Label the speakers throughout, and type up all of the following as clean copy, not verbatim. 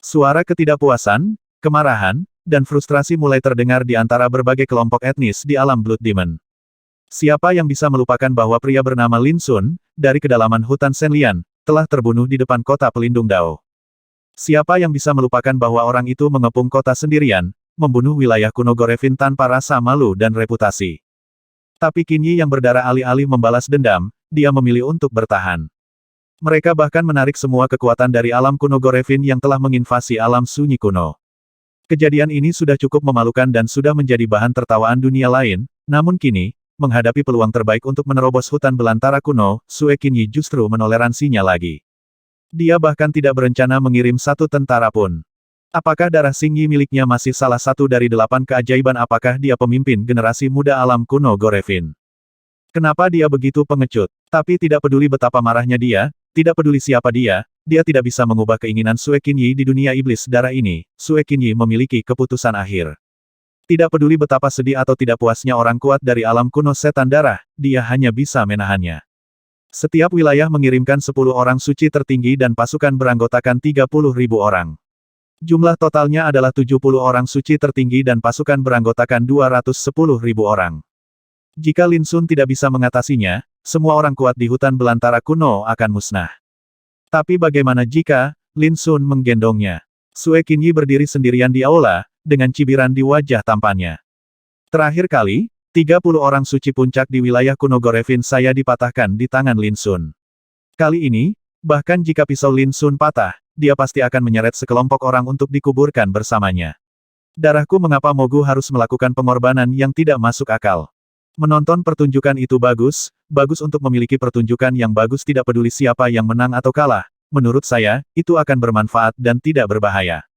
Speaker 1: Suara ketidakpuasan, kemarahan, dan frustrasi mulai terdengar di antara berbagai kelompok etnis di alam Blood Demon. Siapa yang bisa melupakan bahwa pria bernama Lin Sun, dari kedalaman hutan Senlian, telah terbunuh di depan kota pelindung Dao? Siapa yang bisa melupakan bahwa orang itu mengepung kota sendirian, membunuh wilayah kuno Gorevin tanpa rasa malu dan reputasi? Tapi Qin Yi yang berdarah alih-alih membalas dendam, dia memilih untuk bertahan. Mereka bahkan menarik semua kekuatan dari alam kuno Gorevin yang telah menginvasi alam sunyi kuno. Kejadian ini sudah cukup memalukan dan sudah menjadi bahan tertawaan dunia lain, namun kini, menghadapi peluang terbaik untuk menerobos hutan belantara kuno, Sue Qin Yi justru menoleransinya lagi. Dia bahkan tidak berencana mengirim satu tentara pun. Apakah darah Xing Yi miliknya masih salah satu dari 8 keajaiban? Apakah dia pemimpin generasi muda alam kuno Gorevin? Kenapa dia begitu pengecut? Tapi tidak peduli betapa marahnya dia, tidak peduli siapa dia tidak bisa mengubah keinginan Sue Qin Yi di dunia iblis darah ini. Sue Qin Yi memiliki keputusan akhir. Tidak peduli betapa sedih atau tidak puasnya orang kuat dari alam kuno setan darah, dia hanya bisa menahannya. Setiap wilayah mengirimkan 10 orang suci tertinggi dan pasukan beranggotakan 30.000 orang. Jumlah totalnya adalah 70 orang suci tertinggi dan pasukan beranggotakan 210.000 orang. Jika Lin Sun tidak bisa mengatasinya, semua orang kuat di hutan belantara kuno akan musnah. Tapi bagaimana jika Lin Sun menggendongnya? Sue Qin Yi berdiri sendirian di aula, dengan cibiran di wajah tampannya. Terakhir kali, 30 orang suci puncak di wilayah kuno Gorevin saya dipatahkan di tangan Lin Sun. Kali ini, bahkan jika pisau Lin Sun patah, dia pasti akan menyeret sekelompok orang untuk dikuburkan bersamanya. Darahku, mengapa Mogu harus melakukan pengorbanan yang tidak masuk akal? Menonton pertunjukan itu bagus, bagus untuk memiliki pertunjukan yang bagus tidak peduli siapa yang menang atau kalah. Menurut saya, itu akan bermanfaat dan tidak berbahaya.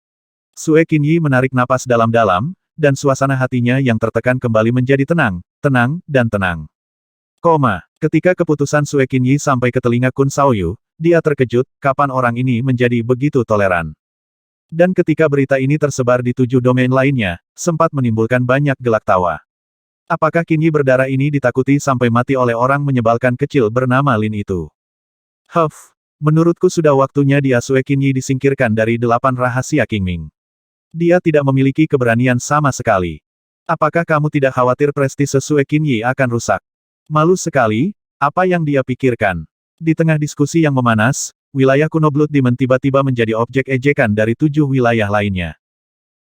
Speaker 1: Sue Qin Yi menarik napas dalam-dalam, dan suasana hatinya yang tertekan kembali menjadi tenang, tenang, dan tenang. Ketika keputusan Sue Qin Yi sampai ke telinga Kun Shaoyu, dia terkejut, kapan orang ini menjadi begitu toleran. Dan ketika berita ini tersebar di 7 domain lainnya, sempat menimbulkan banyak gelak tawa. Apakah Qin Yi berdarah ini ditakuti sampai mati oleh orang menyebalkan kecil bernama Lin itu? Menurutku sudah waktunya dia Sue Qin Yi disingkirkan dari 8 rahasia Qingming. Dia tidak memiliki keberanian sama sekali. Apakah kamu tidak khawatir prestise Sue Qin Yi akan rusak? Malu sekali, apa yang dia pikirkan? Di tengah diskusi yang memanas, wilayah kuno Blood Demon tiba-tiba menjadi objek ejekan dari 7 wilayah lainnya.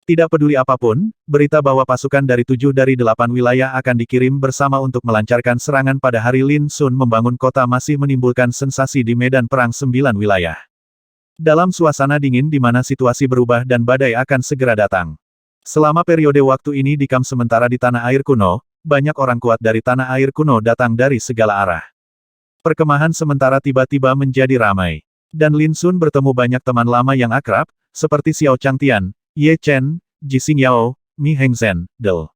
Speaker 1: Tidak peduli apapun, berita bahwa pasukan dari 7 dari 8 wilayah akan dikirim bersama untuk melancarkan serangan pada hari Lin Sun membangun kota masih menimbulkan sensasi di medan perang 9 wilayah. Dalam suasana dingin di mana situasi berubah dan badai akan segera datang. Selama periode waktu ini di kamp sementara di tanah air kuno, banyak orang kuat dari tanah air kuno datang dari segala arah. Perkemahan sementara tiba-tiba menjadi ramai. Dan Lin Sun bertemu banyak teman lama yang akrab, seperti Xiao Changtian, Ye Chen, Ji Xingyao, Mi Hengzhen, Del.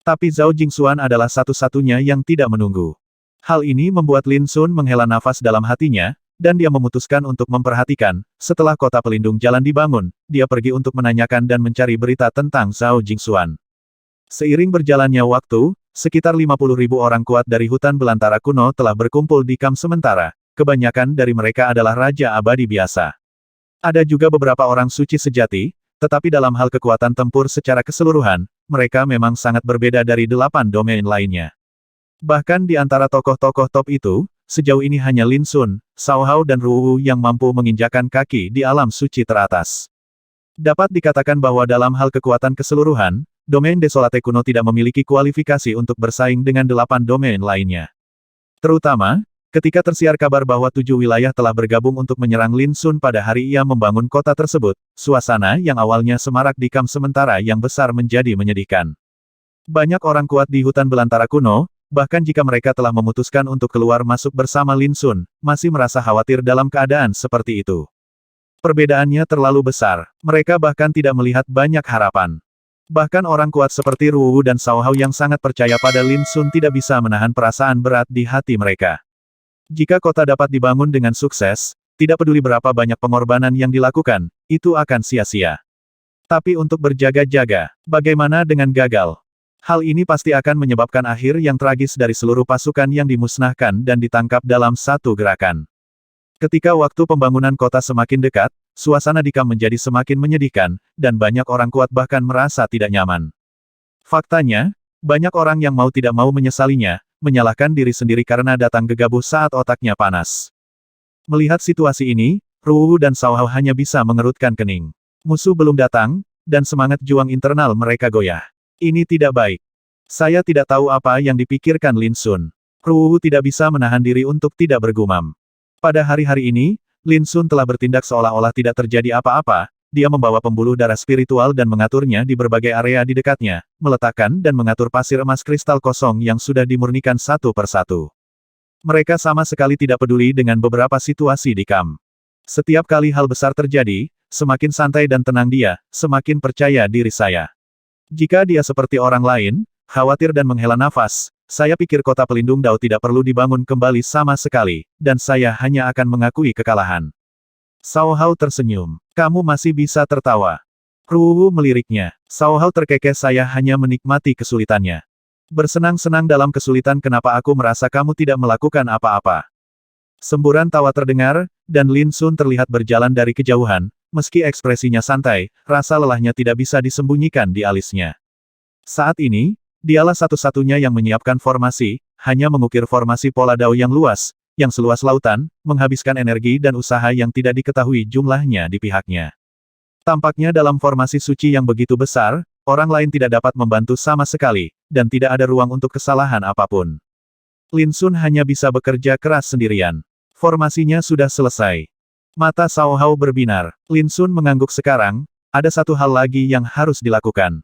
Speaker 1: Tapi Zhao Jingxuan adalah satu-satunya yang tidak menunggu. Hal ini membuat Lin Sun menghela nafas dalam hatinya, dan dia memutuskan untuk memperhatikan. Setelah kota pelindung jalan dibangun, dia pergi untuk menanyakan dan mencari berita tentang Zhao Jingxuan. Seiring berjalannya waktu, sekitar 50.000 orang kuat dari hutan belantara kuno telah berkumpul di kamp sementara. Kebanyakan dari mereka adalah Raja Abadi biasa. Ada juga beberapa orang suci sejati, tetapi dalam hal kekuatan tempur secara keseluruhan, mereka memang sangat berbeda dari 8 domain lainnya. Bahkan di antara tokoh-tokoh top itu, sejauh ini hanya Lin Sun, Cao Hao dan Ru Wu yang mampu menginjakan kaki di alam suci teratas. Dapat dikatakan bahwa dalam hal kekuatan keseluruhan, domain Desolate kuno tidak memiliki kualifikasi untuk bersaing dengan 8 domain lainnya. Terutama, ketika tersiar kabar bahwa 7 wilayah telah bergabung untuk menyerang Lin Sun pada hari ia membangun kota tersebut, suasana yang awalnya semarak di kamp sementara yang besar menjadi menyedihkan. Banyak orang kuat di hutan belantara kuno, bahkan jika mereka telah memutuskan untuk keluar masuk bersama Lin Sun, masih merasa khawatir dalam keadaan seperti itu. Perbedaannya terlalu besar, mereka bahkan tidak melihat banyak harapan. Bahkan orang kuat seperti Ru Wu dan Cao Hao yang sangat percaya pada Lin Sun tidak bisa menahan perasaan berat di hati mereka. Jika kota dapat dibangun dengan sukses, tidak peduli berapa banyak pengorbanan yang dilakukan, itu akan sia-sia. Tapi untuk berjaga-jaga, bagaimana dengan gagal? Hal ini pasti akan menyebabkan akhir yang tragis dari seluruh pasukan yang dimusnahkan dan ditangkap dalam satu gerakan. Ketika waktu pembangunan kota semakin dekat, suasana di kamp menjadi semakin menyedihkan, dan banyak orang kuat bahkan merasa tidak nyaman. Faktanya, banyak orang yang mau tidak mau menyesalinya, menyalahkan diri sendiri karena datang gegabah saat otaknya panas. Melihat situasi ini, Ruwu dan Cao Hao hanya bisa mengerutkan kening. Musuh belum datang, dan semangat juang internal mereka goyah. Ini tidak baik. Saya tidak tahu apa yang dipikirkan Lin Sun. Ruwu tidak bisa menahan diri untuk tidak bergumam. Pada hari-hari ini, Lin Sun telah bertindak seolah-olah tidak terjadi apa-apa, dia membawa pembuluh darah spiritual dan mengaturnya di berbagai area di dekatnya, meletakkan dan mengatur pasir emas kristal kosong yang sudah dimurnikan satu persatu. Mereka sama sekali tidak peduli dengan beberapa situasi di kamp. Setiap kali hal besar terjadi, semakin santai dan tenang dia, semakin percaya diri saya. Jika dia seperti orang lain, khawatir dan menghela nafas, saya pikir kota pelindung Dao tidak perlu dibangun kembali sama sekali, dan saya hanya akan mengakui kekalahan. Cao Hao tersenyum. Kamu masih bisa tertawa. Ruwu meliriknya. Cao Hao terkekeh, saya hanya menikmati kesulitannya. Bersenang-senang dalam kesulitan, kenapa aku merasa kamu tidak melakukan apa-apa? Semburan tawa terdengar, dan Lin Sun terlihat berjalan dari kejauhan, meski ekspresinya santai, rasa lelahnya tidak bisa disembunyikan di alisnya. Saat ini, dialah satu-satunya yang menyiapkan formasi, hanya mengukir formasi pola Dao yang luas, yang seluas lautan, menghabiskan energi dan usaha yang tidak diketahui jumlahnya di pihaknya. Tampaknya dalam formasi suci yang begitu besar, orang lain tidak dapat membantu sama sekali, dan tidak ada ruang untuk kesalahan apapun. Lin Sun hanya bisa bekerja keras sendirian. Formasinya sudah selesai. Mata Cao Hao berbinar. Lin Sun mengangguk sekarang, ada satu hal lagi yang harus dilakukan.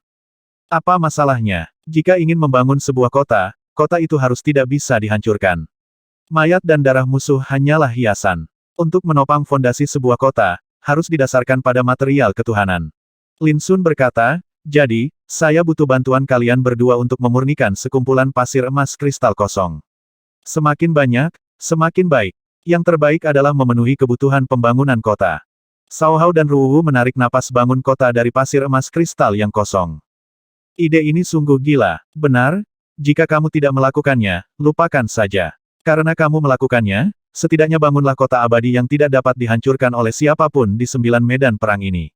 Speaker 1: Apa masalahnya? Jika ingin membangun sebuah kota, kota itu harus tidak bisa dihancurkan. Mayat dan darah musuh hanyalah hiasan. Untuk menopang fondasi sebuah kota, harus didasarkan pada material ketuhanan. Lin Sun berkata, jadi, saya butuh bantuan kalian berdua untuk memurnikan sekumpulan pasir emas kristal kosong. Semakin banyak, semakin baik. Yang terbaik adalah memenuhi kebutuhan pembangunan kota. Cao Hao dan Ruwu menarik napas bangun kota dari pasir emas kristal yang kosong. Ide ini sungguh gila, benar? Jika kamu tidak melakukannya, lupakan saja. Karena kamu melakukannya, setidaknya bangunlah kota abadi yang tidak dapat dihancurkan oleh siapapun di 9 medan perang ini.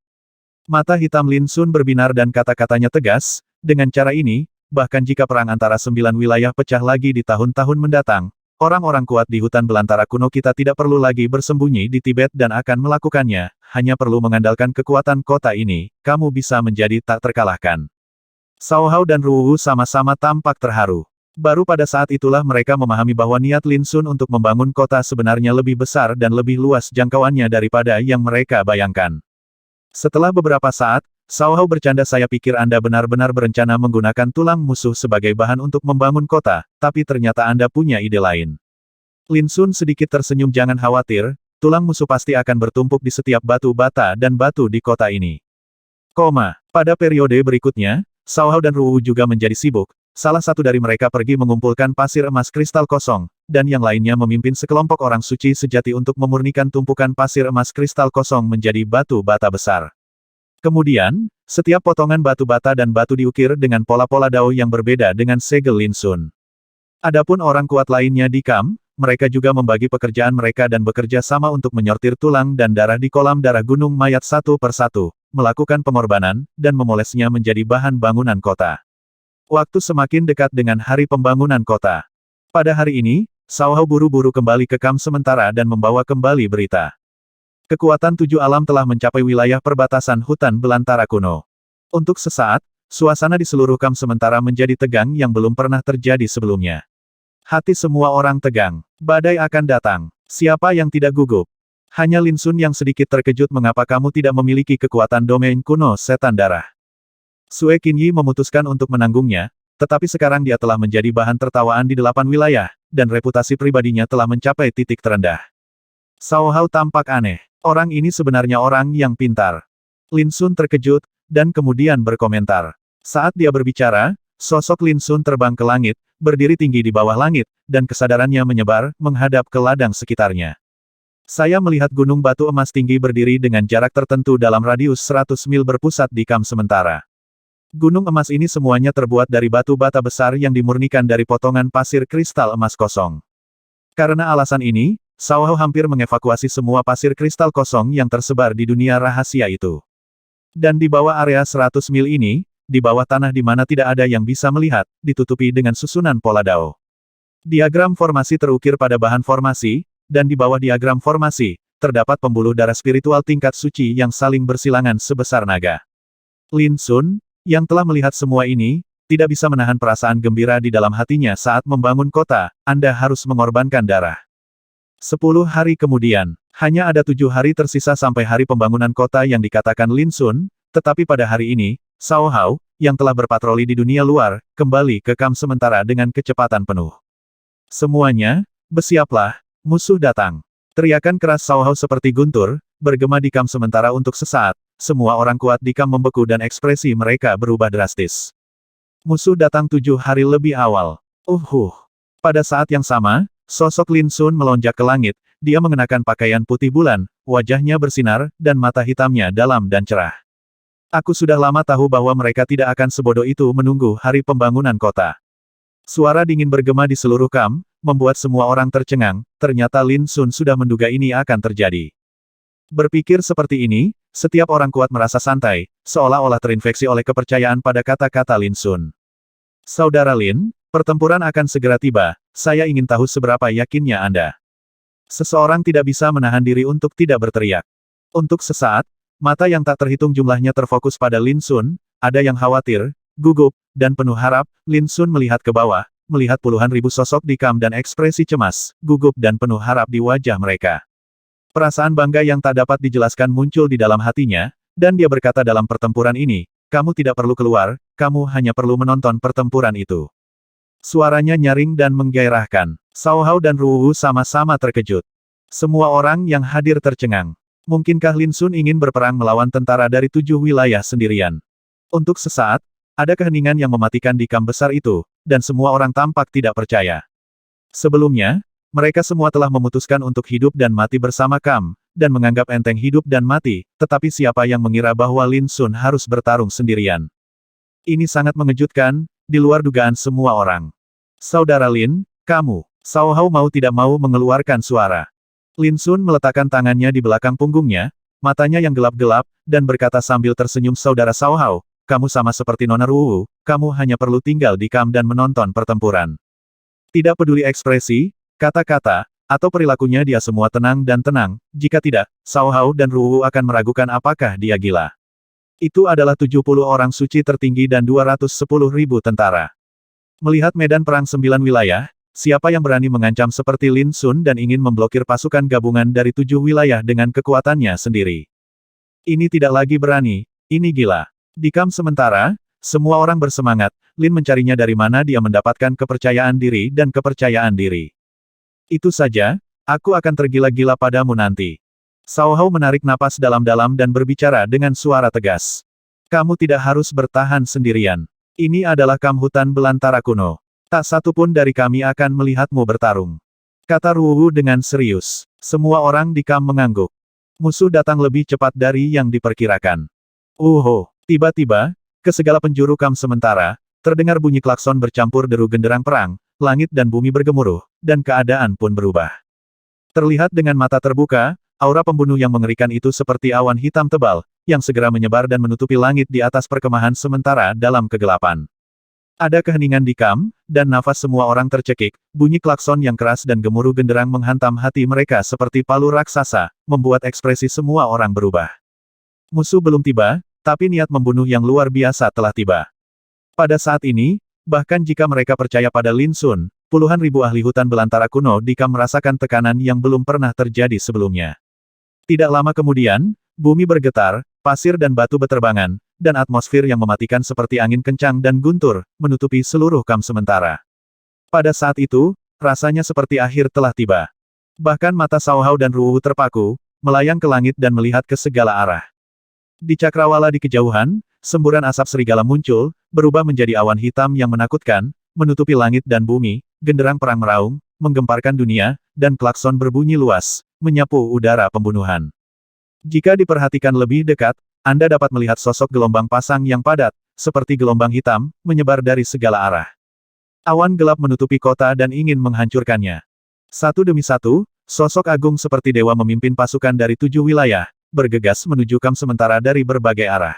Speaker 1: Mata hitam Lin Sun berbinar dan kata-katanya tegas, dengan cara ini, bahkan jika perang antara 9 wilayah pecah lagi di tahun-tahun mendatang, orang-orang kuat di hutan belantara kuno kita tidak perlu lagi bersembunyi di Tibet dan akan melakukannya, hanya perlu mengandalkan kekuatan kota ini, kamu bisa menjadi tak terkalahkan. Cao Hao dan Ruwu sama-sama tampak terharu. Baru pada saat itulah mereka memahami bahwa niat Lin Sun untuk membangun kota sebenarnya lebih besar dan lebih luas jangkauannya daripada yang mereka bayangkan. Setelah beberapa saat, Cao Hao bercanda, saya pikir Anda benar-benar berencana menggunakan tulang musuh sebagai bahan untuk membangun kota, tapi ternyata Anda punya ide lain. Lin Sun sedikit tersenyum, jangan khawatir, tulang musuh pasti akan bertumpuk di setiap batu bata dan batu di kota ini. Pada periode berikutnya, Cao Hao dan Ruwu juga menjadi sibuk. Salah satu dari mereka pergi mengumpulkan pasir emas kristal kosong, dan yang lainnya memimpin sekelompok orang suci sejati untuk memurnikan tumpukan pasir emas kristal kosong menjadi batu bata besar. Kemudian, setiap potongan batu bata dan batu diukir dengan pola-pola Dao yang berbeda dengan segel Lin Sun. Adapun orang kuat lainnya di kamp, mereka juga membagi pekerjaan mereka dan bekerja sama untuk menyortir tulang dan darah di kolam darah gunung mayat satu persatu, melakukan pengorbanan, dan memolesnya menjadi bahan bangunan kota. Waktu semakin dekat dengan hari pembangunan kota. Pada hari ini, Cao Hao buru-buru kembali ke kamp sementara dan membawa kembali berita. Kekuatan 7 alam telah mencapai wilayah perbatasan hutan belantara kuno. Untuk sesaat, suasana di seluruh kamp sementara menjadi tegang yang belum pernah terjadi sebelumnya. Hati semua orang tegang. Badai akan datang. Siapa yang tidak gugup? Hanya Lin Sun yang sedikit terkejut, mengapa kamu tidak memiliki kekuatan domain kuno setan darah. Sue Qinyi memutuskan untuk menanggungnya, tetapi sekarang dia telah menjadi bahan tertawaan di 8 wilayah, dan reputasi pribadinya telah mencapai titik terendah. Cao Hao tampak aneh. Orang ini sebenarnya orang yang pintar. Lin Sun terkejut, dan kemudian berkomentar. Saat dia berbicara, sosok Lin Sun terbang ke langit, berdiri tinggi di bawah langit, dan kesadarannya menyebar, menghadap ke ladang sekitarnya. Saya melihat gunung batu emas tinggi berdiri dengan jarak tertentu dalam radius 100 mil berpusat di kamp sementara. Gunung emas ini semuanya terbuat dari batu bata besar yang dimurnikan dari potongan pasir kristal emas kosong. Karena alasan ini, Cao Hao hampir mengevakuasi semua pasir kristal kosong yang tersebar di dunia rahasia itu. Dan di bawah area 100 mil ini, di bawah tanah di mana tidak ada yang bisa melihat, ditutupi dengan susunan pola dao. Diagram formasi terukir pada bahan formasi, dan di bawah diagram formasi, terdapat pembuluh darah spiritual tingkat suci yang saling bersilangan sebesar naga. Lin Sun, yang telah melihat semua ini, tidak bisa menahan perasaan gembira di dalam hatinya saat membangun kota. Anda harus mengorbankan darah. 10 hari kemudian, hanya ada 7 hari tersisa sampai hari pembangunan kota yang dikatakan Lin Sun, tetapi pada hari ini, Cao Hao, yang telah berpatroli di dunia luar, kembali ke kamp sementara dengan kecepatan penuh. Semuanya, bersiaplah, musuh datang. Teriakan keras Cao Hao seperti guntur, bergema di kamp sementara untuk sesaat. Semua orang kuat di kamp membeku dan ekspresi mereka berubah drastis. Musuh datang 7 hari lebih awal. Pada saat yang sama, sosok Lin Sun melonjak ke langit, dia mengenakan pakaian putih bulan, wajahnya bersinar, dan mata hitamnya dalam dan cerah. Aku sudah lama tahu bahwa mereka tidak akan sebodoh itu menunggu hari pembangunan kota. Suara dingin bergema di seluruh kamp, membuat semua orang tercengang, ternyata Lin Sun sudah menduga ini akan terjadi. Berpikir seperti ini, setiap orang kuat merasa santai, seolah-olah terinfeksi oleh kepercayaan pada kata-kata Lin Sun. Saudara Lin, pertempuran akan segera tiba, saya ingin tahu seberapa yakinnya Anda. Seseorang tidak bisa menahan diri untuk tidak berteriak. Untuk sesaat, mata yang tak terhitung jumlahnya terfokus pada Lin Sun, ada yang khawatir, gugup, dan penuh harap. Lin Sun melihat ke bawah, melihat puluhan ribu sosok di kamp dan ekspresi cemas, gugup dan penuh harap di wajah mereka. Perasaan bangga yang tak dapat dijelaskan muncul di dalam hatinya, dan dia berkata dalam pertempuran ini, kamu tidak perlu keluar, kamu hanya perlu menonton pertempuran itu. Suaranya nyaring dan menggairahkan. Cao Hao dan Ruwu sama-sama terkejut. Semua orang yang hadir tercengang. Mungkinkah Lin Sun ingin berperang melawan tentara dari 7 wilayah sendirian? Untuk sesaat, ada keheningan yang mematikan di kamp besar itu, dan semua orang tampak tidak percaya. Sebelumnya, mereka semua telah memutuskan untuk hidup dan mati bersama kamp, dan menganggap enteng hidup dan mati, tetapi siapa yang mengira bahwa Lin Sun harus bertarung sendirian? Ini sangat mengejutkan, di luar dugaan semua orang. Saudara Lin, kamu. Cao Hao mau tidak mau mengeluarkan suara. Lin Sun meletakkan tangannya di belakang punggungnya, matanya yang gelap-gelap, dan berkata sambil tersenyum, Saudara Cao Hao, kamu sama seperti Nona Ruwu, kamu hanya perlu tinggal di kamp dan menonton pertempuran. Tidak peduli ekspresi, kata-kata, atau perilakunya, dia semua tenang dan tenang. Jika tidak, Cao Hao dan Ruwu akan meragukan apakah dia gila. Itu adalah 70 orang suci tertinggi dan 210.000 tentara. Melihat medan perang 9 wilayah, siapa yang berani mengancam seperti Lin Sun dan ingin memblokir pasukan gabungan dari 7 wilayah dengan kekuatannya sendiri? Ini tidak lagi berani, ini gila. Di kamp sementara, semua orang bersemangat. Lin mencarinya dari mana dia mendapatkan kepercayaan diri dan kepercayaan diri. Itu saja, aku akan tergila-gila padamu nanti. Cao Hao menarik napas dalam-dalam dan berbicara dengan suara tegas. Kamu tidak harus bertahan sendirian. Ini adalah kamp hutan belantara kuno. Tak satu pun dari kami akan melihatmu bertarung. Kata Ruwu dengan serius. Semua orang di kamp mengangguk. Musuh datang lebih cepat dari yang diperkirakan. Tiba-tiba, ke segala penjuru kamp sementara, terdengar bunyi klakson bercampur deru genderang perang, langit dan bumi bergemuruh, dan keadaan pun berubah. Terlihat dengan mata terbuka, aura pembunuh yang mengerikan itu seperti awan hitam tebal, yang segera menyebar dan menutupi langit di atas perkemahan sementara dalam kegelapan. Ada keheningan di kamp, dan nafas semua orang tercekik, bunyi klakson yang keras dan gemuruh genderang menghantam hati mereka seperti palu raksasa, membuat ekspresi semua orang berubah. Musuh belum tiba, tapi niat membunuh yang luar biasa telah tiba. Pada saat ini, bahkan jika mereka percaya pada Lin Sun, puluhan ribu ahli hutan belantara kuno di kamp merasakan tekanan yang belum pernah terjadi sebelumnya. Tidak lama kemudian, bumi bergetar, pasir dan batu beterbangan, dan atmosfer yang mematikan seperti angin kencang dan guntur, menutupi seluruh kamp sementara. Pada saat itu, rasanya seperti akhir telah tiba. Bahkan mata Cao Hao dan Ruwu terpaku, melayang ke langit dan melihat ke segala arah. Di cakrawala di kejauhan, semburan asap serigala muncul, berubah menjadi awan hitam yang menakutkan, menutupi langit dan bumi, genderang perang meraung, menggemparkan dunia, dan klakson berbunyi luas, menyapu udara pembunuhan. Jika diperhatikan lebih dekat, Anda dapat melihat sosok gelombang pasang yang padat, seperti gelombang hitam, menyebar dari segala arah. Awan gelap menutupi kota dan ingin menghancurkannya. Satu demi satu, sosok agung seperti dewa memimpin pasukan dari 7 wilayah, bergegas menuju kamp sementara dari berbagai arah.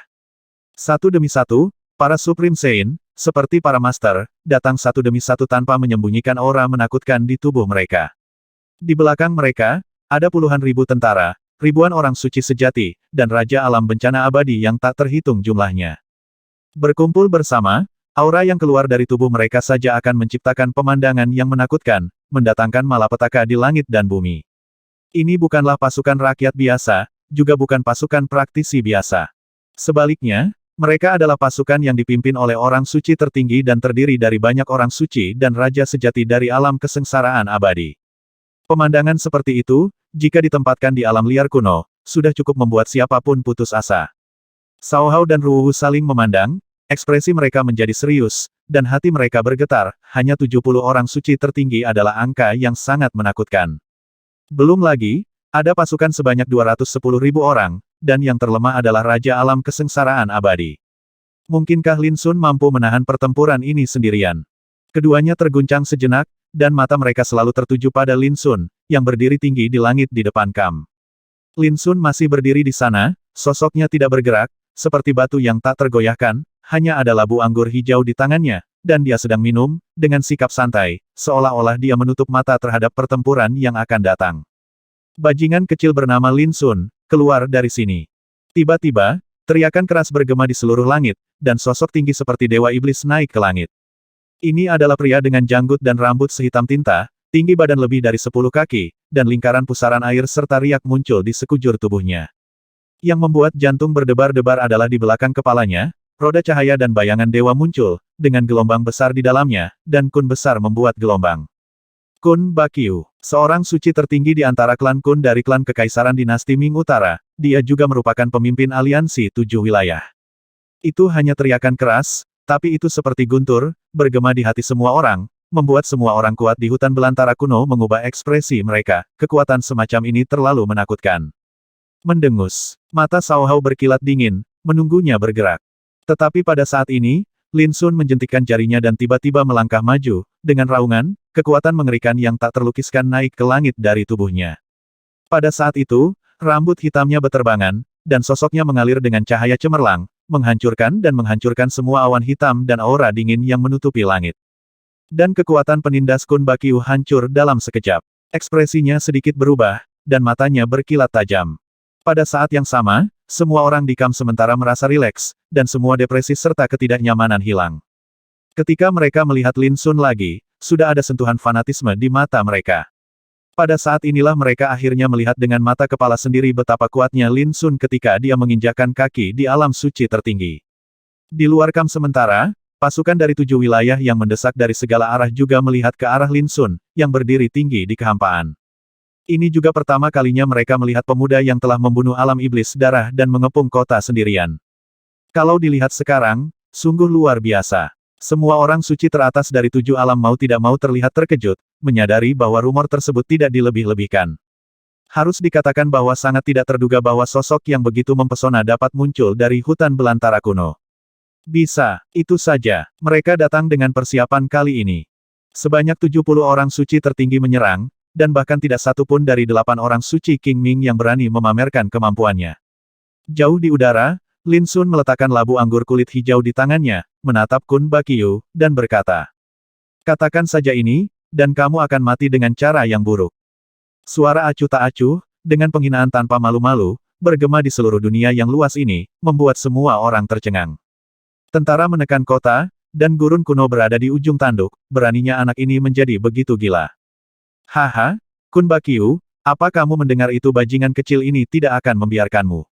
Speaker 1: Satu demi satu, para Supreme Saint, seperti para Master, datang satu demi satu tanpa menyembunyikan aura menakutkan di tubuh mereka. Di belakang mereka, ada puluhan ribu tentara, ribuan orang suci sejati, dan Raja Alam Bencana Abadi yang tak terhitung jumlahnya. Berkumpul bersama, aura yang keluar dari tubuh mereka saja akan menciptakan pemandangan yang menakutkan, mendatangkan malapetaka di langit dan bumi. Ini bukanlah pasukan rakyat biasa, juga bukan pasukan praktisi biasa. Sebaliknya, mereka adalah pasukan yang dipimpin oleh orang suci tertinggi dan terdiri dari banyak orang suci dan raja sejati dari alam kesengsaraan abadi. Pemandangan seperti itu, jika ditempatkan di alam liar kuno, sudah cukup membuat siapapun putus asa. Cao Hao dan Ruwu saling memandang, ekspresi mereka menjadi serius, dan hati mereka bergetar, hanya 70 orang suci tertinggi adalah angka yang sangat menakutkan. Belum lagi, ada pasukan sebanyak 210.000 orang, dan yang terlemah adalah Raja Alam Kesengsaraan Abadi. Mungkinkah Lin Sun mampu menahan pertempuran ini sendirian? Keduanya terguncang sejenak, dan mata mereka selalu tertuju pada Lin Sun, yang berdiri tinggi di langit di depan kamp. Lin Sun masih berdiri di sana, sosoknya tidak bergerak, seperti batu yang tak tergoyahkan, hanya ada labu anggur hijau di tangannya, dan dia sedang minum, dengan sikap santai, seolah-olah dia menutup mata terhadap pertempuran yang akan datang. Bajingan kecil bernama Lin Sun, keluar dari sini. Tiba-tiba, teriakan keras bergema di seluruh langit, dan sosok tinggi seperti dewa iblis naik ke langit. Ini adalah pria dengan janggut dan rambut sehitam tinta, tinggi badan lebih dari 10 kaki, dan lingkaran pusaran air serta riak muncul di sekujur tubuhnya. Yang membuat jantung berdebar-debar adalah di belakang kepalanya, roda cahaya dan bayangan dewa muncul, dengan gelombang besar di dalamnya, dan kun besar membuat gelombang. Kun Bakyu, seorang suci tertinggi di antara klan Kun dari klan Kekaisaran Dinasti Ming Utara, dia juga merupakan pemimpin aliansi 7 wilayah. Itu hanya teriakan keras, tapi itu seperti guntur, bergema di hati semua orang, membuat semua orang kuat di hutan belantara kuno mengubah ekspresi mereka, kekuatan semacam ini terlalu menakutkan. Mendengus, mata Cao Hao berkilat dingin, menunggunya bergerak. Tetapi pada saat ini, Lin Sun menjentikkan jarinya dan tiba-tiba melangkah maju, dengan raungan, kekuatan mengerikan yang tak terlukiskan naik ke langit dari tubuhnya. Pada saat itu, rambut hitamnya beterbangan, dan sosoknya mengalir dengan cahaya cemerlang, menghancurkan semua awan hitam dan aura dingin yang menutupi langit. Dan kekuatan penindas Kun Bakyu hancur dalam sekejap. Ekspresinya sedikit berubah, dan matanya berkilat tajam. Pada saat yang sama, semua orang di kamp sementara merasa rileks, dan semua depresi serta ketidaknyamanan hilang. Ketika mereka melihat Lin Sun lagi, sudah ada sentuhan fanatisme di mata mereka. Pada saat inilah mereka akhirnya melihat dengan mata kepala sendiri betapa kuatnya Lin Sun ketika dia menginjakkan kaki di alam suci tertinggi. Di luar kamp sementara, pasukan dari 7 wilayah yang mendesak dari segala arah juga melihat ke arah Lin Sun, yang berdiri tinggi di kehampaan. Ini juga pertama kalinya mereka melihat pemuda yang telah membunuh alam iblis darah dan mengepung kota sendirian. Kalau dilihat sekarang, sungguh luar biasa. Semua orang suci teratas dari 7 alam mau tidak mau terlihat terkejut, menyadari bahwa rumor tersebut tidak dilebih-lebihkan. Harus dikatakan bahwa sangat tidak terduga bahwa sosok yang begitu mempesona dapat muncul dari hutan belantara kuno. Bisa, itu saja, mereka datang dengan persiapan kali ini. Sebanyak 70 orang suci tertinggi menyerang, dan bahkan tidak satu pun dari 8 orang suci King Ming yang berani memamerkan kemampuannya. Jauh di udara, Lin Sun meletakkan labu anggur kulit hijau di tangannya, menatap Kun Bakyu, dan berkata, "Katakan saja ini, dan kamu akan mati dengan cara yang buruk." Suara acuh tak acuh, dengan penghinaan tanpa malu-malu, bergema di seluruh dunia yang luas ini, membuat semua orang tercengang. Tentara menekan kota, dan gurun kuno berada di ujung tanduk, beraninya anak ini menjadi begitu gila. Haha, Kun Bakyu, apa kamu mendengar itu? Bajingan kecil ini tidak akan membiarkanmu.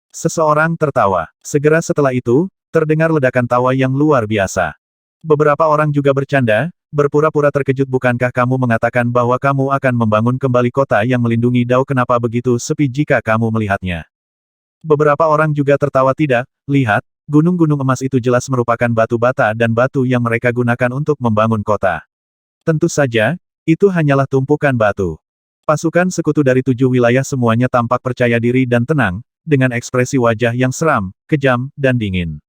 Speaker 1: Seseorang tertawa. Segera setelah itu, terdengar ledakan tawa yang luar biasa. Beberapa orang juga bercanda, berpura-pura terkejut. Bukankah kamu mengatakan bahwa kamu akan membangun kembali kota yang melindungi Dao? Kenapa begitu sepi jika kamu melihatnya? Beberapa orang juga tertawa. Tidak, lihat, gunung-gunung emas itu jelas merupakan batu bata dan batu yang mereka gunakan untuk membangun kota. Tentu saja, itu hanyalah tumpukan batu. Pasukan sekutu dari 7 wilayah semuanya tampak percaya diri dan tenang, dengan ekspresi wajah yang seram, kejam, dan dingin.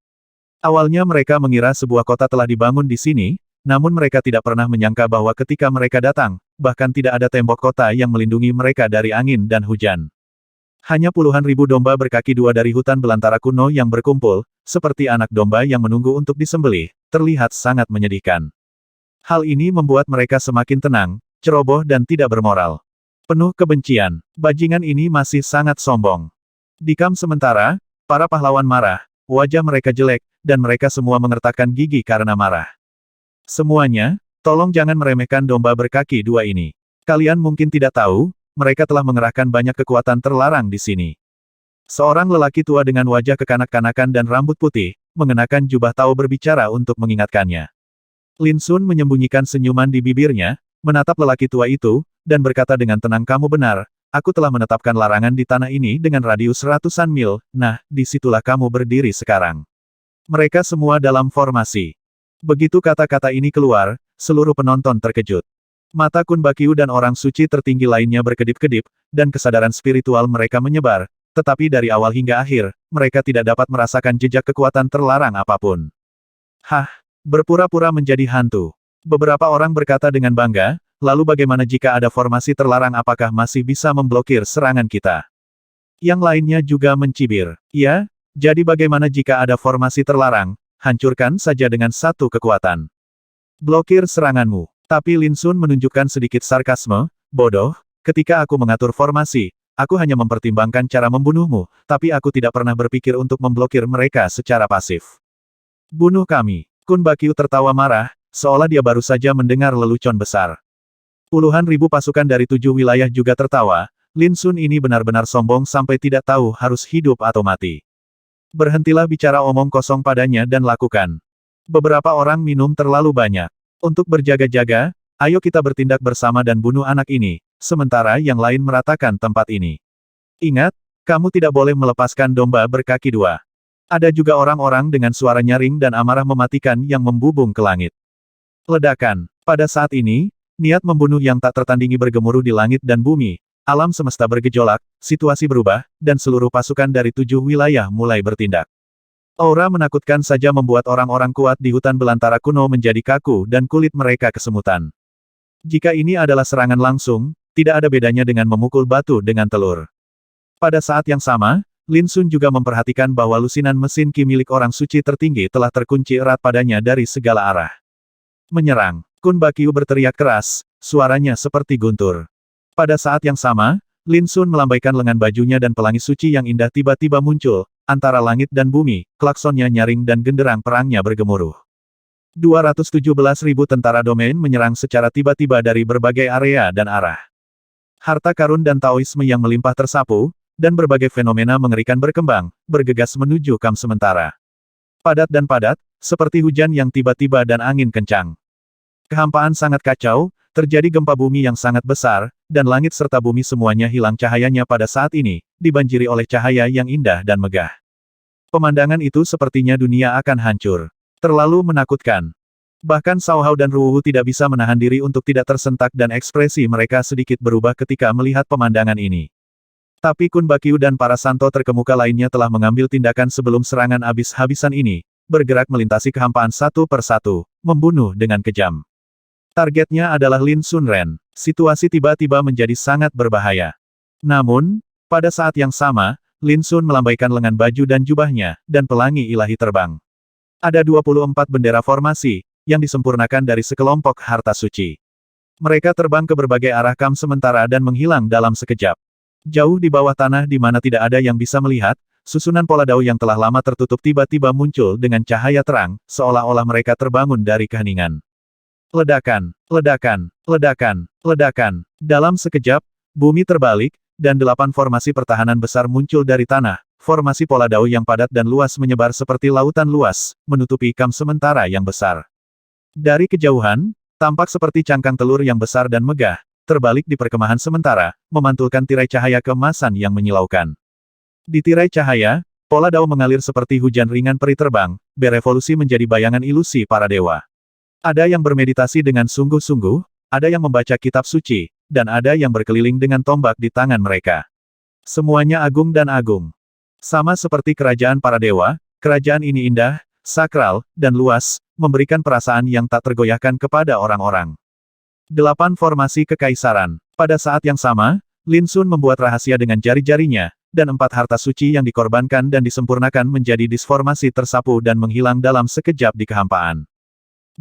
Speaker 1: Awalnya mereka mengira sebuah kota telah dibangun di sini, namun mereka tidak pernah menyangka bahwa ketika mereka datang, bahkan tidak ada tembok kota yang melindungi mereka dari angin dan hujan. Hanya puluhan ribu domba berkaki dua dari hutan belantara kuno yang berkumpul, seperti anak domba yang menunggu untuk disembelih, terlihat sangat menyedihkan. Hal ini membuat mereka semakin tenang, ceroboh dan tidak bermoral. Penuh kebencian, bajingan ini masih sangat sombong. Di kamp sementara, para pahlawan marah, wajah mereka jelek, dan mereka semua mengertakkan gigi karena marah. Semuanya, tolong jangan meremehkan domba berkaki dua ini. Kalian mungkin tidak tahu, mereka telah mengerahkan banyak kekuatan terlarang di sini. Seorang lelaki tua dengan wajah kekanak-kanakan dan rambut putih, mengenakan jubah Tao berbicara untuk mengingatkannya. Lin Sun menyembunyikan senyuman di bibirnya, menatap lelaki tua itu, dan berkata dengan tenang, kamu benar, aku telah menetapkan larangan di tanah ini dengan radius ratusan mil, nah, disitulah kamu berdiri sekarang. Mereka semua dalam formasi. Begitu kata-kata ini keluar, seluruh penonton terkejut. Mata Kun Bakyu dan orang suci tertinggi lainnya berkedip-kedip, dan kesadaran spiritual mereka menyebar, tetapi dari awal hingga akhir, mereka tidak dapat merasakan jejak kekuatan terlarang apapun. Hah, berpura-pura menjadi hantu. Beberapa orang berkata dengan bangga, lalu bagaimana jika ada formasi terlarang, apakah masih bisa memblokir serangan kita? Yang lainnya juga mencibir. Ya, jadi bagaimana jika ada formasi terlarang? Hancurkan saja dengan satu kekuatan. Blokir seranganmu. Tapi Lin Sun menunjukkan sedikit sarkasme, bodoh, ketika aku mengatur formasi, aku hanya mempertimbangkan cara membunuhmu, tapi aku tidak pernah berpikir untuk memblokir mereka secara pasif. Bunuh kami. Kun Bakyu tertawa marah, seolah dia baru saja mendengar lelucon besar. Puluhan ribu pasukan dari 7 wilayah juga tertawa, Lin Sun ini benar-benar sombong sampai tidak tahu harus hidup atau mati. Berhentilah bicara omong kosong padanya dan lakukan. Beberapa orang minum terlalu banyak. Untuk berjaga-jaga, ayo kita bertindak bersama dan bunuh anak ini, sementara yang lain meratakan tempat ini. Ingat, kamu tidak boleh melepaskan domba berkaki dua. Ada juga orang-orang dengan suara nyaring dan amarah mematikan yang membubung ke langit. Ledakan. Pada saat ini, niat membunuh yang tak tertandingi bergemuruh di langit dan bumi. Alam semesta bergejolak, situasi berubah, dan seluruh pasukan dari 7 wilayah mulai bertindak. Aura menakutkan saja membuat orang-orang kuat di hutan belantara kuno menjadi kaku dan kulit mereka kesemutan. Jika ini adalah serangan langsung, tidak ada bedanya dengan memukul batu dengan telur. Pada saat yang sama, Lin Sun juga memperhatikan bahwa lusinan mesin Qi milik orang suci tertinggi telah terkunci erat padanya dari segala arah. Menyerang. Kun Bakyu berteriak keras, suaranya seperti guntur. Pada saat yang sama, Lin Sun melambaikan lengan bajunya dan pelangi suci yang indah tiba-tiba muncul, antara langit dan bumi, klaksonnya nyaring dan genderang perangnya bergemuruh. 217.000 tentara domain menyerang secara tiba-tiba dari berbagai area dan arah. Harta karun dan Taoisme yang melimpah tersapu, dan berbagai fenomena mengerikan berkembang, bergegas menuju kamp sementara. Padat dan padat, seperti hujan yang tiba-tiba dan angin kencang. Kehampaan sangat kacau, terjadi gempa bumi yang sangat besar, dan langit serta bumi semuanya hilang cahayanya pada saat ini, dibanjiri oleh cahaya yang indah dan megah. Pemandangan itu sepertinya dunia akan hancur. Terlalu menakutkan. Bahkan Cao Hao dan Ruwu tidak bisa menahan diri untuk tidak tersentak dan ekspresi mereka sedikit berubah ketika melihat pemandangan ini. Tapi Kun Bakyu dan para santo terkemuka lainnya telah mengambil tindakan sebelum serangan habis-habisan ini, bergerak melintasi kehampaan satu persatu, membunuh dengan kejam. Targetnya adalah Lin Sun Ren. Situasi tiba-tiba menjadi sangat berbahaya. Namun, pada saat yang sama, Lin Sun melambaikan lengan baju dan jubahnya, dan pelangi ilahi terbang. Ada 24 bendera formasi, yang disempurnakan dari sekelompok harta suci. Mereka terbang ke berbagai arah kamp sementara dan menghilang dalam sekejap. Jauh di bawah tanah di mana tidak ada yang bisa melihat, susunan pola dao yang telah lama tertutup tiba-tiba muncul dengan cahaya terang, seolah-olah mereka terbangun dari keheningan. Ledakan, ledakan, ledakan, ledakan. Dalam sekejap, bumi terbalik, dan 8 formasi pertahanan besar muncul dari tanah. Formasi pola dao yang padat dan luas menyebar seperti lautan luas, menutupi kamp sementara yang besar. Dari kejauhan, tampak seperti cangkang telur yang besar dan megah, terbalik di perkemahan sementara, memantulkan tirai cahaya keemasan yang menyilaukan. Di tirai cahaya, pola dao mengalir seperti hujan ringan peri terbang, berevolusi menjadi bayangan ilusi para dewa. Ada yang bermeditasi dengan sungguh-sungguh, ada yang membaca kitab suci, dan ada yang berkeliling dengan tombak di tangan mereka. Semuanya agung dan agung. Sama seperti kerajaan para dewa, kerajaan ini indah, sakral, dan luas, memberikan perasaan yang tak tergoyahkan kepada orang-orang. 8 formasi kekaisaran. Pada saat yang sama, Lin Sun membuat rahasia dengan jari-jarinya, dan 4 harta suci yang dikorbankan dan disempurnakan menjadi disformasi tersapu dan menghilang dalam sekejap di kehampaan.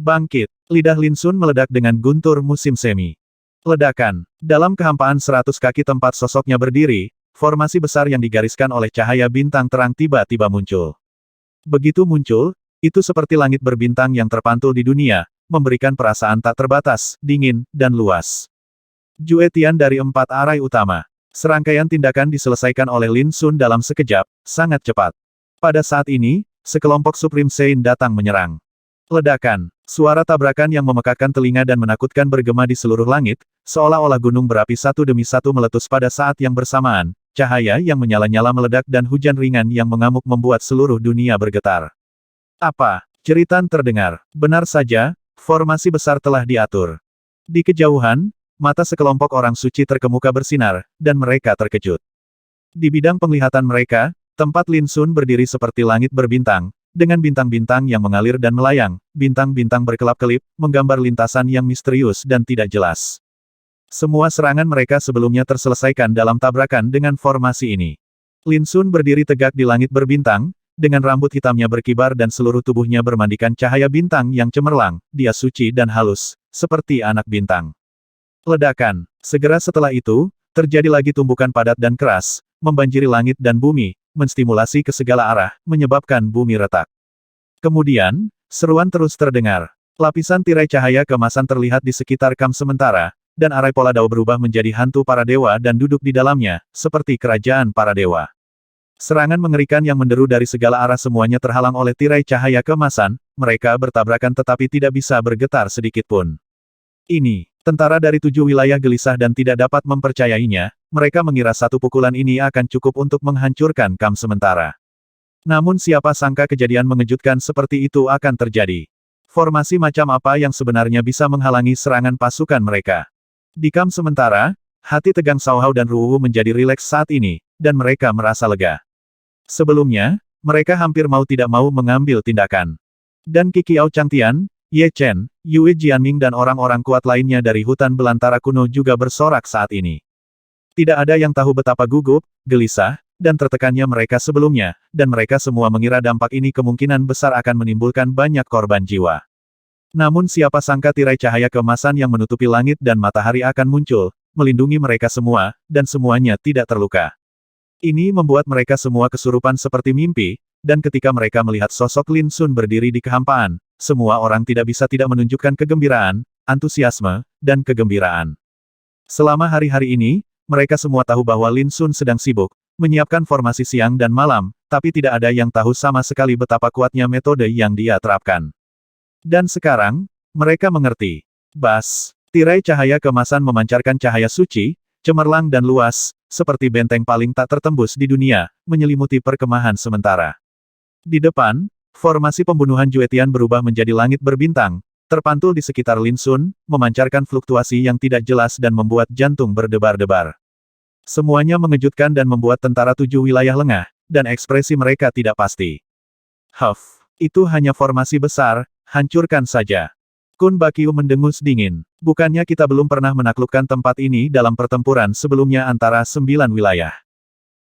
Speaker 1: Bangkit. Lidah Lin Sun meledak dengan guntur musim semi. Ledakan. Dalam kehampaan 100 kaki tempat sosoknya berdiri, formasi besar yang digariskan oleh cahaya bintang terang tiba-tiba muncul. Begitu muncul, itu seperti langit berbintang yang terpantul di dunia, memberikan perasaan tak terbatas, dingin, dan luas. Jue Tian dari 4 arai utama. Serangkaian tindakan diselesaikan oleh Lin Sun dalam sekejap, sangat cepat. Pada saat ini, sekelompok Supreme Sein datang menyerang. Ledakan. Suara tabrakan yang memekakkan telinga dan menakutkan bergema di seluruh langit, seolah-olah gunung berapi satu demi satu meletus pada saat yang bersamaan, cahaya yang menyala-nyala meledak dan hujan ringan yang mengamuk membuat seluruh dunia bergetar. Apa? Jeritan terdengar. Benar saja, formasi besar telah diatur. Di kejauhan, mata sekelompok orang suci terkemuka bersinar, dan mereka terkejut. Di bidang penglihatan mereka, tempat Lin Sun berdiri seperti langit berbintang, dengan bintang-bintang yang mengalir dan melayang, bintang-bintang berkelap-kelip, menggambar lintasan yang misterius dan tidak jelas. Semua serangan mereka sebelumnya terselesaikan dalam tabrakan dengan formasi ini. Lin Sun berdiri tegak di langit berbintang, dengan rambut hitamnya berkibar dan seluruh tubuhnya bermandikan cahaya bintang yang cemerlang, dia suci dan halus, seperti anak bintang. Ledakan. Segera setelah itu, terjadi lagi tumbukan padat dan keras, membanjiri langit dan bumi, menstimulasi ke segala arah, menyebabkan bumi retak. Kemudian, seruan terus terdengar. Lapisan tirai cahaya keemasan terlihat di sekitar kamp sementara, dan arai pola dao berubah menjadi hantu para dewa dan duduk di dalamnya, seperti kerajaan para dewa. Serangan mengerikan yang menderu dari segala arah semuanya terhalang oleh tirai cahaya keemasan, mereka bertabrakan tetapi tidak bisa bergetar sedikitpun. Ini, tentara dari 7 wilayah gelisah dan tidak dapat mempercayainya, mereka mengira satu pukulan ini akan cukup untuk menghancurkan kamp sementara. Namun siapa sangka kejadian mengejutkan seperti itu akan terjadi. Formasi macam apa yang sebenarnya bisa menghalangi serangan pasukan mereka? Di kamp sementara, hati tegang Cao Hao dan Ruwu menjadi rileks saat ini, dan mereka merasa lega. Sebelumnya, mereka hampir mau tidak mau mengambil tindakan. Dan Qiqiao Changtian, Ye Chen, Yue Jianming dan orang-orang kuat lainnya dari hutan belantara kuno juga bersorak saat ini. Tidak ada yang tahu betapa gugup, gelisah, dan tertekannya mereka sebelumnya, dan mereka semua mengira dampak ini kemungkinan besar akan menimbulkan banyak korban jiwa. Namun siapa sangka tirai cahaya keemasan yang menutupi langit dan matahari akan muncul, melindungi mereka semua, dan semuanya tidak terluka. Ini membuat mereka semua kesurupan seperti mimpi, dan ketika mereka melihat sosok Lin Sun berdiri di kehampaan, semua orang tidak bisa tidak menunjukkan kegembiraan, antusiasme, dan kegembiraan. Selama hari-hari ini, mereka semua tahu bahwa Lin Sun sedang sibuk, menyiapkan formasi siang dan malam, tapi tidak ada yang tahu sama sekali betapa kuatnya metode yang dia terapkan. Dan sekarang, mereka mengerti. Bas, tirai cahaya keemasan memancarkan cahaya suci, cemerlang dan luas, seperti benteng paling tak tertembus di dunia, menyelimuti perkemahan sementara. Di depan, formasi pembunuhan Jue Tian berubah menjadi langit berbintang, terpantul di sekitar Lin Sun, memancarkan fluktuasi yang tidak jelas dan membuat jantung berdebar-debar. Semuanya mengejutkan dan membuat tentara 7 wilayah lengah, dan ekspresi mereka tidak pasti. Huff, itu hanya formasi besar, hancurkan saja. Kun Bakyu mendengus dingin. Bukannya kita belum pernah menaklukkan tempat ini dalam pertempuran sebelumnya antara 9 wilayah.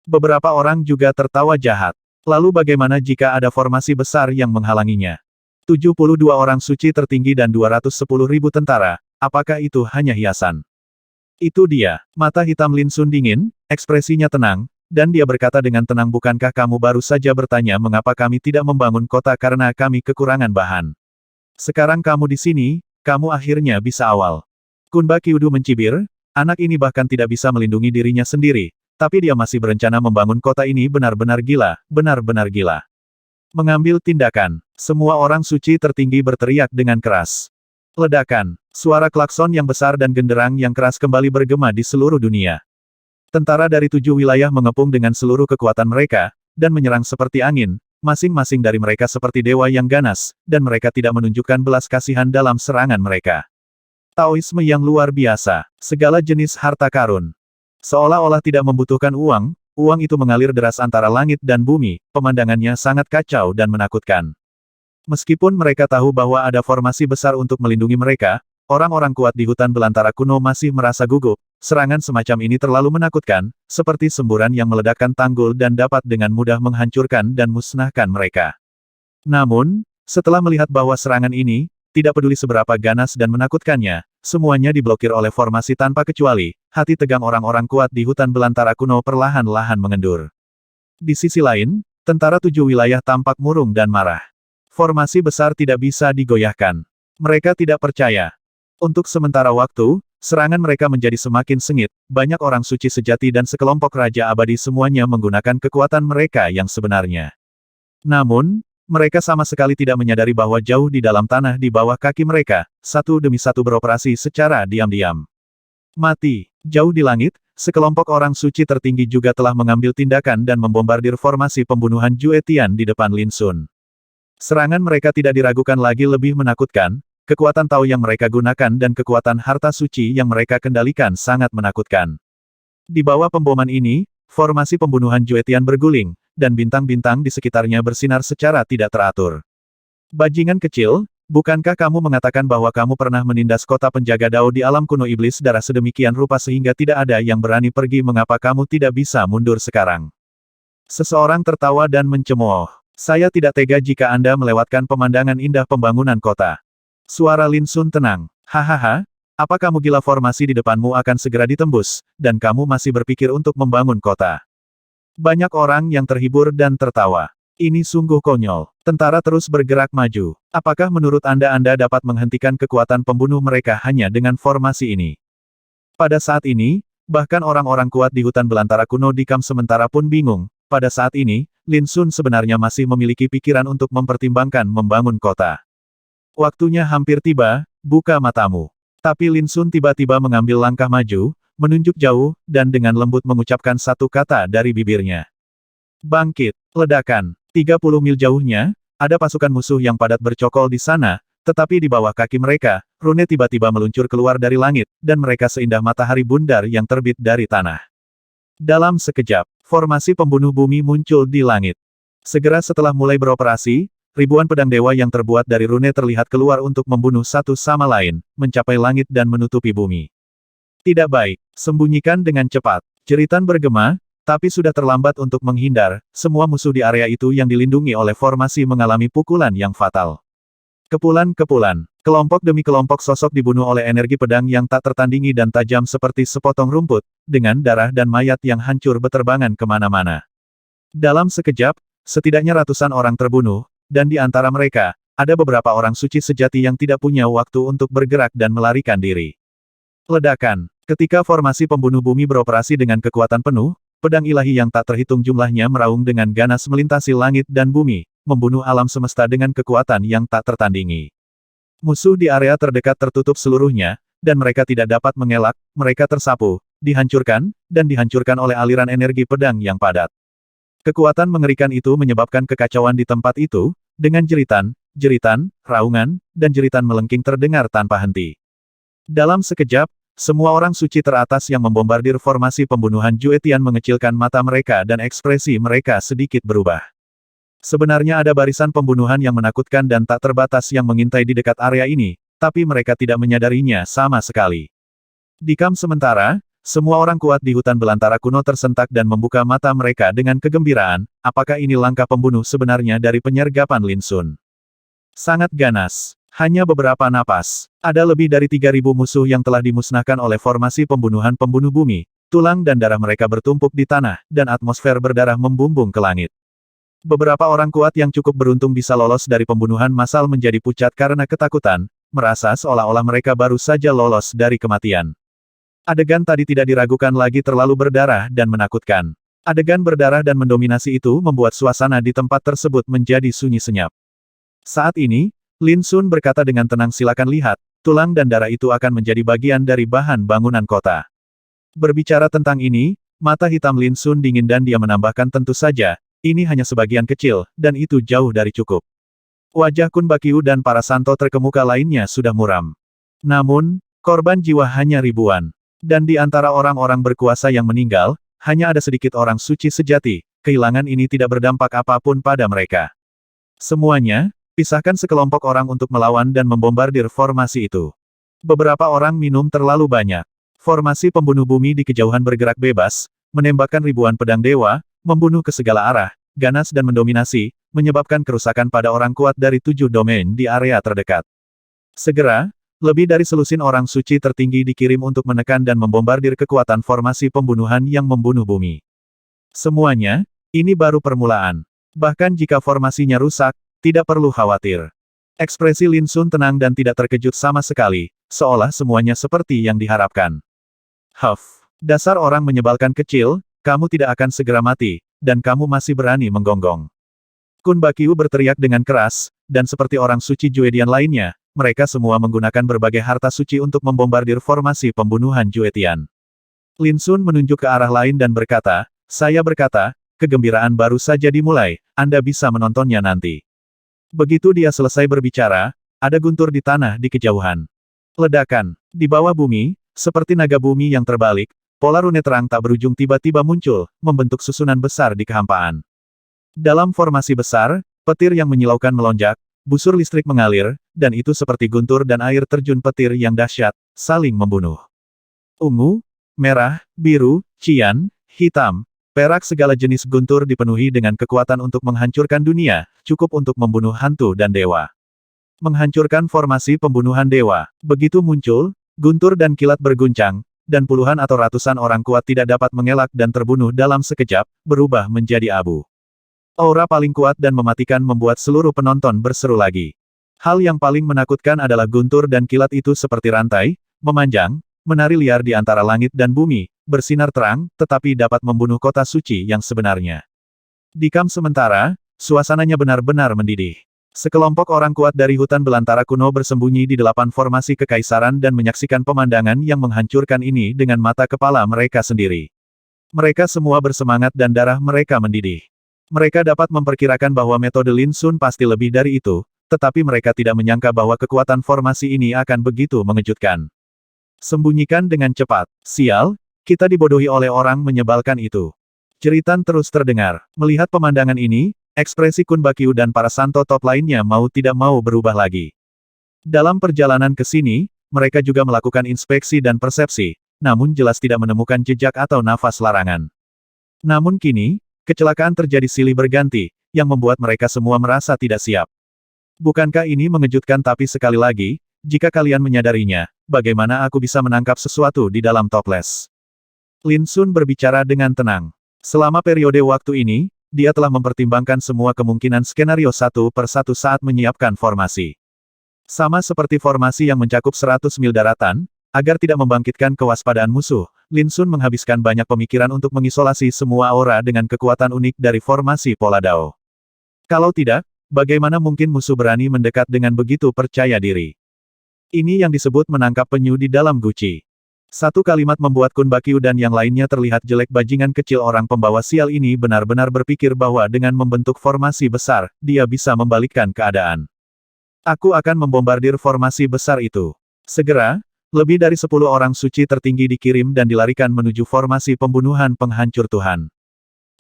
Speaker 1: Beberapa orang juga tertawa jahat. Lalu bagaimana jika ada formasi besar yang menghalanginya? 72 orang suci tertinggi dan 210.000 tentara, apakah itu hanya hiasan? Itu dia. Mata hitam Lin Sun dingin, ekspresinya tenang, dan dia berkata dengan tenang, bukankah kamu baru saja bertanya mengapa kami tidak membangun kota karena kami kekurangan bahan? Sekarang kamu di sini, kamu akhirnya bisa awal. Kun Bakyudu mencibir, anak ini bahkan tidak bisa melindungi dirinya sendiri, tapi dia masih berencana membangun kota ini benar-benar gila, benar-benar gila. Mengambil tindakan, semua orang suci tertinggi berteriak dengan keras. Ledakan, suara klakson yang besar dan genderang yang keras kembali bergema di seluruh dunia. Tentara dari 7 wilayah mengepung dengan seluruh kekuatan mereka, dan menyerang seperti angin. Masing-masing dari mereka seperti dewa yang ganas, dan mereka tidak menunjukkan belas kasihan dalam serangan mereka. Taoisme yang luar biasa, segala jenis harta karun. Seolah-olah tidak membutuhkan uang, uang itu mengalir deras antara langit dan bumi, pemandangannya sangat kacau dan menakutkan. Meskipun mereka tahu bahwa ada formasi besar untuk melindungi mereka, orang-orang kuat di hutan belantara kuno masih merasa gugup. Serangan semacam ini terlalu menakutkan, seperti semburan yang meledakkan tanggul dan dapat dengan mudah menghancurkan dan musnahkan mereka. Namun, setelah melihat bahwa serangan ini, tidak peduli seberapa ganas dan menakutkannya, semuanya diblokir oleh formasi tanpa kecuali, hati tegang orang-orang kuat di hutan belantara kuno perlahan-lahan mengendur. Di sisi lain, tentara 7 wilayah tampak murung dan marah. Formasi besar tidak bisa digoyahkan. Mereka tidak percaya. Untuk sementara waktu, serangan mereka menjadi semakin sengit, banyak orang suci sejati dan sekelompok Raja Abadi semuanya menggunakan kekuatan mereka yang sebenarnya. Namun, mereka sama sekali tidak menyadari bahwa jauh di dalam tanah di bawah kaki mereka, satu demi satu beroperasi secara diam-diam. Mati. Jauh di langit, sekelompok orang suci tertinggi juga telah mengambil tindakan dan membombardir formasi pembunuhan Jue Tian di depan Lin Sun. Serangan mereka tidak diragukan lagi lebih menakutkan, kekuatan Tao yang mereka gunakan dan kekuatan harta suci yang mereka kendalikan sangat menakutkan. Di bawah pemboman ini, formasi pembunuhan Jue Tian berguling, dan bintang-bintang di sekitarnya bersinar secara tidak teratur. Bajingan kecil, bukankah kamu mengatakan bahwa kamu pernah menindas kota penjaga Dao di alam kuno iblis darah sedemikian rupa sehingga tidak ada yang berani pergi, mengapa kamu tidak bisa mundur sekarang? Seseorang tertawa dan mencemooh. Saya tidak tega jika Anda melewatkan pemandangan indah pembangunan kota. Suara Lin Sun tenang. Hahaha, apa kamu gila, formasi di depanmu akan segera ditembus, dan kamu masih berpikir untuk membangun kota. Banyak orang yang terhibur dan tertawa. Ini sungguh konyol. Tentara terus bergerak maju. Apakah menurut Anda dapat menghentikan kekuatan pembunuh mereka hanya dengan formasi ini? Pada saat ini, bahkan orang-orang kuat di hutan belantara kuno di kamp sementara pun bingung. Pada saat ini, Lin Sun sebenarnya masih memiliki pikiran untuk mempertimbangkan membangun kota. Waktunya hampir tiba, buka matamu. Tapi Lin Sun tiba-tiba mengambil langkah maju, menunjuk jauh, dan dengan lembut mengucapkan satu kata dari bibirnya. Bangkit. Ledakan. 30 mil jauhnya, ada pasukan musuh yang padat bercokol di sana, tetapi di bawah kaki mereka, rune tiba-tiba meluncur keluar dari langit, dan mereka seindah matahari bundar yang terbit dari tanah. Dalam sekejap, formasi pembunuh bumi muncul di langit. Segera setelah mulai beroperasi, ribuan pedang dewa yang terbuat dari rune terlihat keluar untuk membunuh satu sama lain, mencapai langit dan menutupi bumi. Tidak baik, sembunyikan dengan cepat. Jeritan bergema, tapi sudah terlambat untuk menghindar, semua musuh di area itu yang dilindungi oleh formasi mengalami pukulan yang fatal. Kepulan-kepulan, kelompok demi kelompok sosok dibunuh oleh energi pedang yang tak tertandingi dan tajam seperti sepotong rumput, dengan darah dan mayat yang hancur beterbangan kemana-mana. Dalam sekejap, setidaknya ratusan orang terbunuh, dan di antara mereka, ada beberapa orang suci sejati yang tidak punya waktu untuk bergerak dan melarikan diri. Ledakan. Ketika formasi pembunuh bumi beroperasi dengan kekuatan penuh, pedang ilahi yang tak terhitung jumlahnya meraung dengan ganas melintasi langit dan bumi, membunuh alam semesta dengan kekuatan yang tak tertandingi. Musuh di area terdekat tertutup seluruhnya, dan mereka tidak dapat mengelak, mereka tersapu, dihancurkan, dan dihancurkan oleh aliran energi pedang yang padat. Kekuatan mengerikan itu menyebabkan kekacauan di tempat itu, dengan jeritan, raungan, dan jeritan melengking terdengar tanpa henti. Dalam sekejap, semua orang suci teratas yang membombardir formasi pembunuhan Jue Tian mengecilkan mata mereka dan ekspresi mereka sedikit berubah. Sebenarnya ada barisan pembunuhan yang menakutkan dan tak terbatas yang mengintai di dekat area ini, tapi mereka tidak menyadarinya sama sekali. Di kamp sementara, semua orang kuat di hutan belantara kuno tersentak dan membuka mata mereka dengan kegembiraan, apakah ini langkah pembunuh sebenarnya dari penyergapan Lin Sun? Sangat ganas. Hanya beberapa napas. Ada lebih dari 3.000 musuh yang telah dimusnahkan oleh formasi pembunuhan pembunuh bumi, tulang dan darah mereka bertumpuk di tanah, dan atmosfer berdarah membumbung ke langit. Beberapa orang kuat yang cukup beruntung bisa lolos dari pembunuhan massal menjadi pucat karena ketakutan, merasa seolah-olah mereka baru saja lolos dari kematian. Adegan tadi tidak diragukan lagi terlalu berdarah dan menakutkan. Adegan berdarah dan mendominasi itu membuat suasana di tempat tersebut menjadi sunyi senyap. Saat ini, Lin Sun berkata dengan tenang, silakan lihat, tulang dan darah itu akan menjadi bagian dari bahan bangunan kota. Berbicara tentang ini, mata hitam Lin Sun dingin dan dia menambahkan tentu saja, ini hanya sebagian kecil, dan itu jauh dari cukup. Wajah Kun Bakyu dan para santo terkemuka lainnya sudah muram. Namun, korban jiwa hanya ribuan. Dan di antara orang-orang berkuasa yang meninggal, hanya ada sedikit orang suci sejati, kehilangan ini tidak berdampak apapun pada mereka. Semuanya, pisahkan sekelompok orang untuk melawan dan membombardir formasi itu. Beberapa orang minum terlalu banyak. Formasi pembunuh bumi di kejauhan bergerak bebas, menembakkan ribuan pedang dewa, membunuh ke segala arah, ganas dan mendominasi, menyebabkan kerusakan pada orang kuat dari 7 domain di area terdekat. Segera, lebih dari selusin orang suci tertinggi dikirim untuk menekan dan membombardir kekuatan formasi pembunuhan yang membunuh bumi. Semuanya, ini baru permulaan. Bahkan jika formasinya rusak, tidak perlu khawatir. Ekspresi Lin Sun tenang dan tidak terkejut sama sekali, seolah semuanya seperti yang diharapkan. Huff, dasar orang menyebalkan kecil, kamu tidak akan segera mati, dan kamu masih berani menggonggong. Kun Bakyu berteriak dengan keras, dan seperti orang suci Juetian lainnya, mereka semua menggunakan berbagai harta suci untuk membombardir formasi pembunuhan Juetian. Lin Sun menunjuk ke arah lain dan berkata, saya berkata, kegembiraan baru saja dimulai, Anda bisa menontonnya nanti. Begitu dia selesai berbicara, ada guntur di tanah di kejauhan. Ledakan, di bawah bumi, seperti naga bumi yang terbalik, pola rune terang tak berujung tiba-tiba muncul, membentuk susunan besar di kehampaan. Dalam formasi besar, petir yang menyilaukan melonjak, busur listrik mengalir, dan itu seperti guntur dan air terjun petir yang dahsyat, saling membunuh. Ungu, merah, biru, cian, hitam, perak segala jenis guntur dipenuhi dengan kekuatan untuk menghancurkan dunia, cukup untuk membunuh hantu dan dewa. Menghancurkan formasi pembunuhan dewa. Begitu muncul, guntur dan kilat berguncang, dan puluhan atau ratusan orang kuat tidak dapat mengelak dan terbunuh dalam sekejap, berubah menjadi abu. Aura paling kuat dan mematikan membuat seluruh penonton berseru lagi. Hal yang paling menakutkan adalah guntur dan kilat itu seperti rantai, memanjang, menari liar di antara langit dan bumi, bersinar terang, tetapi dapat membunuh kota suci yang sebenarnya. Dikam sementara, suasananya benar-benar mendidih. Sekelompok orang kuat dari hutan belantara kuno bersembunyi di 8 formasi kekaisaran dan menyaksikan pemandangan yang menghancurkan ini dengan mata kepala mereka sendiri. Mereka semua bersemangat dan darah mereka mendidih. Mereka dapat memperkirakan bahwa metode Lin Sun pasti lebih dari itu, tetapi mereka tidak menyangka bahwa kekuatan formasi ini akan begitu mengejutkan. Sembunyikan dengan cepat. Sial, kita dibodohi oleh orang menyebalkan itu. Jeritan terus terdengar. Melihat pemandangan ini, ekspresi Kun Bakyu dan para santo top lainnya mau tidak mau berubah lagi. Dalam perjalanan ke sini, mereka juga melakukan inspeksi dan persepsi, namun jelas tidak menemukan jejak atau nafas larangan. Namun kini, kecelakaan terjadi silih berganti, yang membuat mereka semua merasa tidak siap. Bukankah ini mengejutkan? Tapi sekali lagi, jika kalian menyadarinya, bagaimana aku bisa menangkap sesuatu di dalam toples? Lin Sun berbicara dengan tenang. Selama periode waktu ini, dia telah mempertimbangkan semua kemungkinan skenario satu per satu saat menyiapkan formasi. Sama seperti formasi yang mencakup 100 mil daratan, agar tidak membangkitkan kewaspadaan musuh, Lin Sun menghabiskan banyak pemikiran untuk mengisolasi semua aura dengan kekuatan unik dari formasi pola Dao. Kalau tidak, bagaimana mungkin musuh berani mendekat dengan begitu percaya diri? Ini yang disebut menangkap penyu di dalam guci. Satu kalimat membuat Kun Bakyu dan yang lainnya terlihat jelek. Bajingan kecil orang pembawa sial ini benar-benar berpikir bahwa dengan membentuk formasi besar, dia bisa membalikkan keadaan. Aku akan membombardir formasi besar itu. Segera, lebih dari 10 orang suci tertinggi dikirim dan dilarikan menuju formasi pembunuhan penghancur Tuhan.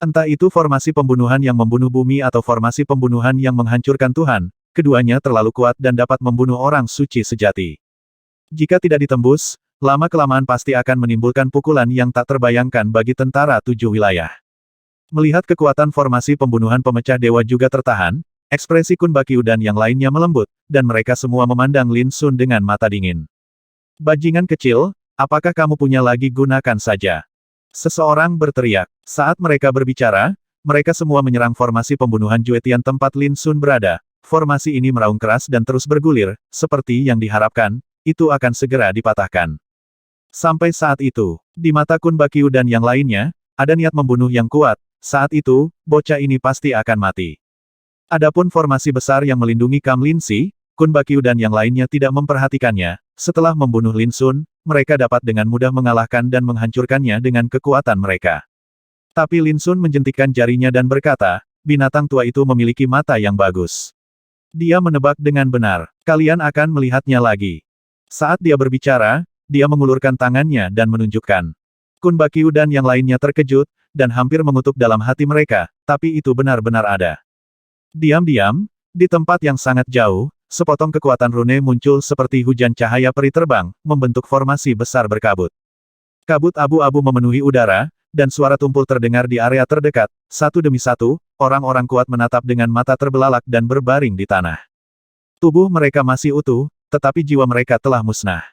Speaker 1: Entah itu formasi pembunuhan yang membunuh bumi atau formasi pembunuhan yang menghancurkan Tuhan, keduanya terlalu kuat dan dapat membunuh orang suci sejati. Jika tidak ditembus, lama-kelamaan pasti akan menimbulkan pukulan yang tak terbayangkan bagi tentara 7 wilayah. Melihat kekuatan formasi pembunuhan pemecah dewa juga tertahan, ekspresi Kun Bakyu dan yang lainnya melembut, dan mereka semua memandang Lin Sun dengan mata dingin. Bajingan kecil, apakah kamu punya lagi? Gunakan saja. Seseorang berteriak. Saat mereka berbicara, mereka semua menyerang formasi pembunuhan Juetian tempat Lin Sun berada. Formasi ini meraung keras dan terus bergulir, seperti yang diharapkan, itu akan segera dipatahkan. Sampai saat itu, di mata Kun Bakyu dan yang lainnya, ada niat membunuh yang kuat. Saat itu, bocah ini pasti akan mati. Adapun formasi besar yang melindungi Kam Lin Si, Kun Bakyu dan yang lainnya tidak memperhatikannya. Setelah membunuh Lin Sun, mereka dapat dengan mudah mengalahkan dan menghancurkannya dengan kekuatan mereka. Tapi Lin Sun menjentikkan jarinya dan berkata, binatang tua itu memiliki mata yang bagus. Dia menebak dengan benar. Kalian akan melihatnya lagi. Saat dia berbicara, dia mengulurkan tangannya dan menunjukkan. Kun Bakyu dan yang lainnya terkejut, dan hampir mengutuk dalam hati mereka, tapi itu benar-benar ada. Diam-diam, di tempat yang sangat jauh, sepotong kekuatan rune muncul seperti hujan cahaya peri terbang, membentuk formasi besar berkabut. Kabut abu-abu memenuhi udara, dan suara tumpul terdengar di area terdekat. Satu demi satu, orang-orang kuat menatap dengan mata terbelalak dan berbaring di tanah. Tubuh mereka masih utuh, tetapi jiwa mereka telah musnah.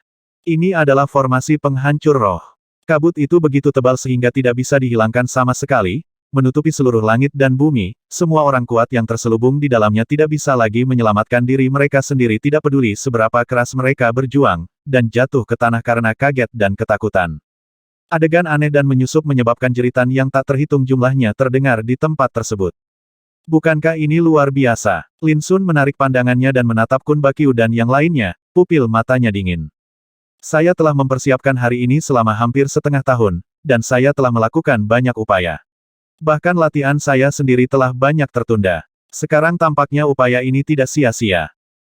Speaker 1: Ini adalah formasi penghancur roh. Kabut itu begitu tebal sehingga tidak bisa dihilangkan sama sekali, menutupi seluruh langit dan bumi. Semua orang kuat yang terselubung di dalamnya tidak bisa lagi menyelamatkan diri mereka sendiri, tidak peduli seberapa keras mereka berjuang, dan jatuh ke tanah karena kaget dan ketakutan. Adegan aneh dan menyusup menyebabkan jeritan yang tak terhitung jumlahnya terdengar di tempat tersebut. Bukankah ini luar biasa? Lin Sun menarik pandangannya dan menatap Kun Bakyu dan yang lainnya, pupil matanya dingin. Saya telah mempersiapkan hari ini selama hampir setengah tahun, dan saya telah melakukan banyak upaya. Bahkan latihan saya sendiri telah banyak tertunda. Sekarang tampaknya upaya ini tidak sia-sia.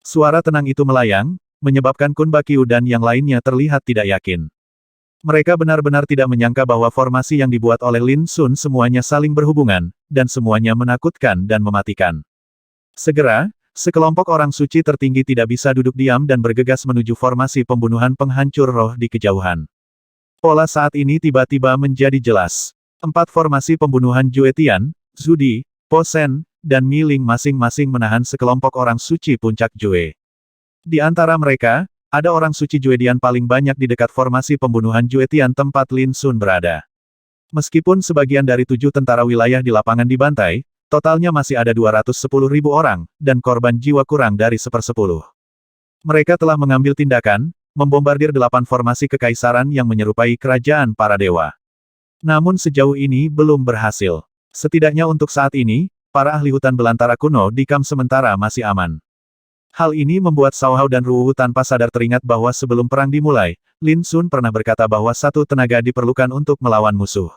Speaker 1: Suara tenang itu melayang, menyebabkan Kun Bakyu dan yang lainnya terlihat tidak yakin. Mereka benar-benar tidak menyangka bahwa formasi yang dibuat oleh Lin Sun semuanya saling berhubungan, dan semuanya menakutkan dan mematikan. Segera, sekelompok orang suci tertinggi tidak bisa duduk diam dan bergegas menuju formasi pembunuhan penghancur roh di kejauhan. Pola saat ini tiba-tiba menjadi jelas. 4 formasi pembunuhan Jue Tian, Zudi, Po Shen, dan Mi Ling masing-masing menahan sekelompok orang suci puncak Jue. Di antara mereka, ada orang suci Jue Dian paling banyak di dekat formasi pembunuhan Jue Tian tempat Lin Sun berada. Meskipun sebagian dari 7 tentara wilayah di lapangan dibantai, totalnya masih ada 210.000 orang, dan korban jiwa kurang dari 1/10. Mereka telah mengambil tindakan, membombardir 8 formasi kekaisaran yang menyerupai kerajaan para dewa. Namun sejauh ini belum berhasil. Setidaknya untuk saat ini, para ahli hutan belantara kuno di kamp sementara masih aman. Hal ini membuat Cao Hao dan Ruwu tanpa sadar teringat bahwa sebelum perang dimulai, Lin Sun pernah berkata bahwa 1 tenaga diperlukan untuk melawan musuh.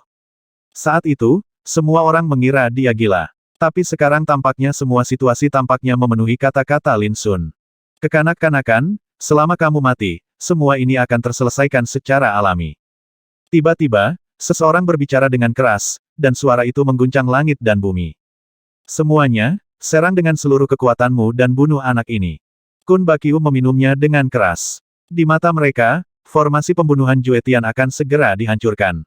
Speaker 1: Saat itu, semua orang mengira dia gila. Tapi sekarang tampaknya semua situasi tampaknya memenuhi kata-kata Lin Sun. Kekanak-kanakan, selama kamu mati, semua ini akan terselesaikan secara alami. Tiba-tiba, seseorang berbicara dengan keras, dan suara itu mengguncang langit dan bumi. Semuanya, serang dengan seluruh kekuatanmu dan bunuh anak ini. Kun Bakyu meminumnya dengan keras. Di mata mereka, formasi pembunuhan Jue Tian akan segera dihancurkan.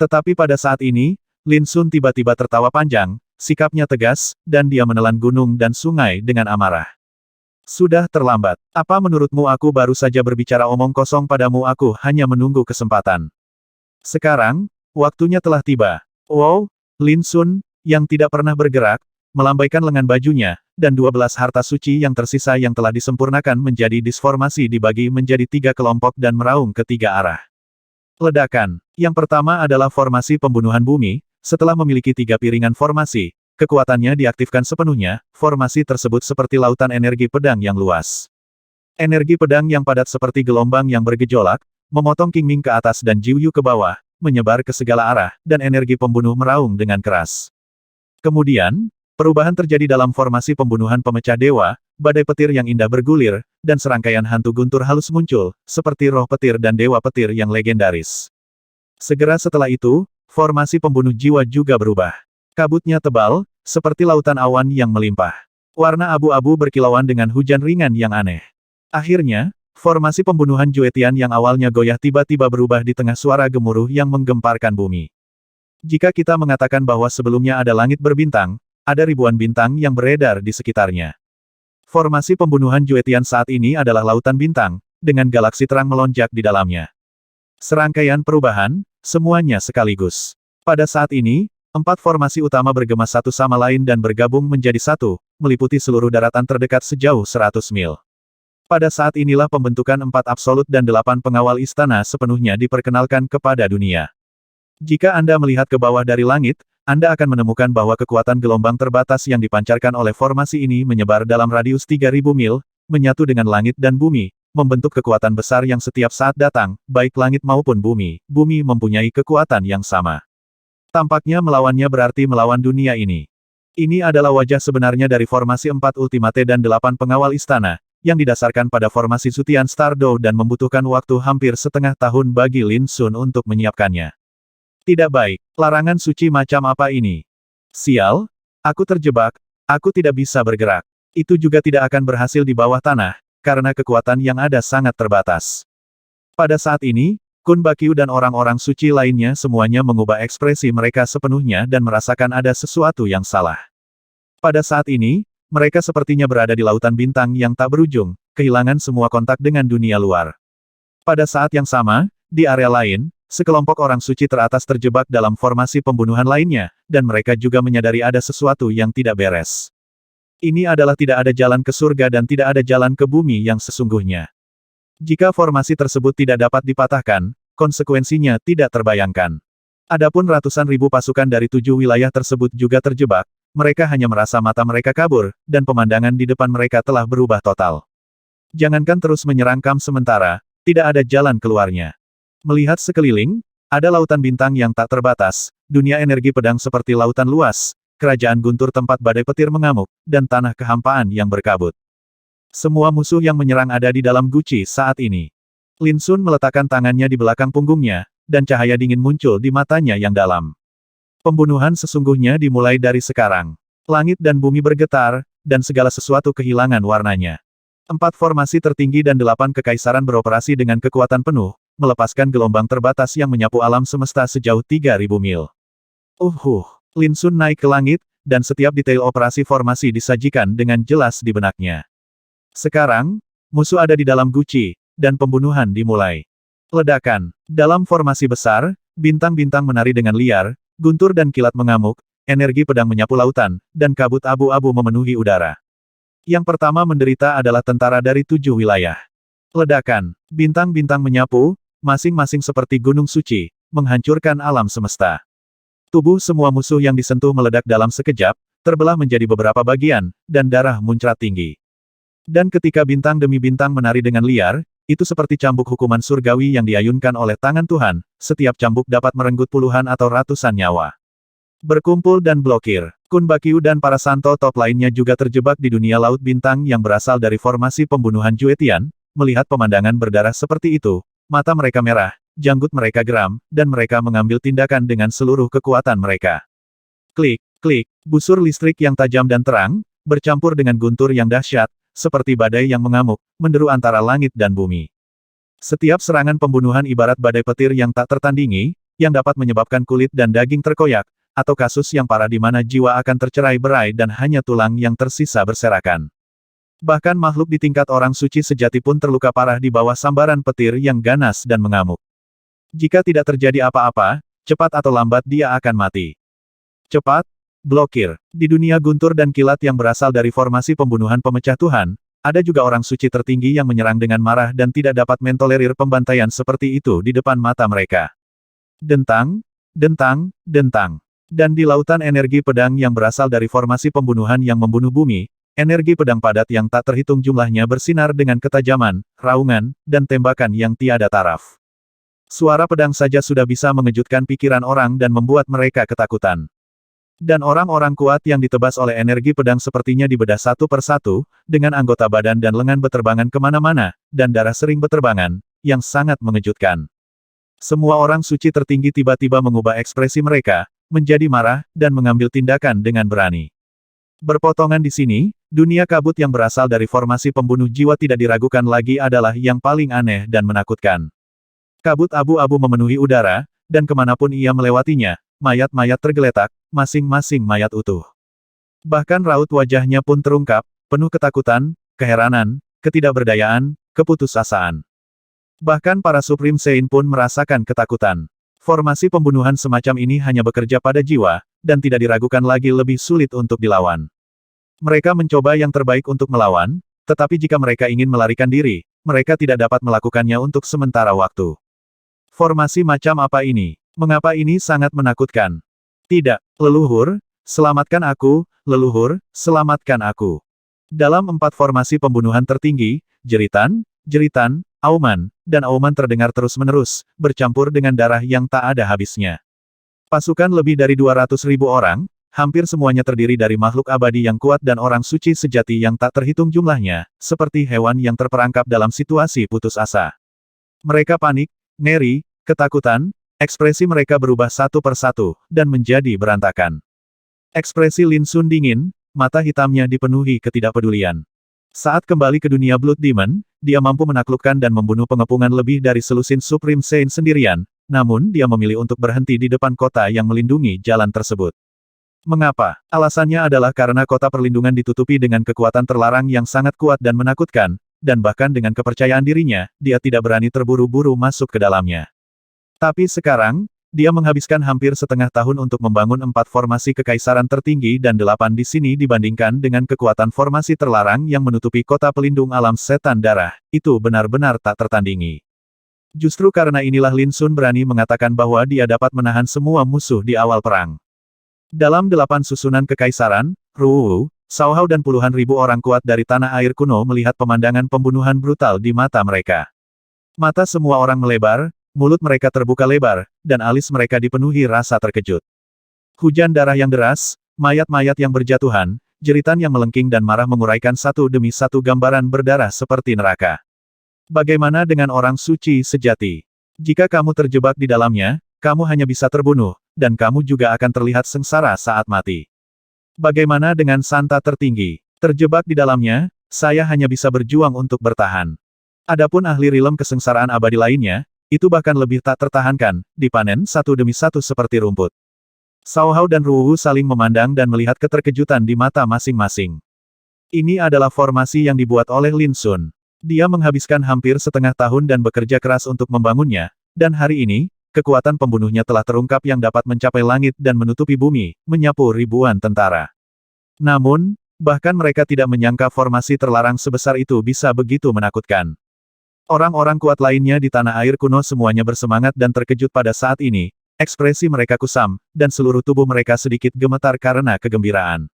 Speaker 1: Tetapi pada saat ini, Lin Sun tiba-tiba tertawa panjang, sikapnya tegas, dan dia menelan gunung dan sungai dengan amarah. Sudah terlambat. Apa menurutmu aku baru saja berbicara omong kosong padamu, aku hanya menunggu kesempatan. Sekarang, waktunya telah tiba. Wow, Lin Sun, yang tidak pernah bergerak, melambaikan lengan bajunya, dan 12 harta suci yang tersisa yang telah disempurnakan menjadi disformasi dibagi menjadi 3 kelompok dan meraung ke 3 arah. Ledakan. Yang pertama adalah formasi pembunuhan bumi. Setelah memiliki 3 piringan formasi, kekuatannya diaktifkan sepenuhnya. Formasi tersebut seperti lautan energi pedang yang luas. Energi pedang yang padat seperti gelombang yang bergejolak, memotong Qingming ke atas dan Jiuyu ke bawah, menyebar ke segala arah, dan energi pembunuh meraung dengan keras. Kemudian, perubahan terjadi dalam formasi pembunuhan pemecah dewa, badai petir yang indah bergulir, dan serangkaian hantu guntur halus muncul, seperti roh petir dan dewa petir yang legendaris. Segera setelah itu, formasi pembunuh jiwa juga berubah. Kabutnya tebal, seperti lautan awan yang melimpah. Warna abu-abu berkilauan dengan hujan ringan yang aneh. Akhirnya, formasi pembunuhan Jue Tian yang awalnya goyah tiba-tiba berubah di tengah suara gemuruh yang menggemparkan bumi. Jika kita mengatakan bahwa sebelumnya ada langit berbintang, ada ribuan bintang yang beredar di sekitarnya. Formasi pembunuhan Jue Tian saat ini adalah lautan bintang, dengan galaksi terang melonjak di dalamnya. Serangkaian perubahan, semuanya sekaligus. Pada saat ini, 4 formasi utama bergema satu sama lain dan bergabung menjadi satu, meliputi seluruh daratan terdekat sejauh 100 mil. Pada saat inilah pembentukan 4 absolut dan 8 pengawal istana sepenuhnya diperkenalkan kepada dunia. Jika Anda melihat ke bawah dari langit, Anda akan menemukan bahwa kekuatan gelombang terbatas yang dipancarkan oleh formasi ini menyebar dalam radius 3.000 mil, menyatu dengan langit dan bumi, membentuk kekuatan besar yang setiap saat datang, baik langit maupun bumi. Bumi mempunyai kekuatan yang sama. Tampaknya melawannya berarti melawan dunia ini. Ini adalah wajah sebenarnya dari formasi 4 Ultimate dan 8 pengawal istana, yang didasarkan pada formasi Zutian Stardow dan membutuhkan waktu hampir setengah tahun bagi Lin Sun untuk menyiapkannya. Tidak baik. Larangan suci macam apa ini? Sial, aku terjebak, aku tidak bisa bergerak. Itu juga tidak akan berhasil di bawah tanah, karena kekuatan yang ada sangat terbatas. Pada saat ini, Kun Bakyu dan orang-orang suci lainnya semuanya mengubah ekspresi mereka sepenuhnya dan merasakan ada sesuatu yang salah. Pada saat ini, mereka sepertinya berada di lautan bintang yang tak berujung, kehilangan semua kontak dengan dunia luar. Pada saat yang sama, di area lain, sekelompok orang suci teratas terjebak dalam formasi pembunuhan lainnya, dan mereka juga menyadari ada sesuatu yang tidak beres. Ini adalah tidak ada jalan ke surga dan tidak ada jalan ke bumi yang sesungguhnya. Jika formasi tersebut tidak dapat dipatahkan, konsekuensinya tidak terbayangkan. Adapun ratusan ribu pasukan dari 7 wilayah tersebut juga terjebak, mereka hanya merasa mata mereka kabur, dan pemandangan di depan mereka telah berubah total. Jangankan terus menyerang kamp sementara, tidak ada jalan keluarnya. Melihat sekeliling, ada lautan bintang yang tak terbatas, dunia energi pedang seperti lautan luas, kerajaan guntur tempat badai petir mengamuk, dan tanah kehampaan yang berkabut. Semua musuh yang menyerang ada di dalam guci saat ini. Lin Sun meletakkan tangannya di belakang punggungnya, dan cahaya dingin muncul di matanya yang dalam. Pembunuhan sesungguhnya dimulai dari sekarang. Langit dan bumi bergetar, dan segala sesuatu kehilangan warnanya. 4 formasi tertinggi dan 8 kekaisaran beroperasi dengan kekuatan penuh, melepaskan gelombang terbatas yang menyapu alam semesta sejauh 3.000 mil. Lin Sun naik ke langit, dan setiap detail operasi formasi disajikan dengan jelas di benaknya. Sekarang, musuh ada di dalam guci, dan pembunuhan dimulai. Ledakan. Dalam formasi besar, bintang-bintang menari dengan liar, guntur dan kilat mengamuk, energi pedang menyapu lautan, dan kabut abu-abu memenuhi udara. Yang pertama menderita adalah tentara dari 7 wilayah. Ledakan. Bintang-bintang menyapu, masing-masing seperti gunung suci, menghancurkan alam semesta. Tubuh semua musuh yang disentuh meledak dalam sekejap, terbelah menjadi beberapa bagian, dan darah muncrat tinggi. Dan ketika bintang demi bintang menari dengan liar, itu seperti cambuk hukuman surgawi yang diayunkan oleh tangan Tuhan, setiap cambuk dapat merenggut puluhan atau ratusan nyawa. Berkumpul dan blokir. Kun Bakyu dan para santo top lainnya juga terjebak di dunia laut bintang yang berasal dari formasi pembunuhan Juetian. Melihat pemandangan berdarah seperti itu, mata mereka merah, janggut mereka geram, dan mereka mengambil tindakan dengan seluruh kekuatan mereka. Klik, klik, busur listrik yang tajam dan terang, bercampur dengan guntur yang dahsyat, seperti badai yang mengamuk, menderu antara langit dan bumi. Setiap serangan pembunuhan ibarat badai petir yang tak tertandingi, yang dapat menyebabkan kulit dan daging terkoyak, atau kasus yang parah di mana jiwa akan tercerai-berai dan hanya tulang yang tersisa berserakan. Bahkan makhluk di tingkat orang suci sejati pun terluka parah di bawah sambaran petir yang ganas dan mengamuk. Jika tidak terjadi apa-apa, cepat atau lambat dia akan mati. Cepat, blokir. Di dunia guntur dan kilat yang berasal dari formasi pembunuhan pemecah Tuhan, ada juga orang suci tertinggi yang menyerang dengan marah dan tidak dapat mentolerir pembantaian seperti itu di depan mata mereka. Dentang, dentang, dentang. Dan di lautan energi pedang yang berasal dari formasi pembunuhan yang membunuh bumi, energi pedang padat yang tak terhitung jumlahnya bersinar dengan ketajaman, raungan, dan tembakan yang tiada taraf. Suara pedang saja sudah bisa mengejutkan pikiran orang dan membuat mereka ketakutan. Dan orang-orang kuat yang ditebas oleh energi pedang sepertinya dibedah satu persatu, dengan anggota badan dan lengan beterbangan kemana-mana, dan darah sering beterbangan, yang sangat mengejutkan. Semua orang suci tertinggi tiba-tiba mengubah ekspresi mereka, menjadi marah, dan mengambil tindakan dengan berani. Berpotongan di sini, dunia kabut yang berasal dari formasi pembunuh jiwa tidak diragukan lagi adalah yang paling aneh dan menakutkan. Kabut abu-abu memenuhi udara, dan kemanapun ia melewatinya, mayat-mayat tergeletak, masing-masing mayat utuh. Bahkan raut wajahnya pun terungkap, penuh ketakutan, keheranan, ketidakberdayaan, keputusasaan. Bahkan para Supreme Sein pun merasakan ketakutan. Formasi pembunuhan semacam ini hanya bekerja pada jiwa, dan tidak diragukan lagi lebih sulit untuk dilawan. Mereka mencoba yang terbaik untuk melawan, tetapi jika mereka ingin melarikan diri, mereka tidak dapat melakukannya untuk sementara waktu. Formasi macam apa ini? Mengapa ini sangat menakutkan? Tidak, leluhur, selamatkan aku, leluhur, selamatkan aku. Dalam 4 formasi pembunuhan tertinggi, jeritan, jeritan, auman, dan auman terdengar terus-menerus, bercampur dengan darah yang tak ada habisnya. Pasukan lebih dari 200.000 orang, hampir semuanya terdiri dari makhluk abadi yang kuat dan orang suci sejati yang tak terhitung jumlahnya, seperti hewan yang terperangkap dalam situasi putus asa. Mereka panik, ngeri, ketakutan, ekspresi mereka berubah satu persatu, dan menjadi berantakan. Ekspresi Lin Sun dingin, mata hitamnya dipenuhi ketidakpedulian. Saat kembali ke dunia Blood Demon, dia mampu menaklukkan dan membunuh pengepungan lebih dari selusin Supreme Saint sendirian, namun dia memilih untuk berhenti di depan kota yang melindungi jalan tersebut. Mengapa? Alasannya adalah karena kota perlindungan ditutupi dengan kekuatan terlarang yang sangat kuat dan menakutkan, dan bahkan dengan kepercayaan dirinya, dia tidak berani terburu-buru masuk ke dalamnya. Tapi sekarang, dia menghabiskan hampir setengah tahun untuk membangun 4 formasi kekaisaran tertinggi dan 8 di sini dibandingkan dengan kekuatan formasi terlarang yang menutupi kota pelindung alam setan darah, itu benar-benar tak tertandingi. Justru karena inilah Lin Sun berani mengatakan bahwa dia dapat menahan semua musuh di awal perang. Dalam 8 susunan kekaisaran, Ruwu, Cao Hao dan puluhan ribu orang kuat dari tanah air kuno melihat pemandangan pembunuhan brutal di mata mereka. Mata semua orang melebar, mulut mereka terbuka lebar, dan alis mereka dipenuhi rasa terkejut. Hujan darah yang deras, mayat-mayat yang berjatuhan, jeritan yang melengking dan marah menguraikan satu demi satu gambaran berdarah seperti neraka. Bagaimana dengan orang suci sejati? Jika kamu terjebak di dalamnya, kamu hanya bisa terbunuh, dan kamu juga akan terlihat sengsara saat mati. Bagaimana dengan Santa tertinggi? Terjebak di dalamnya, saya hanya bisa berjuang untuk bertahan. Adapun ahli rilem kesengsaraan abadi lainnya, itu bahkan lebih tak tertahankan, dipanen satu demi satu seperti rumput. Cao Hao dan Ruwu saling memandang dan melihat keterkejutan di mata masing-masing. Ini adalah formasi yang dibuat oleh Lin Sun. Dia menghabiskan hampir setengah tahun dan bekerja keras untuk membangunnya, dan hari ini, kekuatan pembunuhnya telah terungkap yang dapat mencapai langit dan menutupi bumi, menyapu ribuan tentara. Namun, bahkan mereka tidak menyangka formasi terlarang sebesar itu bisa begitu menakutkan. Orang-orang kuat lainnya di tanah air kuno semuanya bersemangat dan terkejut pada saat ini, ekspresi mereka kusam, dan seluruh tubuh mereka sedikit gemetar karena kegembiraan.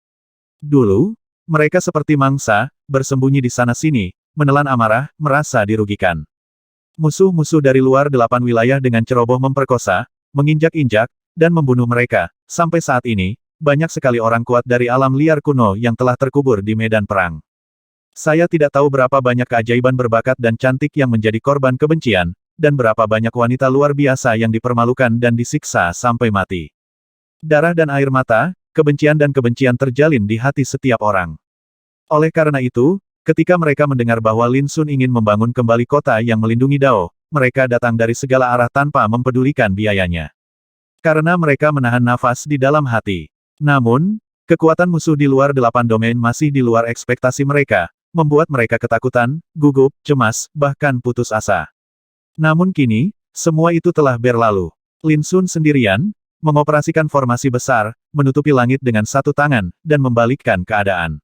Speaker 1: Dulu, mereka seperti mangsa, bersembunyi di sana-sini, menelan amarah, merasa dirugikan. Musuh-musuh dari luar 8 wilayah dengan ceroboh memperkosa, menginjak-injak, dan membunuh mereka. Sampai saat ini, banyak sekali orang kuat dari alam liar kuno yang telah terkubur di medan perang. Saya tidak tahu berapa banyak keajaiban berbakat dan cantik yang menjadi korban kebencian, dan berapa banyak wanita luar biasa yang dipermalukan dan disiksa sampai mati. Darah dan air mata, kebencian dan kebencian terjalin di hati setiap orang. Oleh karena itu, ketika mereka mendengar bahwa Lin Sun ingin membangun kembali kota yang melindungi Dao, mereka datang dari segala arah tanpa mempedulikan biayanya. Karena mereka menahan nafas di dalam hati. Namun, kekuatan musuh di luar 8 domain masih di luar ekspektasi mereka, membuat mereka ketakutan, gugup, cemas, bahkan putus asa. Namun kini, semua itu telah berlalu. Lin Sun sendirian, mengoperasikan formasi besar, menutupi langit dengan satu tangan, dan membalikkan keadaan.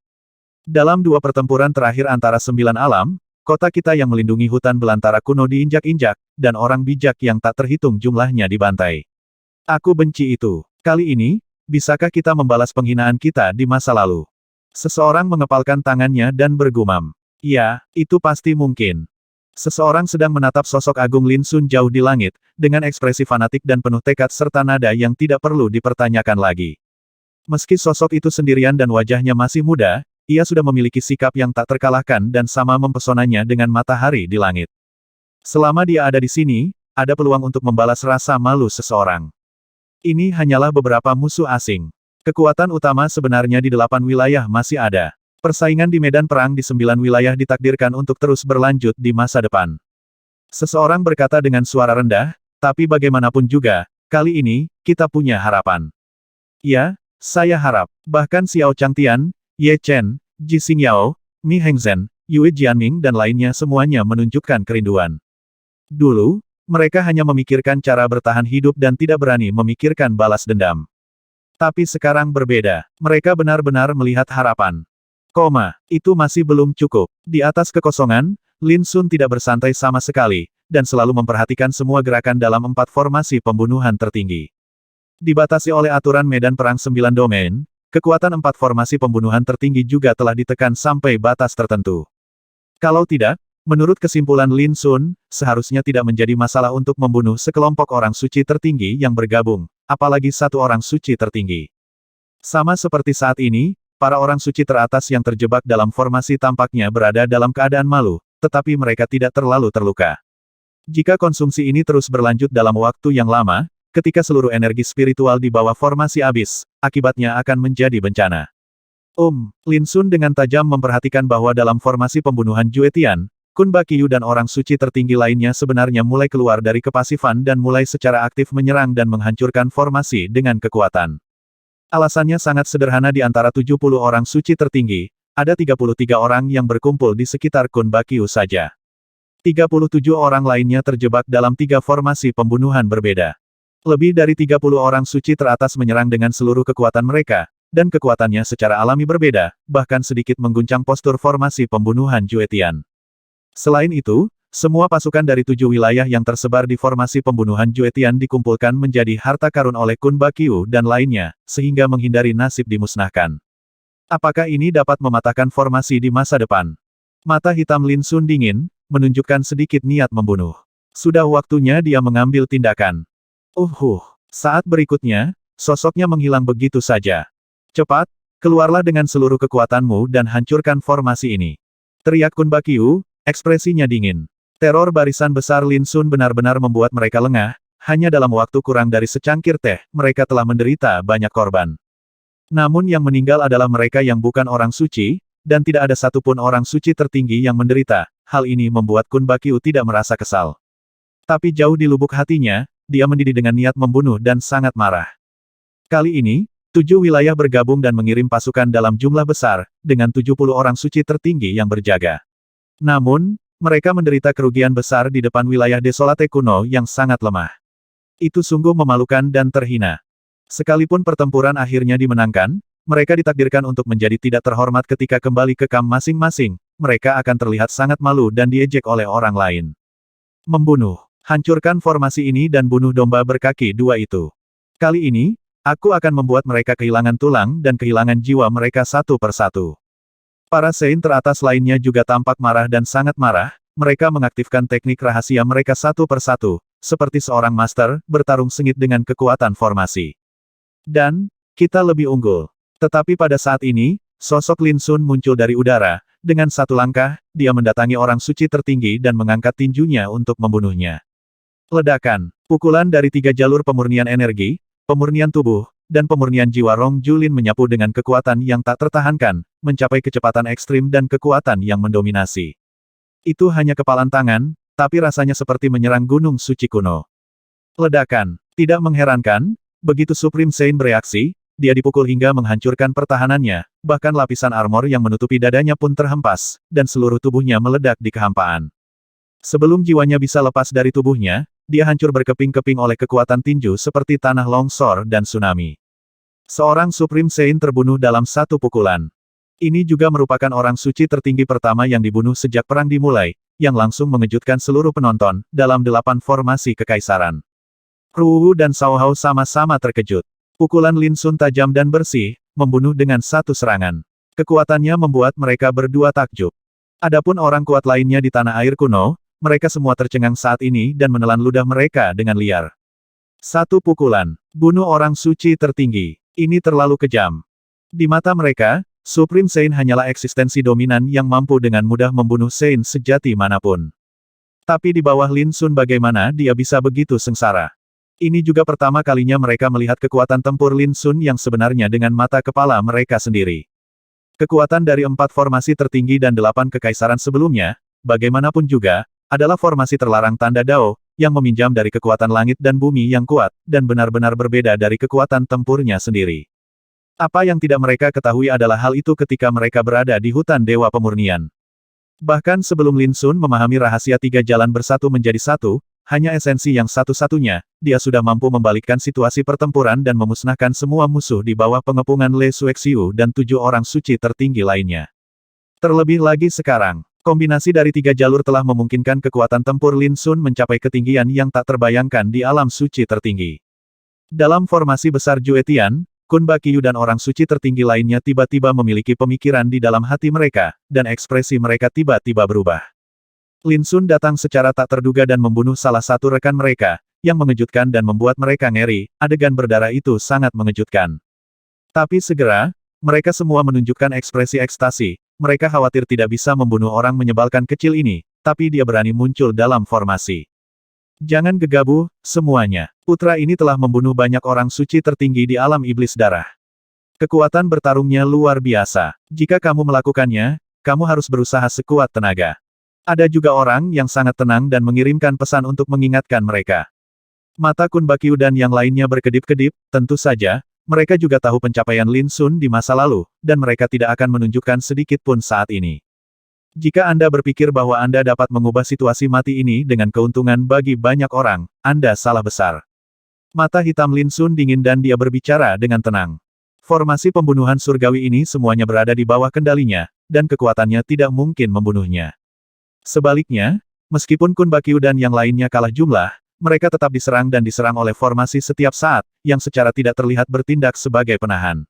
Speaker 1: Dalam 2 pertempuran terakhir antara 9 alam, kota kita yang melindungi hutan belantara kuno diinjak-injak, dan orang bijak yang tak terhitung jumlahnya dibantai. Aku benci itu. Kali ini, bisakah kita membalas penghinaan kita di masa lalu? Seseorang mengepalkan tangannya dan bergumam. Ya, itu pasti mungkin. Seseorang sedang menatap sosok agung Lin Sun jauh di langit, dengan ekspresi fanatik dan penuh tekad serta nada yang tidak perlu dipertanyakan lagi. Meski sosok itu sendirian dan wajahnya masih muda, ia sudah memiliki sikap yang tak terkalahkan dan sama mempesonanya dengan matahari di langit. Selama dia ada di sini, ada peluang untuk membalas rasa malu seseorang. Ini hanyalah beberapa musuh asing. Kekuatan utama sebenarnya di 8 wilayah masih ada. Persaingan di medan perang di 9 wilayah ditakdirkan untuk terus berlanjut di masa depan. Seseorang berkata dengan suara rendah, tapi bagaimanapun juga, kali ini, kita punya harapan. Ya, saya harap. Bahkan Xiao Changtian, Ye Chen, Ji Xingyao, Mi Hengzhen, Yue Jianming dan lainnya semuanya menunjukkan kerinduan. Dulu, mereka hanya memikirkan cara bertahan hidup dan tidak berani memikirkan balas dendam. Tapi sekarang berbeda. Mereka benar-benar melihat harapan. Itu masih belum cukup. Di atas kekosongan, Lin Sun tidak bersantai sama sekali, dan selalu memperhatikan semua gerakan dalam 4 formasi pembunuhan tertinggi. Dibatasi oleh aturan medan perang 9 domain, kekuatan 4 formasi pembunuhan tertinggi juga telah ditekan sampai batas tertentu. Kalau tidak, menurut kesimpulan Lin Sun, seharusnya tidak menjadi masalah untuk membunuh sekelompok orang suci tertinggi yang bergabung, apalagi satu orang suci tertinggi. Sama seperti saat ini, para orang suci teratas yang terjebak dalam formasi tampaknya berada dalam keadaan malu, tetapi mereka tidak terlalu terluka. Jika konsumsi ini terus berlanjut dalam waktu yang lama, ketika seluruh energi spiritual di bawah formasi habis, akibatnya akan menjadi bencana. Lin Sun dengan tajam memperhatikan bahwa dalam formasi pembunuhan Jue Tian, Kun Bakyu dan orang suci tertinggi lainnya sebenarnya mulai keluar dari kepasifan dan mulai secara aktif menyerang dan menghancurkan formasi dengan kekuatan. Alasannya sangat sederhana. Di antara 70 orang suci tertinggi, ada 33 orang yang berkumpul di sekitar Kun Bakyu saja. 37 orang lainnya terjebak dalam 3 formasi pembunuhan berbeda. Lebih dari 30 orang suci teratas menyerang dengan seluruh kekuatan mereka, dan kekuatannya secara alami berbeda, bahkan sedikit mengguncang postur formasi pembunuhan Jue Tian. Selain itu, semua pasukan dari 7 wilayah yang tersebar di formasi pembunuhan Jue Tian dikumpulkan menjadi harta karun oleh Kun Bakyu dan lainnya, sehingga menghindari nasib dimusnahkan. Apakah ini dapat mematahkan formasi di masa depan? Mata hitam Lin Sun dingin, menunjukkan sedikit niat membunuh. Sudah waktunya dia mengambil tindakan. Saat berikutnya, sosoknya menghilang begitu saja. Cepat, keluarlah dengan seluruh kekuatanmu dan hancurkan formasi ini. Teriak Kun Bakyu, ekspresinya dingin. Teror barisan besar Lin Sun benar-benar membuat mereka lengah, hanya dalam waktu kurang dari secangkir teh, mereka telah menderita banyak korban. Namun yang meninggal adalah mereka yang bukan orang suci, dan tidak ada satupun orang suci tertinggi yang menderita. Hal ini membuat Kun Bakyu tidak merasa kesal. Tapi jauh di lubuk hatinya, dia mendidih dengan niat membunuh dan sangat marah. Kali ini, 7 wilayah bergabung dan mengirim pasukan dalam jumlah besar, dengan 70 orang suci tertinggi yang berjaga. Namun, mereka menderita kerugian besar di depan wilayah desolate kuno yang sangat lemah. Itu sungguh memalukan dan terhina. Sekalipun pertempuran akhirnya dimenangkan, mereka ditakdirkan untuk menjadi tidak terhormat ketika kembali ke kamp masing-masing, mereka akan terlihat sangat malu dan diejek oleh orang lain. Membunuh. Hancurkan formasi ini dan bunuh domba berkaki 2 itu. Kali ini, aku akan membuat mereka kehilangan tulang dan kehilangan jiwa mereka satu persatu. Para Saint teratas lainnya juga tampak marah dan sangat marah, mereka mengaktifkan teknik rahasia mereka satu persatu, seperti seorang master, bertarung sengit dengan kekuatan formasi. Dan, kita lebih unggul. Tetapi pada saat ini, sosok Lin Sun muncul dari udara, dengan satu langkah, dia mendatangi orang suci tertinggi dan mengangkat tinjunya untuk membunuhnya. Ledakan, pukulan dari 3 jalur pemurnian energi, pemurnian tubuh, dan pemurnian jiwa Rong Julin menyapu dengan kekuatan yang tak tertahankan, mencapai kecepatan ekstrim dan kekuatan yang mendominasi. Itu hanya kepalan tangan, tapi rasanya seperti menyerang gunung suci kuno. Ledakan, tidak mengherankan, begitu Supreme Saint bereaksi, dia dipukul hingga menghancurkan pertahanannya, bahkan lapisan armor yang menutupi dadanya pun terhempas, dan seluruh tubuhnya meledak di kehampaan. Sebelum jiwanya bisa lepas dari tubuhnya, dia hancur berkeping-keping oleh kekuatan tinju seperti tanah longsor dan tsunami. Seorang Supreme Saint terbunuh dalam satu pukulan. Ini juga merupakan orang suci tertinggi pertama yang dibunuh sejak perang dimulai, yang langsung mengejutkan seluruh penonton, dalam 8 formasi kekaisaran. Ruwu dan Cao Hao sama-sama terkejut. Pukulan Lin Sun tajam dan bersih, membunuh dengan satu serangan. Kekuatannya membuat mereka berdua takjub. Adapun orang kuat lainnya di tanah air kuno, mereka semua tercengang saat ini dan menelan ludah mereka dengan liar. Satu pukulan, bunuh orang suci tertinggi. Ini terlalu kejam. Di mata mereka, Supreme Saint hanyalah eksistensi dominan yang mampu dengan mudah membunuh Saint sejati manapun. Tapi di bawah Lin Sun bagaimana dia bisa begitu sengsara? Ini juga pertama kalinya mereka melihat kekuatan tempur Lin Sun yang sebenarnya dengan mata kepala mereka sendiri. Kekuatan dari 4 formasi tertinggi dan 8 kekaisaran sebelumnya, bagaimanapun juga, adalah formasi terlarang tanda Dao, yang meminjam dari kekuatan langit dan bumi yang kuat, dan benar-benar berbeda dari kekuatan tempurnya sendiri. Apa yang tidak mereka ketahui adalah hal itu ketika mereka berada di hutan Dewa Pemurnian. Bahkan sebelum Lin Sun memahami rahasia 3 jalan bersatu menjadi satu, hanya esensi yang satu-satunya, dia sudah mampu membalikkan situasi pertempuran dan memusnahkan semua musuh di bawah pengepungan Le Suexiu dan 7 orang suci tertinggi lainnya. Terlebih lagi sekarang, kombinasi dari 3 jalur telah memungkinkan kekuatan tempur Lin Sun mencapai ketinggian yang tak terbayangkan di alam suci tertinggi. Dalam formasi besar Jue Tian, Kun Bakyu dan orang suci tertinggi lainnya tiba-tiba memiliki pemikiran di dalam hati mereka, dan ekspresi mereka tiba-tiba berubah. Lin Sun datang secara tak terduga dan membunuh salah satu rekan mereka, yang mengejutkan dan membuat mereka ngeri, adegan berdarah itu sangat mengejutkan. Tapi segera, mereka semua menunjukkan ekspresi ekstasi, mereka khawatir tidak bisa membunuh orang menyebalkan kecil ini, tapi dia berani muncul dalam formasi. Jangan gegabah, semuanya. Putra ini telah membunuh banyak orang suci tertinggi di alam iblis darah. Kekuatan bertarungnya luar biasa. Jika kamu melakukannya, kamu harus berusaha sekuat tenaga. Ada juga orang yang sangat tenang dan mengirimkan pesan untuk mengingatkan mereka. Mata Kun Bakyu dan yang lainnya berkedip-kedip, tentu saja, mereka juga tahu pencapaian Lin Sun di masa lalu, dan mereka tidak akan menunjukkan sedikit pun saat ini. Jika Anda berpikir bahwa Anda dapat mengubah situasi mati ini dengan keuntungan bagi banyak orang, Anda salah besar. Mata hitam Lin Sun dingin dan dia berbicara dengan tenang. Formasi pembunuhan surgawi ini semuanya berada di bawah kendalinya, dan kekuatannya tidak mungkin membunuhnya. Sebaliknya, meskipun Kun Bakyu dan yang lainnya kalah jumlah, mereka tetap diserang dan diserang oleh formasi setiap saat, yang secara tidak terlihat bertindak sebagai penahan.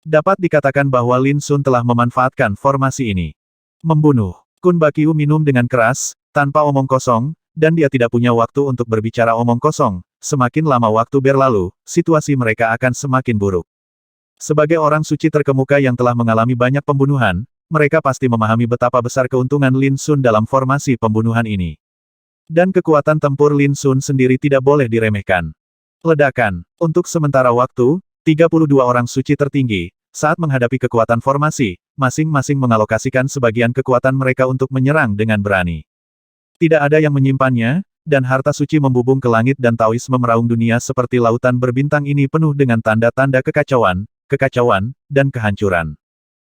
Speaker 1: Dapat dikatakan bahwa Lin Sun telah memanfaatkan formasi ini. Membunuh. Kun Bakyu minum dengan keras, tanpa omong kosong, dan dia tidak punya waktu untuk berbicara omong kosong. Semakin lama waktu berlalu, situasi mereka akan semakin buruk. Sebagai orang suci terkemuka yang telah mengalami banyak pembunuhan, mereka pasti memahami betapa besar keuntungan Lin Sun dalam formasi pembunuhan ini. Dan kekuatan tempur Lin Sun sendiri tidak boleh diremehkan. Ledakan. Untuk sementara waktu, 32 orang suci tertinggi, saat menghadapi kekuatan formasi, masing-masing mengalokasikan sebagian kekuatan mereka untuk menyerang dengan berani. Tidak ada yang menyimpannya, dan harta suci membubung ke langit dan Taoisme meraung dunia seperti lautan berbintang ini penuh dengan tanda-tanda kekacauan, dan kehancuran.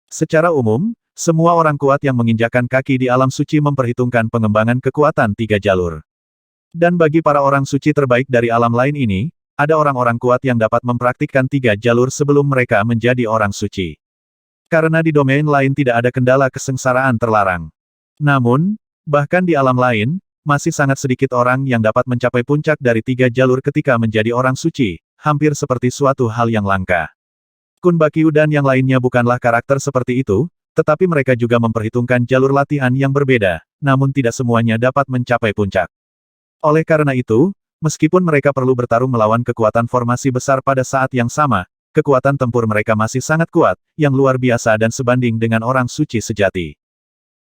Speaker 1: Secara umum, semua orang kuat yang menginjakkan kaki di alam suci memperhitungkan pengembangan kekuatan 3 jalur. Dan bagi para orang suci terbaik dari alam lain ini, ada orang-orang kuat yang dapat mempraktikkan 3 jalur sebelum mereka menjadi orang suci. Karena di domain lain tidak ada kendala kesengsaraan terlarang. Namun, bahkan di alam lain, masih sangat sedikit orang yang dapat mencapai puncak dari 3 jalur ketika menjadi orang suci, hampir seperti suatu hal yang langka. Kun Bakyu dan yang lainnya bukanlah karakter seperti itu, tetapi mereka juga memperhitungkan jalur latihan yang berbeda, namun tidak semuanya dapat mencapai puncak. Oleh karena itu, meskipun mereka perlu bertarung melawan kekuatan formasi besar pada saat yang sama, kekuatan tempur mereka masih sangat kuat, yang luar biasa dan sebanding dengan orang suci sejati.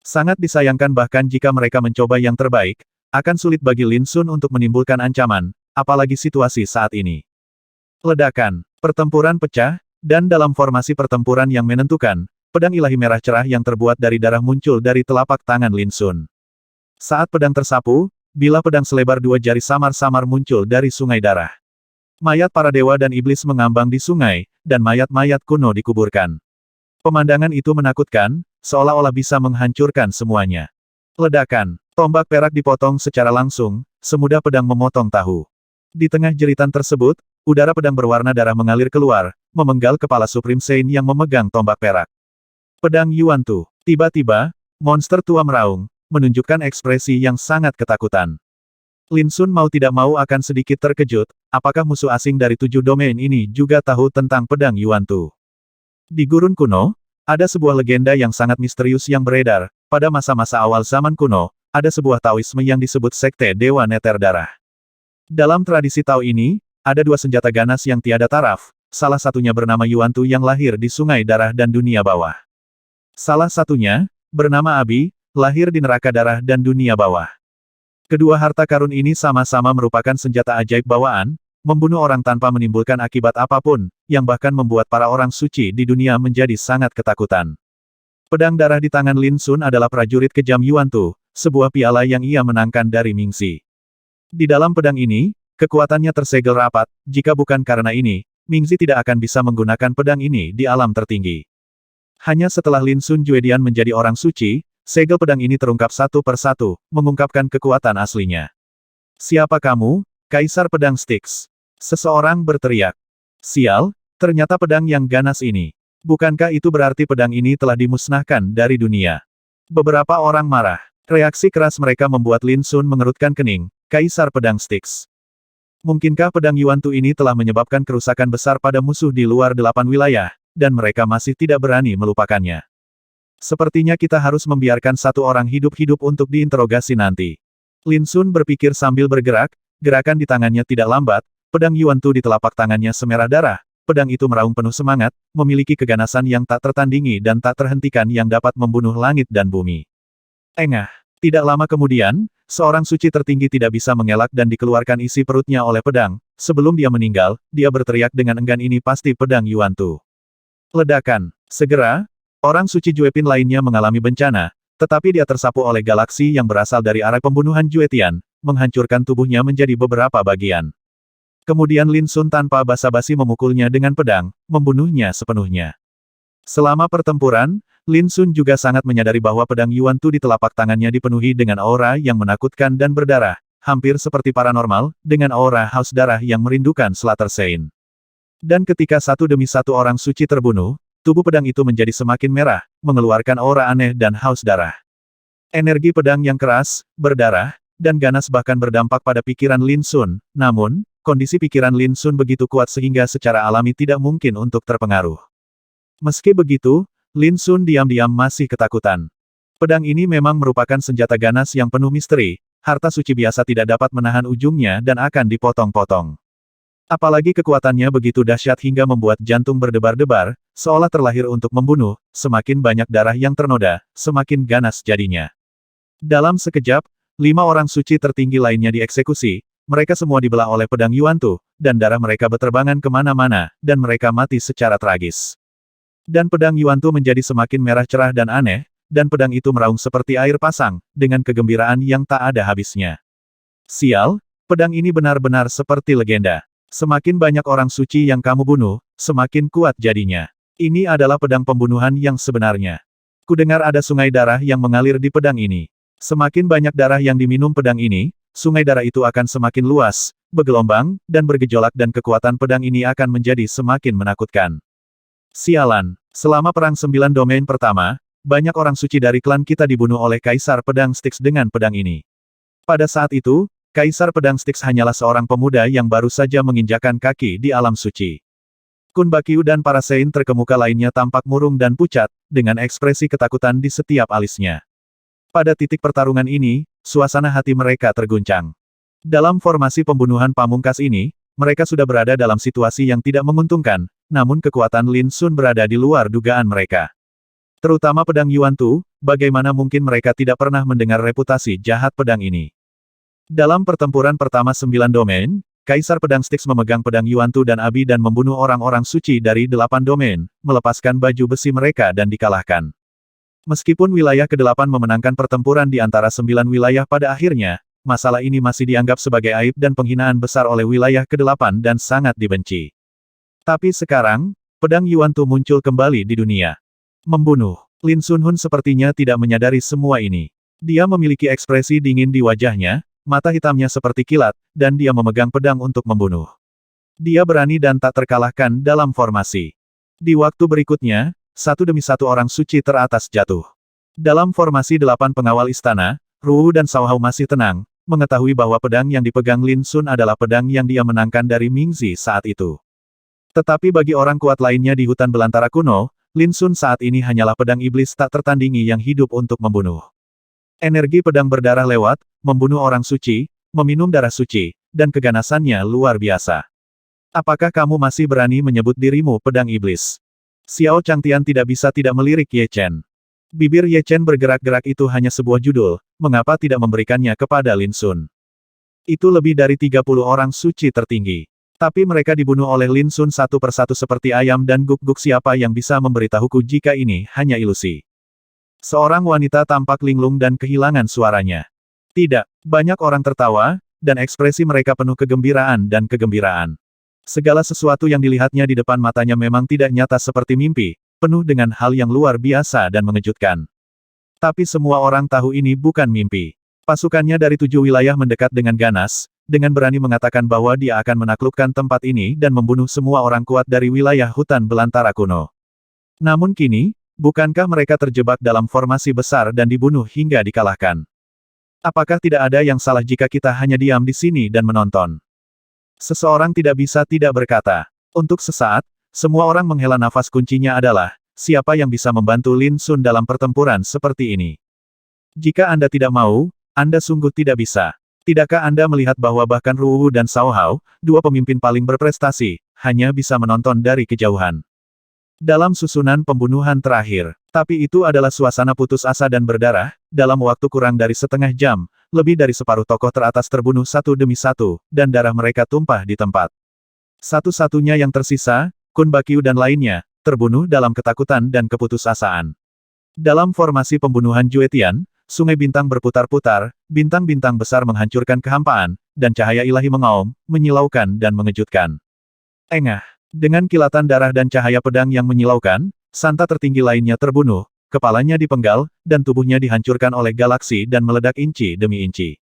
Speaker 1: Sangat disayangkan bahkan jika mereka mencoba yang terbaik, akan sulit bagi Lin Sun untuk menimbulkan ancaman, apalagi situasi saat ini. Ledakan, pertempuran pecah, dan dalam formasi pertempuran yang menentukan, pedang ilahi merah cerah yang terbuat dari darah muncul dari telapak tangan Lin Sun. Saat pedang tersapu, bilah pedang selebar 2 jari samar-samar muncul dari sungai darah. Mayat para dewa dan iblis mengambang di sungai, dan mayat-mayat kuno dikuburkan. Pemandangan itu menakutkan, seolah-olah bisa menghancurkan semuanya. Ledakan, tombak perak dipotong secara langsung, semudah pedang memotong tahu. Di tengah jeritan tersebut, udara pedang berwarna darah mengalir keluar, memenggal kepala Supreme Saint yang memegang tombak perak. Pedang Yuan Tu. Tiba-tiba, monster tua meraung, menunjukkan ekspresi yang sangat ketakutan. Lin Sun mau tidak mau akan sedikit terkejut, apakah musuh asing dari 7 domain ini juga tahu tentang pedang Yuan Tu. Di gurun kuno, ada sebuah legenda yang sangat misterius yang beredar. Pada masa-masa awal zaman kuno, ada sebuah Taoisme yang disebut Sekte Dewa Neter Darah. Dalam tradisi Tao ini, ada 2 senjata ganas yang tiada taraf, salah satunya bernama Yuan Tu yang lahir di Sungai Darah dan dunia bawah. Salah satunya, bernama Abi, lahir di neraka darah dan dunia bawah. Kedua harta karun ini sama-sama merupakan senjata ajaib bawaan, membunuh orang tanpa menimbulkan akibat apapun, yang bahkan membuat para orang suci di dunia menjadi sangat ketakutan. Pedang darah di tangan Lin Sun adalah prajurit kejam Yuan Tu, sebuah piala yang ia menangkan dari Mingxi. Di dalam pedang ini, kekuatannya tersegel rapat, jika bukan karena ini, Mingxi tidak akan bisa menggunakan pedang ini di alam tertinggi. Hanya setelah Lin Sun Juedian menjadi orang suci, segel pedang ini terungkap satu persatu, mengungkapkan kekuatan aslinya. Siapa kamu, Kaisar Pedang Styx? Seseorang berteriak. Sial, ternyata pedang yang ganas ini. Bukankah itu berarti pedang ini telah dimusnahkan dari dunia? Beberapa orang marah. Reaksi keras mereka membuat Lin Sun mengerutkan kening, Kaisar Pedang Styx. Mungkinkah pedang Yuan Tu ini telah menyebabkan kerusakan besar pada musuh di luar 8 wilayah, dan mereka masih tidak berani melupakannya? Sepertinya kita harus membiarkan satu orang hidup-hidup untuk diinterogasi nanti. Lin Sun berpikir sambil bergerak, gerakan di tangannya tidak lambat, pedang Yuan Tu di telapak tangannya semerah darah, pedang itu meraung penuh semangat, memiliki keganasan yang tak tertandingi dan tak terhentikan yang dapat membunuh langit dan bumi. Engah. Tidak lama kemudian, seorang suci tertinggi tidak bisa mengelak dan dikeluarkan isi perutnya oleh pedang. Sebelum dia meninggal, dia berteriak dengan enggan, ini pasti pedang Yuan Tu. Ledakan. Segera, orang suci Juepin lainnya mengalami bencana, tetapi dia tersapu oleh galaksi yang berasal dari arah pembunuhan Juetian, menghancurkan tubuhnya menjadi beberapa bagian. Kemudian Lin Sun tanpa basa-basi memukulnya dengan pedang, membunuhnya sepenuhnya. Selama pertempuran, Lin Sun juga sangat menyadari bahwa pedang Yuan Tu di telapak tangannya dipenuhi dengan aura yang menakutkan dan berdarah, hampir seperti paranormal, dengan aura haus darah yang merindukan Slater Sein. Dan ketika satu demi satu orang suci terbunuh, tubuh pedang itu menjadi semakin merah, mengeluarkan aura aneh dan haus darah. Energi pedang yang keras, berdarah, dan ganas bahkan berdampak pada pikiran Lin Sun, namun, kondisi pikiran Lin Sun begitu kuat sehingga secara alami tidak mungkin untuk terpengaruh. Meski begitu, Lin Sun diam-diam masih ketakutan. Pedang ini memang merupakan senjata ganas yang penuh misteri, harta suci biasa tidak dapat menahan ujungnya dan akan dipotong-potong. Apalagi kekuatannya begitu dahsyat hingga membuat jantung berdebar-debar, seolah terlahir untuk membunuh, semakin banyak darah yang ternoda, semakin ganas jadinya. Dalam sekejap, 5 orang suci tertinggi lainnya dieksekusi, mereka semua dibelah oleh pedang Yuan Tu, dan darah mereka beterbangan kemana-mana, dan mereka mati secara tragis. Dan pedang Yuan Tu menjadi semakin merah cerah dan aneh, dan pedang itu meraung seperti air pasang, dengan kegembiraan yang tak ada habisnya. Sial, pedang ini benar-benar seperti legenda. Semakin banyak orang suci yang kamu bunuh, semakin kuat jadinya. Ini adalah pedang pembunuhan yang sebenarnya. Kudengar ada sungai darah yang mengalir di pedang ini. Semakin banyak darah yang diminum pedang ini, sungai darah itu akan semakin luas, bergelombang, dan bergejolak dan kekuatan pedang ini akan menjadi semakin menakutkan. Sialan, selama Perang 9 Domain pertama, banyak orang suci dari klan kita dibunuh oleh Kaisar Pedang Styx dengan pedang ini. Pada saat itu, Kaisar Pedang Styx hanyalah seorang pemuda yang baru saja menginjakan kaki di alam suci. Kun Bakyu dan para Sein terkemuka lainnya tampak murung dan pucat, dengan ekspresi ketakutan di setiap alisnya. Pada titik pertarungan ini, suasana hati mereka terguncang. Dalam formasi pembunuhan pamungkas ini, mereka sudah berada dalam situasi yang tidak menguntungkan, namun kekuatan Lin Sun berada di luar dugaan mereka. Terutama pedang Yuan Tu, bagaimana mungkin mereka tidak pernah mendengar reputasi jahat pedang ini. Dalam pertempuran pertama 9 domain, Kaisar Pedang Styx memegang pedang Yuan Tu dan Abi dan membunuh orang-orang suci dari 8 domain, melepaskan baju besi mereka dan dikalahkan. Meskipun wilayah ke-8 memenangkan pertempuran di antara 9 wilayah pada akhirnya, masalah ini masih dianggap sebagai aib dan penghinaan besar oleh wilayah ke-8 dan sangat dibenci. Tapi sekarang, pedang Yuan Tu muncul kembali di dunia. Membunuh. Lin Sun Hun sepertinya tidak menyadari semua ini. Dia memiliki ekspresi dingin di wajahnya, mata hitamnya seperti kilat, dan dia memegang pedang untuk membunuh. Dia berani dan tak terkalahkan dalam formasi. Di waktu berikutnya, satu demi satu orang suci teratas jatuh. Dalam formasi 8 pengawal istana, Ruwu dan Cao Hao masih tenang, mengetahui bahwa pedang yang dipegang Lin Sun adalah pedang yang dia menangkan dari Mingzi saat itu. Tetapi bagi orang kuat lainnya di hutan belantara kuno, Lin Sun saat ini hanyalah pedang iblis tak tertandingi yang hidup untuk membunuh. Energi pedang berdarah lewat, membunuh orang suci, meminum darah suci, dan keganasannya luar biasa. Apakah kamu masih berani menyebut dirimu pedang iblis? Xiao Changtian tidak bisa tidak melirik Ye Chen. Bibir Ye Chen bergerak-gerak itu hanya sebuah judul, mengapa tidak memberikannya kepada Lin Sun? Itu lebih dari 30 orang suci tertinggi. Tapi mereka dibunuh oleh Lin Sun satu persatu seperti ayam dan guk-guk. Siapa yang bisa memberitahuku jika ini hanya ilusi? Seorang wanita tampak linglung dan kehilangan suaranya. Tidak, banyak orang tertawa, dan ekspresi mereka penuh kegembiraan dan kegembiraan. Segala sesuatu yang dilihatnya di depan matanya memang tidak nyata seperti mimpi, penuh dengan hal yang luar biasa dan mengejutkan. Tapi semua orang tahu ini bukan mimpi. Pasukannya dari 7 wilayah mendekat dengan ganas, dengan berani mengatakan bahwa dia akan menaklukkan tempat ini dan membunuh semua orang kuat dari wilayah hutan belantara kuno. Namun kini, bukankah mereka terjebak dalam formasi besar dan dibunuh hingga dikalahkan? Apakah tidak ada yang salah jika kita hanya diam di sini dan menonton? Seseorang tidak bisa tidak berkata. Untuk sesaat, semua orang menghela nafas. Kuncinya adalah, siapa yang bisa membantu Lin Sun dalam pertempuran seperti ini? Jika Anda tidak mau, Anda sungguh tidak bisa. Tidakkah Anda melihat bahwa bahkan Ruwu dan Cao Hao, 2 pemimpin paling berprestasi, hanya bisa menonton dari kejauhan? Dalam susunan pembunuhan terakhir, tapi itu adalah suasana putus asa dan berdarah, dalam waktu kurang dari setengah jam, lebih dari separuh tokoh teratas terbunuh satu demi satu, dan darah mereka tumpah di tempat. Satu-satunya yang tersisa, Kun Bakyu dan lainnya, terbunuh dalam ketakutan dan keputusasaan. Dalam formasi pembunuhan Juetian, sungai bintang berputar-putar, bintang-bintang besar menghancurkan kehampaan, dan cahaya ilahi mengaum, menyilaukan dan mengejutkan. Engah! Dengan kilatan darah dan cahaya pedang yang menyilaukan, santa tertinggi lainnya terbunuh, kepalanya dipenggal, dan tubuhnya dihancurkan oleh galaksi dan meledak inci demi inci.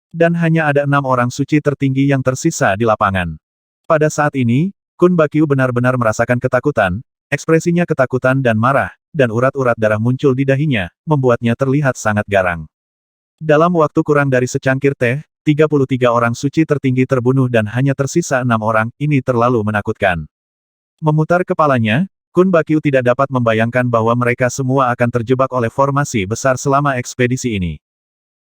Speaker 1: Dan hanya ada 6 orang suci tertinggi yang tersisa di lapangan. Pada saat ini, Kun Bakyu benar-benar merasakan ketakutan, ekspresinya ketakutan dan marah, dan urat-urat darah muncul di dahinya, membuatnya terlihat sangat garang. Dalam waktu kurang dari secangkir teh, 33 orang suci tertinggi terbunuh dan hanya tersisa 6 orang, ini terlalu menakutkan. Memutar kepalanya, Kun Bakyu tidak dapat membayangkan bahwa mereka semua akan terjebak oleh formasi besar selama ekspedisi ini.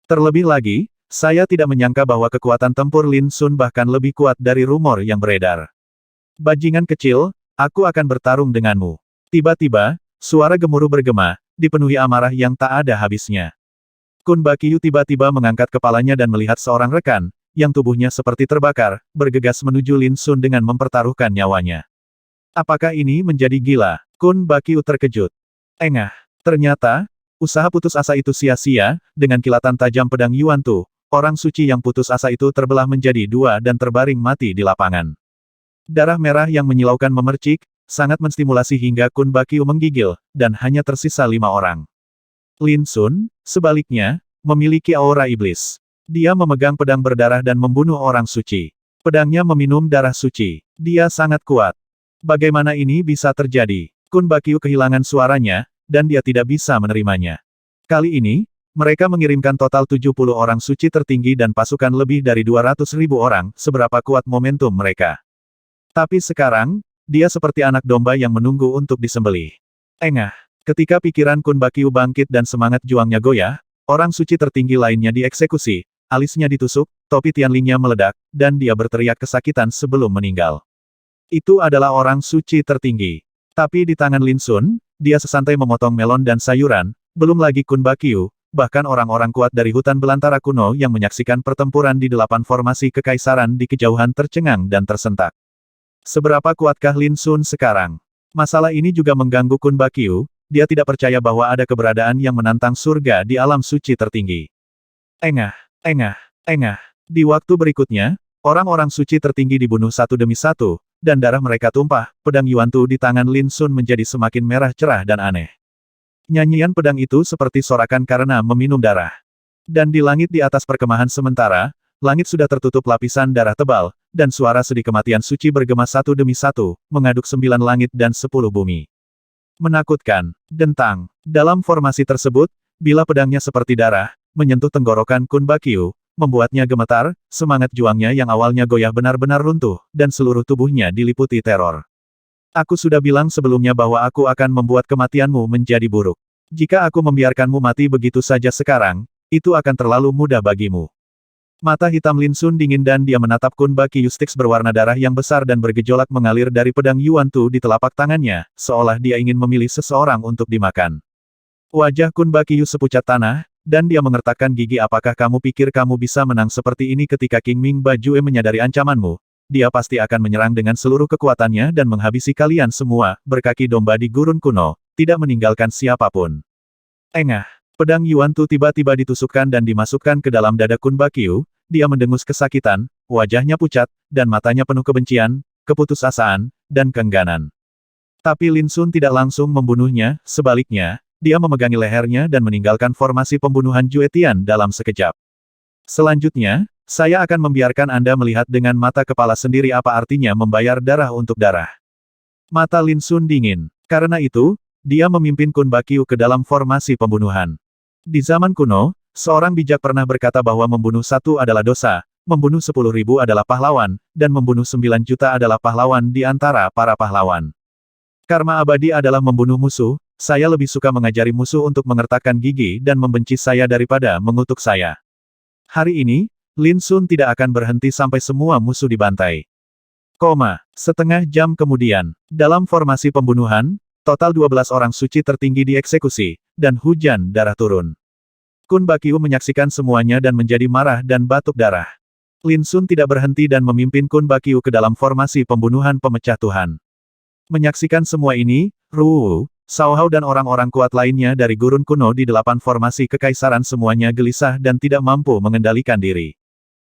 Speaker 1: Terlebih lagi, saya tidak menyangka bahwa kekuatan tempur Lin Sun bahkan lebih kuat dari rumor yang beredar. Bajingan kecil, aku akan bertarung denganmu. Tiba-tiba, suara gemuruh bergema, dipenuhi amarah yang tak ada habisnya. Kun Bakyu tiba-tiba mengangkat kepalanya dan melihat seorang rekan, yang tubuhnya seperti terbakar, bergegas menuju Lin Sun dengan mempertaruhkan nyawanya. Apakah ini menjadi gila? Kun Bakyu terkejut. Engah! Ternyata, usaha putus asa itu sia-sia, dengan kilatan tajam pedang Yuan Tu, orang suci yang putus asa itu terbelah menjadi 2 dan terbaring mati di lapangan. Darah merah yang menyilaukan memercik, sangat menstimulasi hingga Kun Bakyu menggigil, dan hanya tersisa 5 orang. Lin Sun, sebaliknya, memiliki aura iblis. Dia memegang pedang berdarah dan membunuh orang suci. Pedangnya meminum darah suci. Dia sangat kuat. Bagaimana ini bisa terjadi? Kun Bakyu kehilangan suaranya, dan dia tidak bisa menerimanya. Kali ini, mereka mengirimkan total 70 orang suci tertinggi dan pasukan lebih dari 200.000 orang, seberapa kuat momentum mereka. Tapi sekarang, dia seperti anak domba yang menunggu untuk disembelih. Engah! Ketika pikiran Kun Bakyu bangkit dan semangat juangnya goyah, orang suci tertinggi lainnya dieksekusi, alisnya ditusuk, topi Tianlingnya meledak, dan dia berteriak kesakitan sebelum meninggal. Itu adalah orang suci tertinggi. Tapi di tangan Lin Sun, dia sesantai memotong melon dan sayuran, belum lagi Kun Bakyu, bahkan orang-orang kuat dari hutan belantara kuno yang menyaksikan pertempuran di 8 formasi kekaisaran di kejauhan tercengang dan tersentak. Seberapa kuatkah Lin Sun sekarang? Masalah ini juga mengganggu Kun Bakyu. Dia tidak percaya bahwa ada keberadaan yang menantang surga di alam suci tertinggi. Engah! Engah! Engah! Di waktu berikutnya, orang-orang suci tertinggi dibunuh satu demi satu, dan darah mereka tumpah, pedang Yuan Tu di tangan Lin Sun menjadi semakin merah cerah dan aneh. Nyanyian pedang itu seperti sorakan karena meminum darah. Dan di langit di atas perkemahan sementara, langit sudah tertutup lapisan darah tebal, dan suara sedih kematian suci bergema satu demi satu, mengaduk 9 langit dan 10 bumi. Menakutkan. Dentang. Dalam formasi tersebut, bila pedangnya seperti darah, menyentuh tenggorokan Kun Bakyu, membuatnya gemetar, semangat juangnya yang awalnya goyah benar-benar runtuh, dan seluruh tubuhnya diliputi teror. Aku sudah bilang sebelumnya bahwa aku akan membuat kematianmu menjadi buruk. Jika aku membiarkanmu mati begitu saja sekarang, itu akan terlalu mudah bagimu. Mata hitam Lin Sun dingin dan dia menatap Kun Bakyu Styx berwarna darah yang besar dan bergejolak mengalir dari pedang Yuan Tu di telapak tangannya, seolah dia ingin memilih seseorang untuk dimakan. Wajah Kun Bakyu sepucat tanah, dan dia mengertakkan gigi. Apakah kamu pikir kamu bisa menang seperti ini ketika King Ming Bajue menyadari ancamanmu? Dia pasti akan menyerang dengan seluruh kekuatannya dan menghabisi kalian semua, berkaki domba di gurun kuno, tidak meninggalkan siapapun. Engah! Pedang Yuan Tu tiba-tiba ditusukkan dan dimasukkan ke dalam dada Kun Bakyu, dia mendengus kesakitan, wajahnya pucat, dan matanya penuh kebencian, keputusasaan, dan keengganan. Tapi Lin Sun tidak langsung membunuhnya, sebaliknya, dia memegangi lehernya dan meninggalkan formasi pembunuhan Juetian dalam sekejap. Selanjutnya, saya akan membiarkan Anda melihat dengan mata kepala sendiri apa artinya membayar darah untuk darah. Mata Lin Sun dingin. Karena itu, dia memimpin Kun Bakyu ke dalam formasi pembunuhan. Di zaman kuno, seorang bijak pernah berkata bahwa membunuh 1 adalah dosa, membunuh 10.000 adalah pahlawan, dan membunuh 9 juta adalah pahlawan di antara para pahlawan. Karma abadi adalah membunuh musuh, saya lebih suka mengajari musuh untuk mengertakkan gigi dan membenci saya daripada mengutuk saya. Hari ini, Lin Sun tidak akan berhenti sampai semua musuh dibantai. Setengah jam kemudian, dalam formasi pembunuhan, total 12 orang suci tertinggi dieksekusi, dan hujan darah turun. Kun Bakyu menyaksikan semuanya dan menjadi marah dan batuk darah. Lin Sun tidak berhenti dan memimpin Kun Bakyu ke dalam formasi pembunuhan pemecah Tuhan. Menyaksikan semua ini, Ruwu, Cao Hao dan orang-orang kuat lainnya dari gurun kuno di 8 formasi kekaisaran semuanya gelisah dan tidak mampu mengendalikan diri.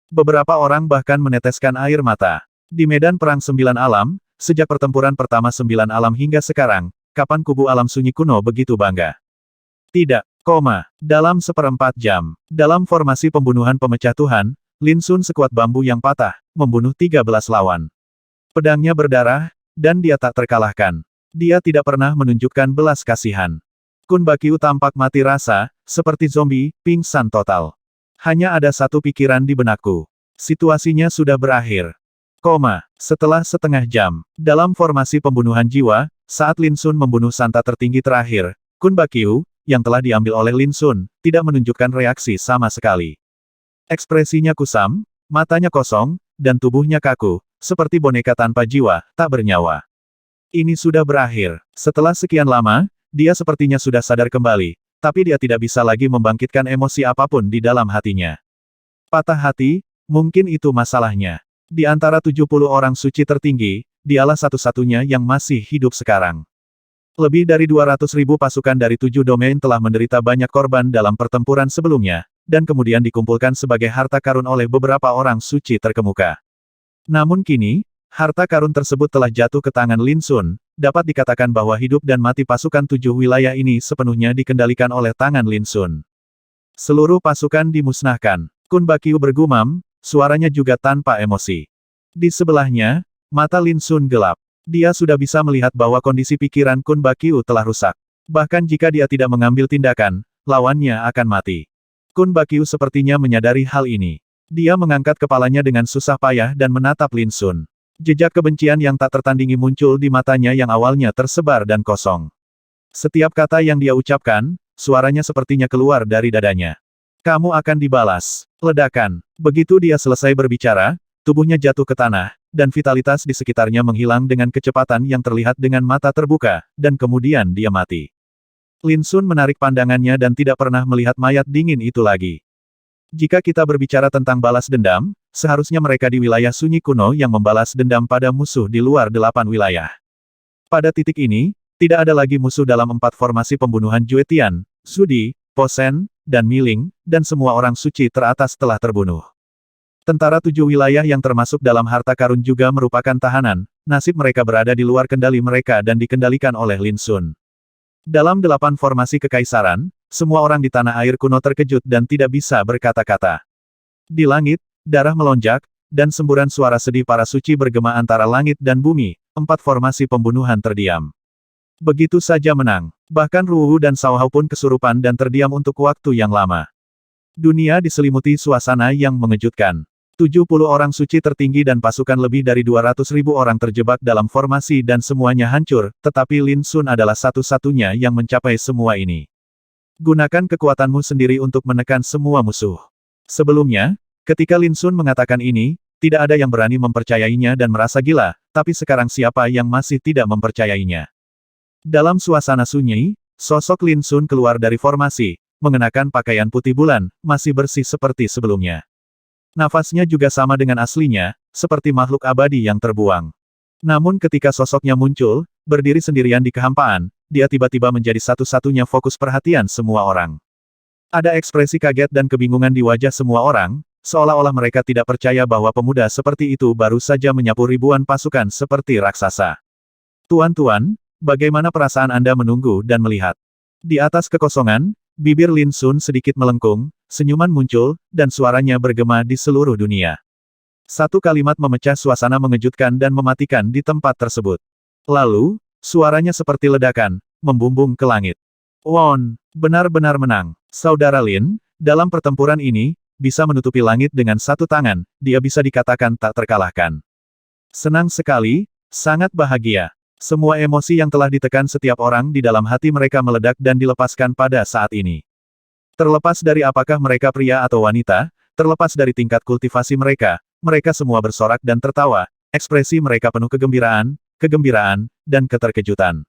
Speaker 1: Beberapa orang bahkan meneteskan air mata. Di medan perang 9 alam, sejak pertempuran pertama 9 alam hingga sekarang, kapan kubu alam sunyi kuno begitu bangga? Tidak, dalam seperempat jam, dalam formasi pembunuhan pemecah Tuhan, Lin Sun sekuat bambu yang patah, membunuh 13 lawan. Pedangnya berdarah, dan dia tak terkalahkan. Dia tidak pernah menunjukkan belas kasihan. Kun Bakyu tampak mati rasa, seperti zombie, pingsan total. Hanya ada satu pikiran di benakku. Situasinya sudah berakhir. Setelah setengah jam, dalam formasi pembunuhan jiwa, saat Lin Sun membunuh santa tertinggi terakhir, Kun Bakyu, yang telah diambil oleh Lin Sun, tidak menunjukkan reaksi sama sekali. Ekspresinya kusam, matanya kosong, dan tubuhnya kaku, seperti boneka tanpa jiwa, tak bernyawa. Ini sudah berakhir. Setelah sekian lama, dia sepertinya sudah sadar kembali, tapi dia tidak bisa lagi membangkitkan emosi apapun di dalam hatinya. Patah hati, mungkin itu masalahnya. Di antara 70 orang suci tertinggi, dialah satu-satunya yang masih hidup sekarang. Lebih dari 200.000 pasukan dari 7 domain telah menderita banyak korban dalam pertempuran sebelumnya, dan kemudian dikumpulkan sebagai harta karun oleh beberapa orang suci terkemuka. Namun kini, harta karun tersebut telah jatuh ke tangan Lin Sun. Dapat dikatakan bahwa hidup dan mati pasukan 7 wilayah ini sepenuhnya dikendalikan oleh tangan Lin Sun. Seluruh pasukan dimusnahkan. Kun Bakyu bergumam, suaranya juga tanpa emosi. Di sebelahnya, mata Lin Sun gelap. Dia sudah bisa melihat bahwa kondisi pikiran Kun Bakyu telah rusak. Bahkan jika dia tidak mengambil tindakan, lawannya akan mati. Kun Bakyu sepertinya menyadari hal ini. Dia mengangkat kepalanya dengan susah payah dan menatap Lin Sun. Jejak kebencian yang tak tertandingi muncul di matanya yang awalnya tersebar dan kosong. Setiap kata yang dia ucapkan, suaranya sepertinya keluar dari dadanya. Kamu akan dibalas. Ledakan. Begitu dia selesai berbicara, tubuhnya jatuh ke tanah, dan vitalitas di sekitarnya menghilang dengan kecepatan yang terlihat dengan mata terbuka, dan kemudian dia mati. Lin Sun menarik pandangannya dan tidak pernah melihat mayat dingin itu lagi. Jika kita berbicara tentang balas dendam, seharusnya mereka di wilayah sunyi kuno yang membalas dendam pada musuh di luar 8 wilayah. Pada titik ini, tidak ada lagi musuh dalam 4 formasi pembunuhan Juetian, Sudi, Posen, dan Miling, dan semua orang suci teratas telah terbunuh. Tentara 7 wilayah yang termasuk dalam harta karun juga merupakan tahanan, nasib mereka berada di luar kendali mereka dan dikendalikan oleh Lin Sun. Dalam 8 formasi kekaisaran, semua orang di tanah air kuno terkejut dan tidak bisa berkata-kata. Di langit, darah melonjak, dan semburan suara sedih para suci bergema antara langit dan bumi, 4 formasi pembunuhan terdiam. Begitu saja menang. Bahkan Ruwu dan Cao Hao pun kesurupan dan terdiam untuk waktu yang lama. Dunia diselimuti suasana yang mengejutkan. 70 orang suci tertinggi dan pasukan lebih dari 200.000 orang terjebak dalam formasi dan semuanya hancur, tetapi Lin Sun adalah satu-satunya yang mencapai semua ini. Gunakan kekuatanmu sendiri untuk menekan semua musuh. Sebelumnya, ketika Lin Sun mengatakan ini, tidak ada yang berani mempercayainya dan merasa gila, tapi sekarang siapa yang masih tidak mempercayainya? Dalam suasana sunyi, sosok Lin Sun keluar dari formasi, mengenakan pakaian putih bulan, masih bersih seperti sebelumnya. Nafasnya juga sama dengan aslinya, seperti makhluk abadi yang terbuang. Namun ketika sosoknya muncul, berdiri sendirian di kehampaan, dia tiba-tiba menjadi satu-satunya fokus perhatian semua orang. Ada ekspresi kaget dan kebingungan di wajah semua orang, seolah-olah mereka tidak percaya bahwa pemuda seperti itu baru saja menyapu ribuan pasukan seperti raksasa. Tuan-tuan, bagaimana perasaan Anda menunggu dan melihat? Di atas kekosongan, bibir Lin Sun sedikit melengkung, senyuman muncul, dan suaranya bergema di seluruh dunia. Satu kalimat memecah suasana mengejutkan dan mematikan di tempat tersebut. Lalu, suaranya seperti ledakan, membumbung ke langit. Won, benar-benar menang. Saudara Lin, dalam pertempuran ini, bisa menutupi langit dengan satu tangan, dia bisa dikatakan tak terkalahkan. Senang sekali, sangat bahagia. Semua emosi yang telah ditekan setiap orang di dalam hati mereka meledak dan dilepaskan pada saat ini. Terlepas dari apakah mereka pria atau wanita, terlepas dari tingkat kultivasi mereka semua bersorak dan tertawa, ekspresi mereka penuh kegembiraan, dan keterkejutan.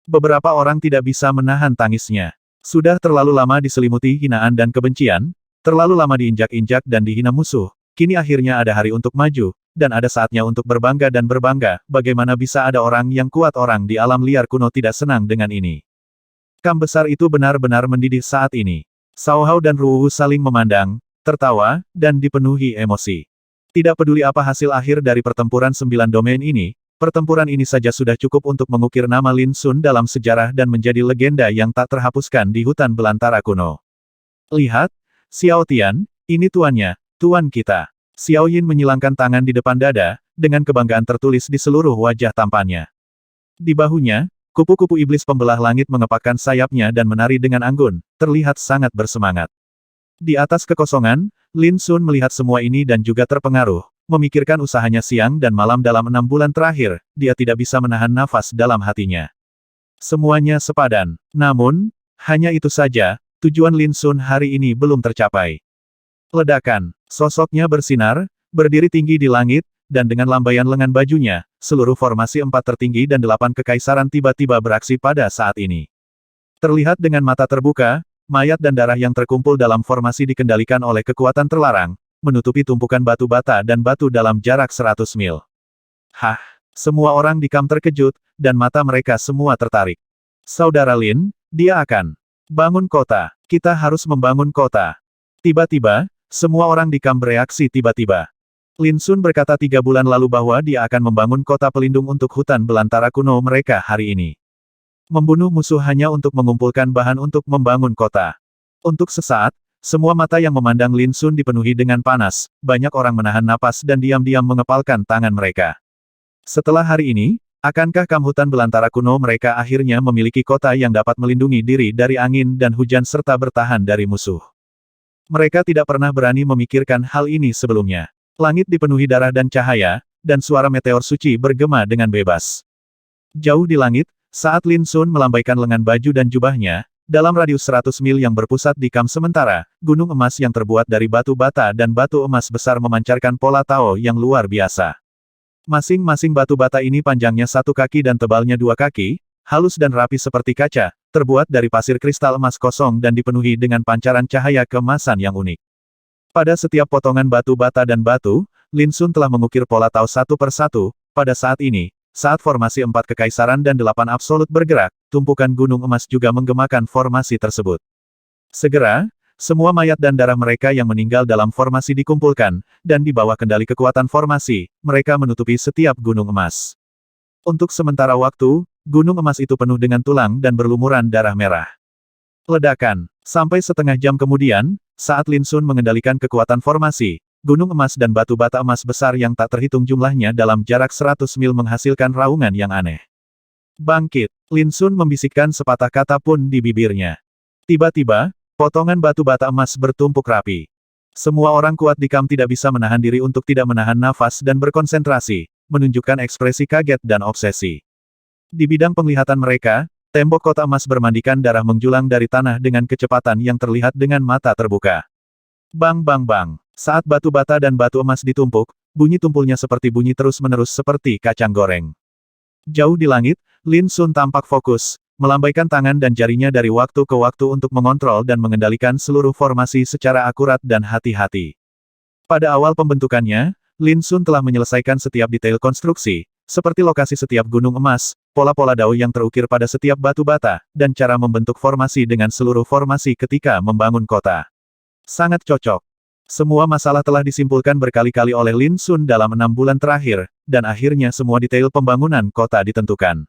Speaker 1: Beberapa orang tidak bisa menahan tangisnya. Sudah terlalu lama diselimuti hinaan dan kebencian, terlalu lama diinjak-injak dan dihina musuh, kini akhirnya ada hari untuk maju, dan ada saatnya untuk berbangga dan berbangga, bagaimana bisa ada orang yang kuat orang di alam liar kuno tidak senang dengan ini. Kam besar itu benar-benar mendidih saat ini. Cao Hao dan Ruwu saling memandang, tertawa, dan dipenuhi emosi. Tidak peduli apa hasil akhir dari pertempuran 9 domain ini, pertempuran ini saja sudah cukup untuk mengukir nama Lin Sun dalam sejarah dan menjadi legenda yang tak terhapuskan di hutan belantara kuno. Lihat, Xiao Tian, ini tuannya, tuan kita. Xiao Yin menyilangkan tangan di depan dada, dengan kebanggaan tertulis di seluruh wajah tampannya. Di bahunya, kupu-kupu iblis pembelah langit mengepakkan sayapnya dan menari dengan anggun, terlihat sangat bersemangat. Di atas kekosongan, Lin Sun melihat semua ini dan juga terpengaruh, memikirkan usahanya siang dan malam dalam 6 bulan terakhir, dia tidak bisa menahan nafas dalam hatinya. Semuanya sepadan. Namun, hanya itu saja, tujuan Lin Sun hari ini belum tercapai. Ledakan. Sosoknya bersinar, berdiri tinggi di langit, dan dengan lambaian lengan bajunya, seluruh formasi 4 tertinggi dan 8 kekaisaran tiba-tiba beraksi pada saat ini. Terlihat dengan mata terbuka, mayat dan darah yang terkumpul dalam formasi dikendalikan oleh kekuatan terlarang, menutupi tumpukan batu bata dan batu dalam jarak 100 mil. Hah! Semua orang di Kam terkejut, dan mata mereka semua tertarik. Saudara Lin, dia akan bangun kota. Kita harus membangun kota. Tiba-tiba, semua orang di Kam bereaksi tiba-tiba. Lin Sun berkata 3 bulan lalu bahwa dia akan membangun kota pelindung untuk hutan belantara kuno mereka hari ini. Membunuh musuh hanya untuk mengumpulkan bahan untuk membangun kota. Untuk sesaat, semua mata yang memandang Lin Sun dipenuhi dengan panas, banyak orang menahan napas dan diam-diam mengepalkan tangan mereka. Setelah hari ini, akankah Kam hutan belantara kuno mereka akhirnya memiliki kota yang dapat melindungi diri dari angin dan hujan serta bertahan dari musuh? Mereka tidak pernah berani memikirkan hal ini sebelumnya. Langit dipenuhi darah dan cahaya, dan suara meteor suci bergema dengan bebas. Jauh di langit, saat Lin Sun melambaikan lengan baju dan jubahnya, dalam radius 100 mil yang berpusat di Kam sementara, gunung emas yang terbuat dari batu bata dan batu emas besar memancarkan pola Tao yang luar biasa. Masing-masing batu bata ini panjangnya 1 kaki dan tebalnya 2 kaki, halus dan rapi seperti kaca, terbuat dari pasir kristal emas kosong dan dipenuhi dengan pancaran cahaya keemasan yang unik. Pada setiap potongan batu bata dan batu, Lin Sun telah mengukir pola Tao satu per satu. Pada saat ini, saat formasi 4 kekaisaran dan 8 absolut bergerak, tumpukan gunung emas juga menggemakan formasi tersebut. Segera, semua mayat dan darah mereka yang meninggal dalam formasi dikumpulkan, dan di bawah kendali kekuatan formasi, mereka menutupi setiap gunung emas. Untuk sementara waktu, gunung emas itu penuh dengan tulang dan berlumuran darah merah. Ledakan. Sampai setengah jam kemudian, saat Lin Sun mengendalikan kekuatan formasi, gunung emas dan batu bata emas besar yang tak terhitung jumlahnya dalam jarak 100 mil menghasilkan raungan yang aneh. Bangkit. Lin Sun membisikkan sepatah kata pun di bibirnya. Tiba-tiba, potongan batu bata emas bertumpuk rapi. Semua orang kuat di Kam tidak bisa menahan diri untuk tidak menahan nafas dan berkonsentrasi, menunjukkan ekspresi kaget dan obsesi. Di bidang penglihatan mereka, tembok kota emas bermandikan darah menjulang dari tanah dengan kecepatan yang terlihat dengan mata terbuka. Bang bang bang. Saat batu bata dan batu emas ditumpuk, bunyi tumpulnya seperti bunyi terus-menerus seperti kacang goreng. Jauh di langit, Lin Sun tampak fokus, melambaikan tangan dan jarinya dari waktu ke waktu untuk mengontrol dan mengendalikan seluruh formasi secara akurat dan hati-hati. Pada awal pembentukannya, Lin Sun telah menyelesaikan setiap detail konstruksi, seperti lokasi setiap gunung emas, pola-pola dao yang terukir pada setiap batu bata, dan cara membentuk formasi dengan seluruh formasi ketika membangun kota. Sangat cocok. Semua masalah telah disimpulkan berkali-kali oleh Lin Sun dalam 6 bulan terakhir, dan akhirnya semua detail pembangunan kota ditentukan.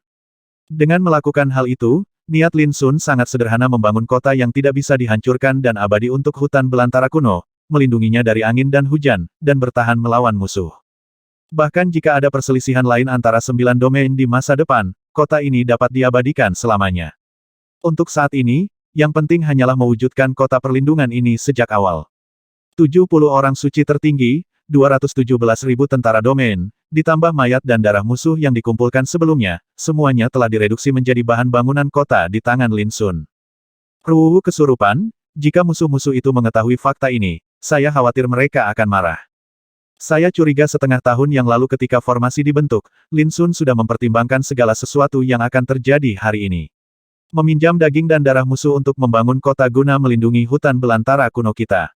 Speaker 1: Dengan melakukan hal itu, niat Lin Sun sangat sederhana membangun kota yang tidak bisa dihancurkan dan abadi untuk hutan belantara kuno, melindunginya dari angin dan hujan, dan bertahan melawan musuh. Bahkan jika ada perselisihan lain antara 9 domain di masa depan, kota ini dapat diabadikan selamanya. Untuk saat ini, yang penting hanyalah mewujudkan kota perlindungan ini sejak awal. 70 orang suci tertinggi, 217.000 tentara domain, ditambah mayat dan darah musuh yang dikumpulkan sebelumnya, semuanya telah direduksi menjadi bahan bangunan kota di tangan Lin Sun. Ruwu kesurupan, jika musuh-musuh itu mengetahui fakta ini, saya khawatir mereka akan marah. Saya curiga setengah tahun yang lalu ketika formasi dibentuk, Lin Sun sudah mempertimbangkan segala sesuatu yang akan terjadi hari ini. Meminjam daging dan darah musuh untuk membangun kota guna melindungi hutan belantara kuno kita.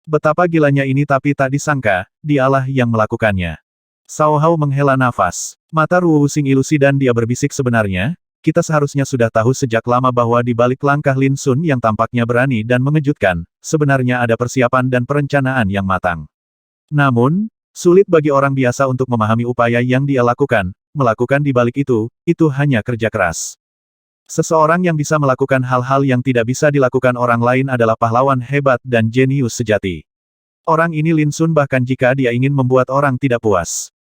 Speaker 1: Betapa gilanya ini tapi tak disangka, dialah yang melakukannya. Cao Hao menghela nafas. Mata Ruo Xing ilusi dan dia berbisik sebenarnya, kita seharusnya sudah tahu sejak lama bahwa di balik langkah Lin Sun yang tampaknya berani dan mengejutkan, sebenarnya ada persiapan dan perencanaan yang matang. Namun, sulit bagi orang biasa untuk memahami upaya yang dia lakukan, melakukan di balik itu hanya kerja keras. Seseorang yang bisa melakukan hal-hal yang tidak bisa dilakukan orang lain adalah pahlawan hebat dan jenius sejati. Orang ini Lin Sun bahkan jika dia ingin membuat orang tidak puas.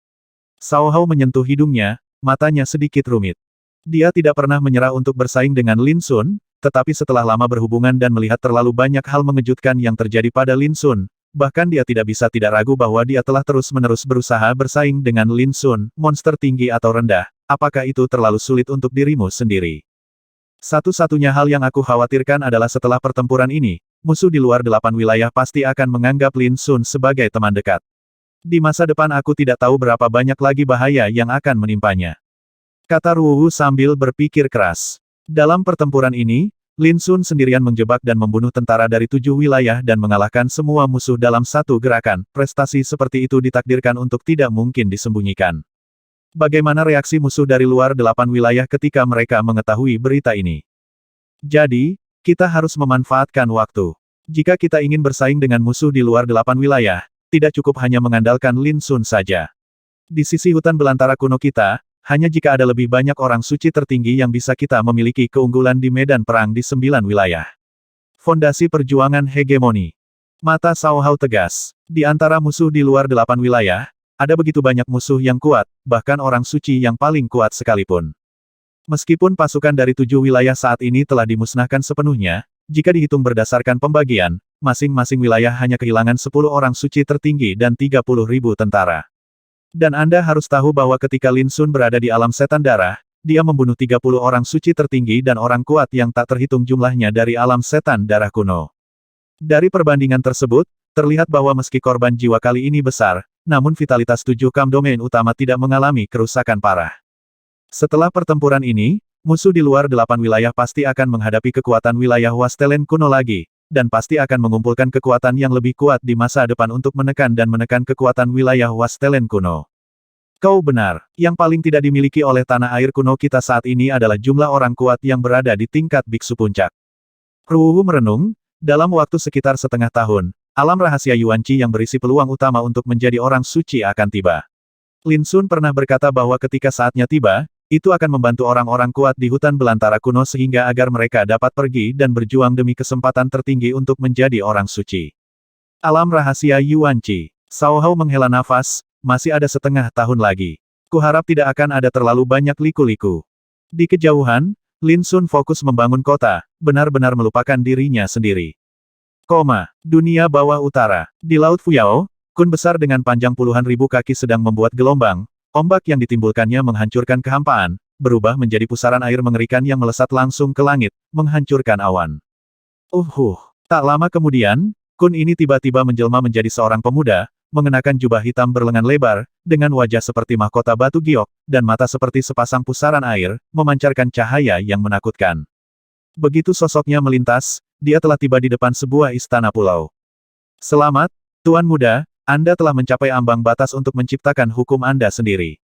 Speaker 1: Cao Hao menyentuh hidungnya, matanya sedikit rumit. Dia tidak pernah menyerah untuk bersaing dengan Lin Sun, tetapi setelah lama berhubungan dan melihat terlalu banyak hal mengejutkan yang terjadi pada Lin Sun, bahkan dia tidak bisa tidak ragu bahwa dia telah terus-menerus berusaha bersaing dengan Lin Sun, monster tinggi atau rendah. Apakah itu terlalu sulit untuk dirimu sendiri? Satu-satunya hal yang aku khawatirkan adalah setelah pertempuran ini, musuh di luar 8 wilayah pasti akan menganggap Lin Sun sebagai teman dekat. Di masa depan aku tidak tahu berapa banyak lagi bahaya yang akan menimpanya. Kata Ruwu sambil berpikir keras. Dalam pertempuran ini, Lin Sun sendirian menjebak dan membunuh tentara dari 7 wilayah dan mengalahkan semua musuh dalam satu gerakan. Prestasi seperti itu ditakdirkan untuk tidak mungkin disembunyikan. Bagaimana reaksi musuh dari luar 8 wilayah ketika mereka mengetahui berita ini? Jadi, kita harus memanfaatkan waktu. Jika kita ingin bersaing dengan musuh di luar 8 wilayah, tidak cukup hanya mengandalkan Lin Sun saja. Di sisi hutan belantara kuno kita, hanya jika ada lebih banyak orang suci tertinggi yang bisa kita memiliki keunggulan di medan perang di 9 wilayah. Fondasi perjuangan hegemoni. Mata Cao Hao tegas. Di antara musuh di luar 8 wilayah, ada begitu banyak musuh yang kuat, bahkan orang suci yang paling kuat sekalipun. Meskipun pasukan dari 7 wilayah saat ini telah dimusnahkan sepenuhnya, jika dihitung berdasarkan pembagian, masing-masing wilayah hanya kehilangan 10 orang suci tertinggi dan 30.000 tentara. Dan Anda harus tahu bahwa ketika Lin Sun berada di alam setan darah, dia membunuh 30 orang suci tertinggi dan orang kuat yang tak terhitung jumlahnya dari alam setan darah kuno. Dari perbandingan tersebut, terlihat bahwa meski korban jiwa kali ini besar, namun vitalitas 7 kam domain utama tidak mengalami kerusakan parah. Setelah pertempuran ini, musuh di luar 8 wilayah pasti akan menghadapi kekuatan wilayah Wastelen kuno lagi, dan pasti akan mengumpulkan kekuatan yang lebih kuat di masa depan untuk menekan kekuatan wilayah Wastelen kuno. Kau benar, yang paling tidak dimiliki oleh tanah air kuno kita saat ini adalah jumlah orang kuat yang berada di tingkat biksu puncak. Ruwu merenung, dalam waktu sekitar setengah tahun, alam rahasia Yuanqi yang berisi peluang utama untuk menjadi orang suci akan tiba. Lin Sun pernah berkata bahwa ketika saatnya tiba, itu akan membantu orang-orang kuat di hutan belantara kuno sehingga agar mereka dapat pergi dan berjuang demi kesempatan tertinggi untuk menjadi orang suci. Alam rahasia Yuanqi. Cao Hao menghela nafas, masih ada setengah tahun lagi. Kuharap tidak akan ada terlalu banyak liku-liku. Di kejauhan, Lin Sun fokus membangun kota, benar-benar melupakan dirinya sendiri. Dunia bawah utara. Di Laut Fuyao, kun besar dengan panjang puluhan ribu kaki sedang membuat gelombang. Ombak yang ditimbulkannya menghancurkan kehampaan, berubah menjadi pusaran air mengerikan yang melesat langsung ke langit, menghancurkan awan. Tak lama kemudian, kun ini tiba-tiba menjelma menjadi seorang pemuda, mengenakan jubah hitam berlengan lebar, dengan wajah seperti mahkota batu giok, dan mata seperti sepasang pusaran air, memancarkan cahaya yang menakutkan. Begitu sosoknya melintas, dia telah tiba di depan sebuah istana pulau. Selamat, Tuan Muda, Anda telah mencapai ambang batas untuk menciptakan hukum Anda sendiri.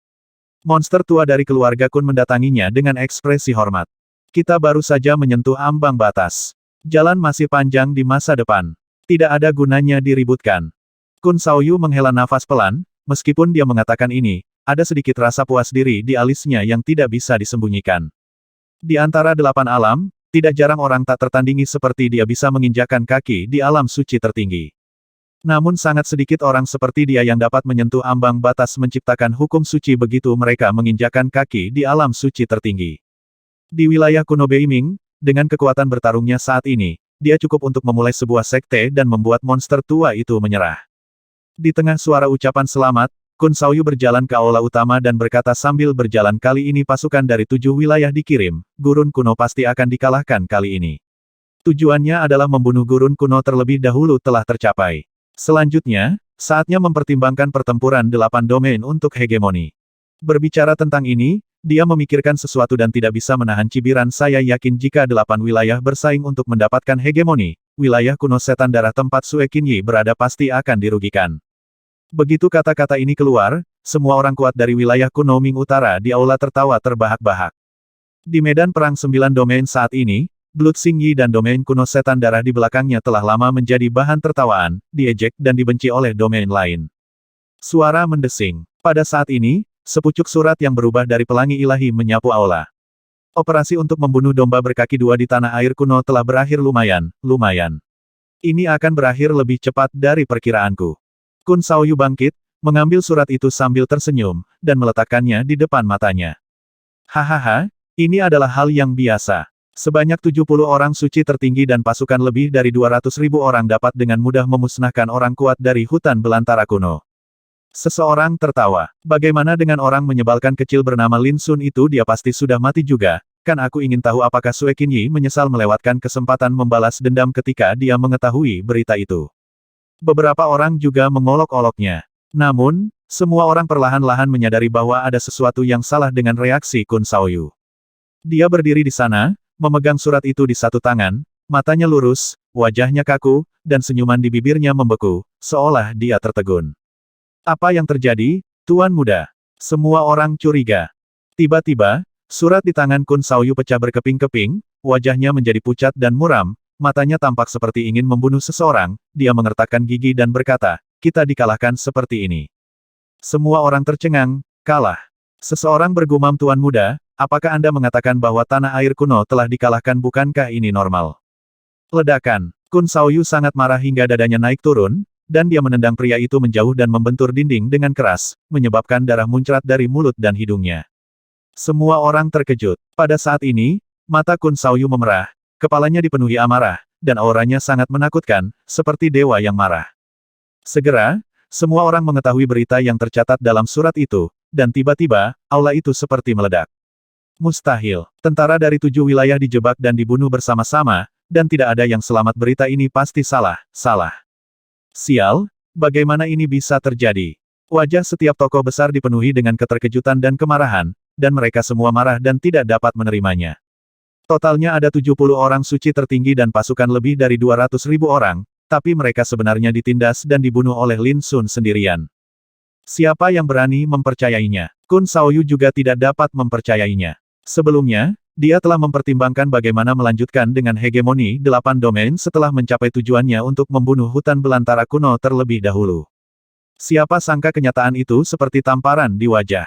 Speaker 1: Monster tua dari keluarga Kun mendatanginya dengan ekspresi hormat. Kita baru saja menyentuh ambang batas. Jalan masih panjang di masa depan. Tidak ada gunanya diributkan. Kun Shaoyu menghela nafas pelan, meskipun dia mengatakan ini, ada sedikit rasa puas diri di alisnya yang tidak bisa disembunyikan. Di antara 8 alam, tidak jarang orang tak tertandingi seperti dia bisa menginjakkan kaki di alam suci tertinggi. Namun sangat sedikit orang seperti dia yang dapat menyentuh ambang batas menciptakan hukum suci begitu mereka menginjakkan kaki di alam suci tertinggi. Di wilayah kuno Beiming, dengan kekuatan bertarungnya saat ini, dia cukup untuk memulai sebuah sekte dan membuat monster tua itu menyerah. Di tengah suara ucapan selamat, Kun Shaoyu berjalan ke aula utama dan berkata sambil berjalan, kali ini pasukan dari 7 wilayah dikirim, gurun kuno pasti akan dikalahkan kali ini. Tujuannya adalah membunuh gurun kuno terlebih dahulu telah tercapai. Selanjutnya, saatnya mempertimbangkan pertempuran 8 domain untuk hegemoni. Berbicara tentang ini, dia memikirkan sesuatu dan tidak bisa menahan cibiran. Saya yakin jika 8 wilayah bersaing untuk mendapatkan hegemoni, wilayah kuno setan darah tempat Sue Qinyi berada pasti akan dirugikan. Begitu kata-kata ini keluar, semua orang kuat dari wilayah kuno Ming Utara di aula tertawa terbahak-bahak. Di medan perang 9 domain saat ini, Blood Xingyi dan domain kuno setan darah di belakangnya telah lama menjadi bahan tertawaan, diejek dan dibenci oleh domain lain. Suara mendesing. Pada saat ini, sepucuk surat yang berubah dari pelangi ilahi menyapu aula. Operasi untuk membunuh domba berkaki dua di tanah air kuno telah berakhir lumayan. Ini akan berakhir lebih cepat dari perkiraanku. Kun Shaoyu bangkit, mengambil surat itu sambil tersenyum, dan meletakkannya di depan matanya. Hahaha, ini adalah hal yang biasa. Sebanyak 70 orang suci tertinggi dan pasukan lebih dari 200.000 orang dapat dengan mudah memusnahkan orang kuat dari hutan belantara kuno. Seseorang tertawa. Bagaimana dengan orang menyebalkan kecil bernama Lin Sun itu? Dia pasti sudah mati juga. Kan aku ingin tahu apakah Sue Qinyi menyesal melewatkan kesempatan membalas dendam ketika dia mengetahui berita itu. Beberapa orang juga mengolok-oloknya. Namun, semua orang perlahan-lahan menyadari bahwa ada sesuatu yang salah dengan reaksi Kun Shaoyu. Dia berdiri di sana, memegang surat itu di satu tangan, matanya lurus, wajahnya kaku, dan senyuman di bibirnya membeku, seolah dia tertegun. Apa yang terjadi, Tuan Muda? Semua orang curiga. Tiba-tiba, surat di tangan Kun Shaoyu pecah berkeping-keping, wajahnya menjadi pucat dan muram, matanya tampak seperti ingin membunuh seseorang, dia mengertakkan gigi dan berkata, kita dikalahkan seperti ini. Semua orang tercengang, kalah. Seseorang bergumam, Tuan Muda, apakah Anda mengatakan bahwa tanah air kuno telah dikalahkan? Bukankah ini normal? Ledakan. Kun Shaoyu sangat marah hingga dadanya naik turun, dan dia menendang pria itu menjauh dan membentur dinding dengan keras, menyebabkan darah muncrat dari mulut dan hidungnya. Semua orang terkejut. Pada saat ini, mata Kun Shaoyu memerah, kepalanya dipenuhi amarah, dan auranya sangat menakutkan, seperti dewa yang marah. Segera, semua orang mengetahui berita yang tercatat dalam surat itu, dan tiba-tiba, aula itu seperti meledak. Mustahil. Tentara dari 7 wilayah dijebak dan dibunuh bersama-sama, dan tidak ada yang selamat. Berita ini pasti salah. Sial, bagaimana ini bisa terjadi? Wajah setiap tokoh besar dipenuhi dengan keterkejutan dan kemarahan, dan mereka semua marah dan tidak dapat menerimanya. Totalnya ada 70 orang suci tertinggi dan pasukan lebih dari 200.000 orang, tapi mereka sebenarnya ditindas dan dibunuh oleh Lin Sun sendirian. Siapa yang berani mempercayainya? Kun Shaoyu juga tidak dapat mempercayainya. Sebelumnya, dia telah mempertimbangkan bagaimana melanjutkan dengan hegemoni 8 domain setelah mencapai tujuannya untuk membunuh hutan belantara kuno terlebih dahulu. Siapa sangka kenyataan itu seperti tamparan di wajah.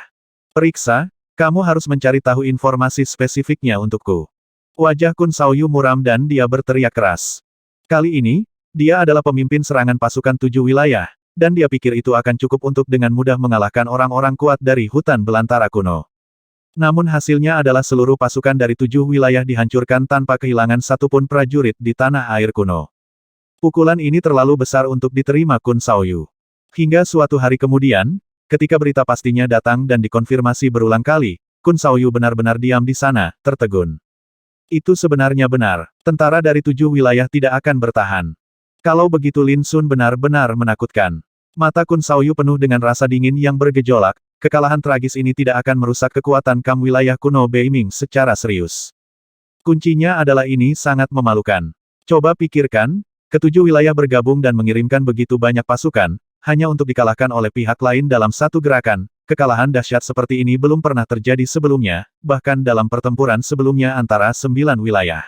Speaker 1: Periksa, kamu harus mencari tahu informasi spesifiknya untukku. Wajah Kun Shaoyu muram dan dia berteriak keras. Kali ini, dia adalah pemimpin serangan pasukan 7 wilayah, dan dia pikir itu akan cukup untuk dengan mudah mengalahkan orang-orang kuat dari hutan belantara kuno. Namun hasilnya adalah seluruh pasukan dari 7 wilayah dihancurkan tanpa kehilangan satupun prajurit di tanah air kuno. Pukulan ini terlalu besar untuk diterima Kun Shaoyu. Hingga suatu hari kemudian, ketika berita pastinya datang dan dikonfirmasi berulang kali, Kun Shaoyu benar-benar diam di sana, tertegun. Itu sebenarnya benar, tentara dari 7 wilayah tidak akan bertahan. Kalau begitu Lin Sun benar-benar menakutkan. Mata Kun Shaoyu penuh dengan rasa dingin yang bergejolak, kekalahan tragis ini tidak akan merusak kekuatan Kam wilayah kuno Beiming secara serius. Kuncinya adalah ini sangat memalukan. Coba pikirkan, ketujuh wilayah bergabung dan mengirimkan begitu banyak pasukan, hanya untuk dikalahkan oleh pihak lain dalam satu gerakan. Kekalahan dahsyat seperti ini belum pernah terjadi sebelumnya, bahkan dalam pertempuran sebelumnya antara 9 wilayah.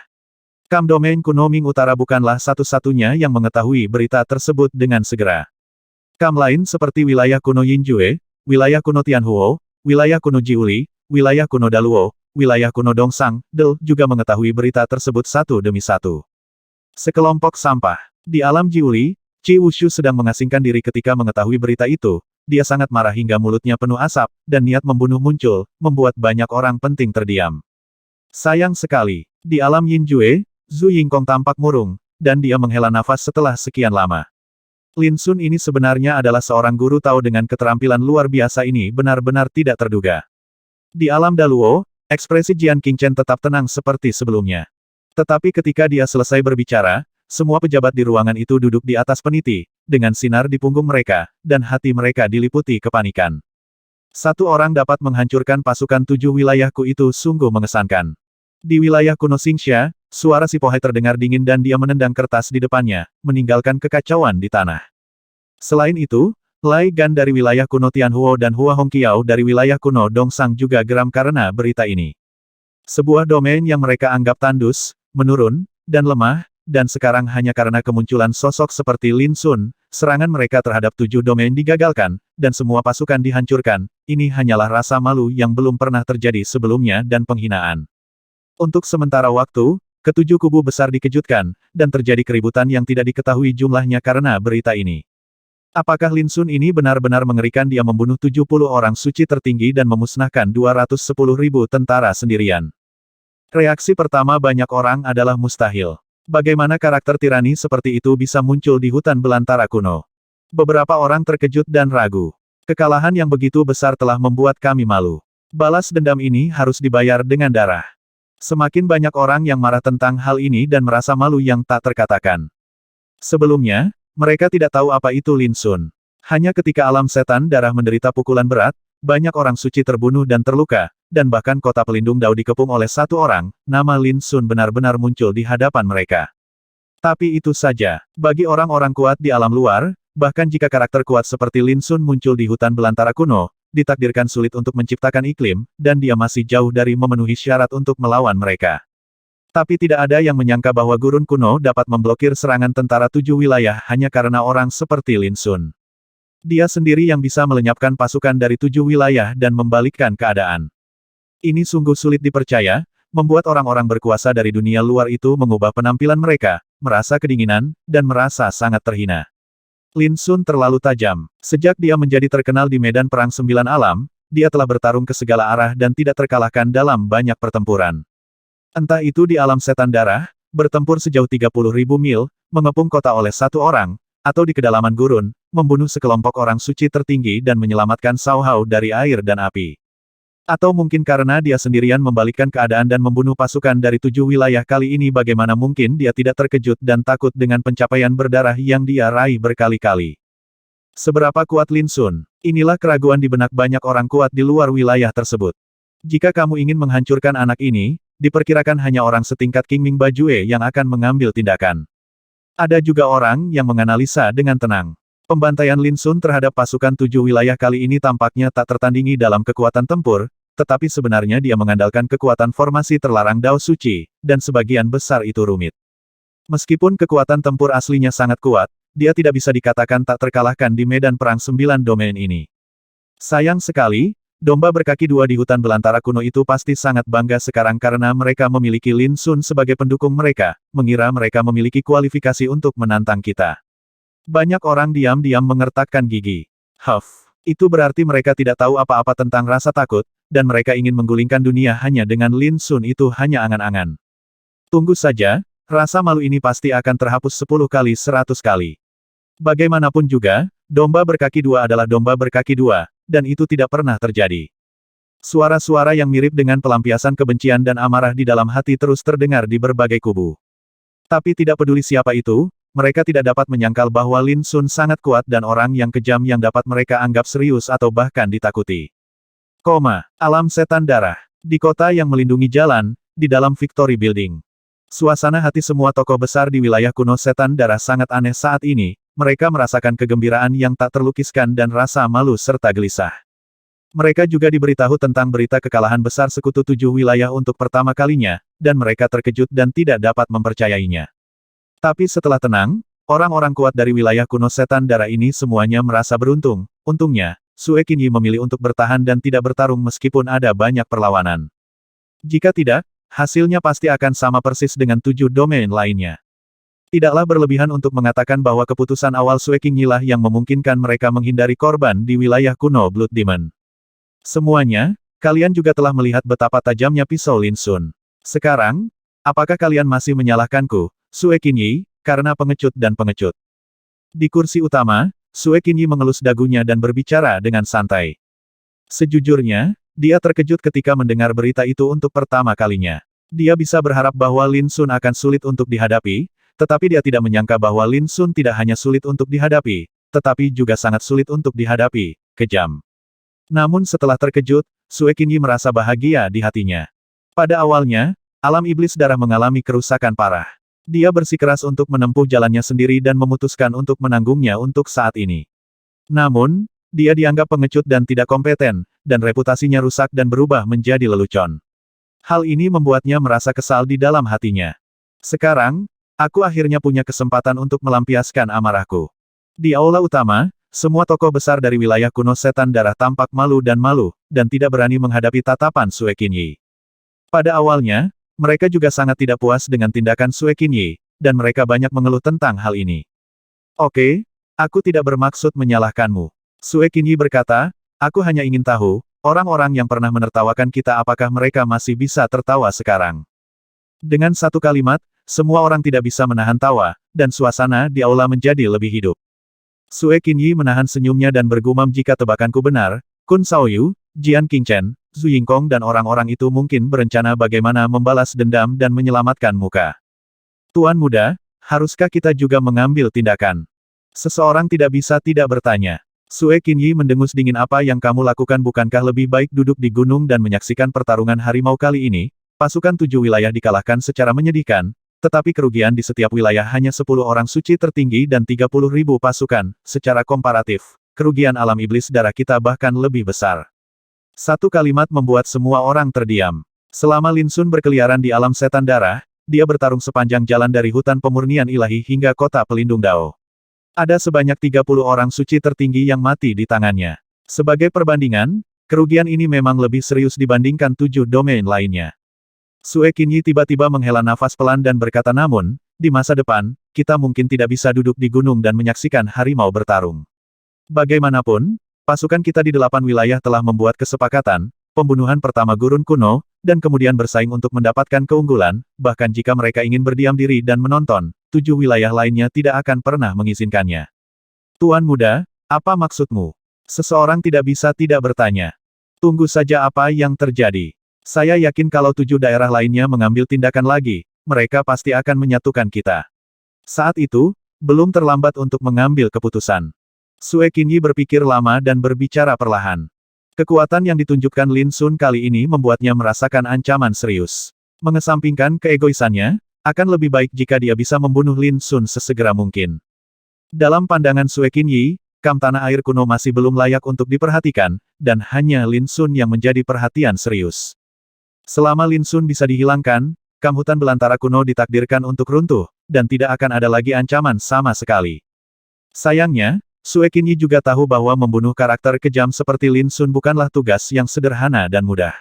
Speaker 1: Kam domain kuno Ming Utara bukanlah satu-satunya yang mengetahui berita tersebut dengan segera. Kam lain seperti wilayah kuno Yinjue, wilayah kuno Tianhuo, wilayah kuno Jiuli, wilayah kuno Daluo, wilayah kuno Dongsang, Del juga mengetahui berita tersebut satu demi satu. Sekelompok sampah. Di alam Jiuli, Qi Wushu sedang mengasingkan diri ketika mengetahui berita itu. Dia sangat marah hingga mulutnya penuh asap, dan niat membunuh muncul, membuat banyak orang penting terdiam. Sayang sekali, di alam Yinjue, Zhu Yingkong tampak murung, dan dia menghela nafas setelah sekian lama. Lin Sun ini sebenarnya adalah seorang guru Tao dengan keterampilan luar biasa ini benar-benar tidak terduga. Di alam Daluo, ekspresi Jian Qingchen tetap tenang seperti sebelumnya. Tetapi ketika dia selesai berbicara, semua pejabat di ruangan itu duduk di atas peniti, dengan sinar di punggung mereka, dan hati mereka diliputi kepanikan. Satu orang dapat menghancurkan pasukan 7 wilayahku itu sungguh mengesankan. Di wilayah kuno Xingxia, suara si Pohai terdengar dingin dan dia menendang kertas di depannya, meninggalkan kekacauan di tanah. Selain itu, Lai Gan dari wilayah kuno Tianhuo dan Hua Hongqiao dari wilayah kuno Dongsang juga geram karena berita ini. Sebuah domain yang mereka anggap tandus, menurun, dan lemah, dan sekarang hanya karena kemunculan sosok seperti Lin Sun, serangan mereka terhadap 7 domain digagalkan, dan semua pasukan dihancurkan. Ini hanyalah rasa malu yang belum pernah terjadi sebelumnya dan penghinaan. Untuk sementara waktu, ketujuh kubu besar dikejutkan, dan terjadi keributan yang tidak diketahui jumlahnya karena berita ini. Apakah Lin Sun ini benar-benar mengerikan? Dia membunuh 70 orang suci tertinggi dan memusnahkan 210.000 tentara sendirian. Reaksi pertama banyak orang adalah mustahil. Bagaimana karakter tirani seperti itu bisa muncul di hutan belantara kuno? Beberapa orang terkejut dan ragu. Kekalahan yang begitu besar telah membuat kami malu. Balas dendam ini harus dibayar dengan darah. Semakin banyak orang yang marah tentang hal ini dan merasa malu yang tak terkatakan. Sebelumnya, mereka tidak tahu apa itu Lin Sun. Hanya ketika alam setan darah menderita pukulan berat, banyak orang suci terbunuh dan terluka, dan bahkan kota pelindung Dao dikepung oleh satu orang, nama Lin Sun benar-benar muncul di hadapan mereka. Tapi itu saja, bagi orang-orang kuat di alam luar, bahkan jika karakter kuat seperti Lin Sun muncul di hutan belantara kuno, ditakdirkan sulit untuk menciptakan iklim, dan dia masih jauh dari memenuhi syarat untuk melawan mereka. Tapi tidak ada yang menyangka bahwa gurun kuno dapat memblokir serangan tentara 7 wilayah hanya karena orang seperti Lin Sun. Dia sendiri yang bisa melenyapkan pasukan dari 7 wilayah dan membalikkan keadaan. Ini sungguh sulit dipercaya, membuat orang-orang berkuasa dari dunia luar itu mengubah penampilan mereka, merasa kedinginan, dan merasa sangat terhina. Lin Sun terlalu tajam. Sejak dia menjadi terkenal di medan perang 9 alam, dia telah bertarung ke segala arah dan tidak terkalahkan dalam banyak pertempuran. Entah itu di alam setan darah, bertempur sejauh 30.000 mil, mengepung kota oleh satu orang, atau di kedalaman gurun, membunuh sekelompok orang suci tertinggi dan menyelamatkan Cao Hao dari air dan api. Atau mungkin karena dia sendirian membalikkan keadaan dan membunuh pasukan dari 7 wilayah kali ini, bagaimana mungkin dia tidak terkejut dan takut dengan pencapaian berdarah yang dia raih berkali-kali. Seberapa kuat Lin Sun? Inilah keraguan di benak banyak orang kuat di luar wilayah tersebut. Jika kamu ingin menghancurkan anak ini, diperkirakan hanya orang setingkat King Ming Bajue yang akan mengambil tindakan. Ada juga orang yang menganalisa dengan tenang. Pembantaian Lin Sun terhadap pasukan 7 wilayah kali ini tampaknya tak tertandingi dalam kekuatan tempur, tetapi sebenarnya dia mengandalkan kekuatan formasi terlarang Dao Suci, dan sebagian besar itu rumit. Meskipun kekuatan tempur aslinya sangat kuat, dia tidak bisa dikatakan tak terkalahkan di medan perang 9 domain ini. Sayang sekali, domba berkaki dua di hutan belantara kuno itu pasti sangat bangga sekarang karena mereka memiliki Lin Sun sebagai pendukung mereka, mengira mereka memiliki kualifikasi untuk menantang kita. Banyak orang diam-diam mengertakkan gigi. Huff, itu berarti mereka tidak tahu apa-apa tentang rasa takut, dan mereka ingin menggulingkan dunia hanya dengan Lin Sun. Itu hanya angan-angan. Tunggu saja, rasa malu ini pasti akan terhapus 10 kali 100 kali. Bagaimanapun juga, domba berkaki dua adalah domba berkaki dua, dan itu tidak pernah terjadi. Suara-suara yang mirip dengan pelampiasan kebencian dan amarah di dalam hati terus terdengar di berbagai kubu. Tapi tidak peduli siapa itu, mereka tidak dapat menyangkal bahwa Lin Sun sangat kuat dan orang yang kejam yang dapat mereka anggap serius atau bahkan ditakuti. Alam setan darah. Di kota yang melindungi jalan, di dalam Victory Building. Suasana hati semua tokoh besar di wilayah kuno setan darah sangat aneh saat ini. Mereka merasakan kegembiraan yang tak terlukiskan dan rasa malu serta gelisah. Mereka juga diberitahu tentang berita kekalahan besar sekutu 7 wilayah untuk pertama kalinya, dan mereka terkejut dan tidak dapat mempercayainya. Tapi setelah tenang, orang-orang kuat dari wilayah kuno setan darah ini semuanya merasa beruntung. Untungnya, Sue Qinyi memilih untuk bertahan dan tidak bertarung meskipun ada banyak perlawanan. Jika tidak, hasilnya pasti akan sama persis dengan 7 domain lainnya. Tidaklah berlebihan untuk mengatakan bahwa keputusan awal Sue Qinyi lah yang memungkinkan mereka menghindari korban di wilayah kuno Blood Demon. Semuanya, kalian juga telah melihat betapa tajamnya pisau Lin Sun. Sekarang, apakah kalian masih menyalahkanku, Sue Qinyi, karena pengecut dan pengecut? Di kursi utama, Sue Qinyi mengelus dagunya dan berbicara dengan santai. Sejujurnya, dia terkejut ketika mendengar berita itu untuk pertama kalinya. Dia bisa berharap bahwa Lin Sun akan sulit untuk dihadapi, tetapi dia tidak menyangka bahwa Lin Sun tidak hanya sulit untuk dihadapi, tetapi juga sangat sulit untuk dihadapi, kejam. Namun setelah terkejut, Sue Qinyi merasa bahagia di hatinya. Pada awalnya, alam iblis darah mengalami kerusakan parah. Dia bersikeras untuk menempuh jalannya sendiri dan memutuskan untuk menanggungnya untuk saat ini. Namun, dia dianggap pengecut dan tidak kompeten, dan reputasinya rusak dan berubah menjadi lelucon. Hal ini membuatnya merasa kesal di dalam hatinya. Sekarang, aku akhirnya punya kesempatan untuk melampiaskan amarahku. Di aula utama, semua tokoh besar dari wilayah kuno setan darah tampak malu, dan tidak berani menghadapi tatapan Sue Qinyi. Pada awalnya, mereka juga sangat tidak puas dengan tindakan Sue Qinyi, dan mereka banyak mengeluh tentang hal ini. Oke, aku tidak bermaksud menyalahkanmu. Sue Qinyi berkata, aku hanya ingin tahu, orang-orang yang pernah menertawakan kita apakah mereka masih bisa tertawa sekarang. Dengan satu kalimat, semua orang tidak bisa menahan tawa, dan suasana di aula menjadi lebih hidup. Sue Qinyi menahan senyumnya dan bergumam jika tebakanku benar, Kun Shaoyu, Jian Qingchen, Zhu Yingkong dan orang-orang itu mungkin berencana bagaimana membalas dendam dan menyelamatkan muka. Tuan muda, haruskah kita juga mengambil tindakan? Seseorang tidak bisa tidak bertanya. Sue Qinyi mendengus dingin, apa yang kamu lakukan, bukankah lebih baik duduk di gunung dan menyaksikan pertarungan harimau kali ini? Pasukan 7 wilayah dikalahkan secara menyedihkan, tetapi kerugian di setiap wilayah hanya 10 orang suci tertinggi dan 30.000 pasukan. Secara komparatif, kerugian alam iblis darah kita bahkan lebih besar. Satu kalimat membuat semua orang terdiam. Selama Lin Sun berkeliaran di alam setan darah, dia bertarung sepanjang jalan dari hutan pemurnian ilahi hingga kota pelindung Dao. Ada sebanyak 30 orang suci tertinggi yang mati di tangannya. Sebagai perbandingan, kerugian ini memang lebih serius dibandingkan 7 domain lainnya. Sue Qinyi tiba-tiba menghela nafas pelan dan berkata, namun, di masa depan, kita mungkin tidak bisa duduk di gunung dan menyaksikan harimau bertarung. Bagaimanapun, pasukan kita di 8 wilayah telah membuat kesepakatan, pembunuhan pertama gurun kuno, dan kemudian bersaing untuk mendapatkan keunggulan, bahkan jika mereka ingin berdiam diri dan menonton, 7 wilayah lainnya tidak akan pernah mengizinkannya. Tuan muda, apa maksudmu? Seseorang tidak bisa tidak bertanya. Tunggu saja apa yang terjadi. Saya yakin kalau 7 daerah lainnya mengambil tindakan lagi, mereka pasti akan menyatukan kita. Saat itu, belum terlambat untuk mengambil keputusan. Sue Qinyi berpikir lama dan berbicara perlahan. Kekuatan yang ditunjukkan Lin Sun kali ini membuatnya merasakan ancaman serius. Mengesampingkan keegoisannya, akan lebih baik jika dia bisa membunuh Lin Sun sesegera mungkin. Dalam pandangan Sue Qinyi, kam tanah air kuno masih belum layak untuk diperhatikan, dan hanya Lin Sun yang menjadi perhatian serius. Selama Lin Sun bisa dihilangkan, kam hutan belantara kuno ditakdirkan untuk runtuh, dan tidak akan ada lagi ancaman sama sekali. Sayangnya, Sue Qinyi juga tahu bahwa membunuh karakter kejam seperti Lin Sun bukanlah tugas yang sederhana dan mudah.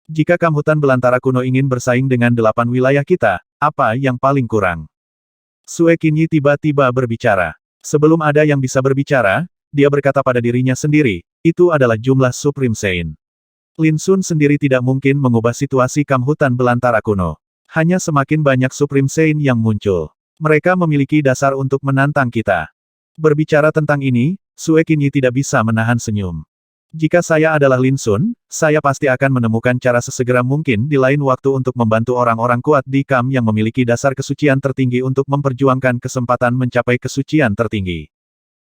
Speaker 1: Jika kam hutan belantara kuno ingin bersaing dengan 8 wilayah kita, apa yang paling kurang? Sue Qinyi tiba-tiba berbicara. Sebelum ada yang bisa berbicara, dia berkata pada dirinya sendiri, itu adalah jumlah Supreme Sein. Lin Sun sendiri tidak mungkin mengubah situasi kam hutan belantara kuno. Hanya semakin banyak Supreme Sein yang muncul. Mereka memiliki dasar untuk menantang kita. Berbicara tentang ini, Sue Qinyi tidak bisa menahan senyum. Jika saya adalah Lin Sun, saya pasti akan menemukan cara sesegera mungkin di lain waktu untuk membantu orang-orang kuat di kam yang memiliki dasar kesucian tertinggi untuk memperjuangkan kesempatan mencapai kesucian tertinggi.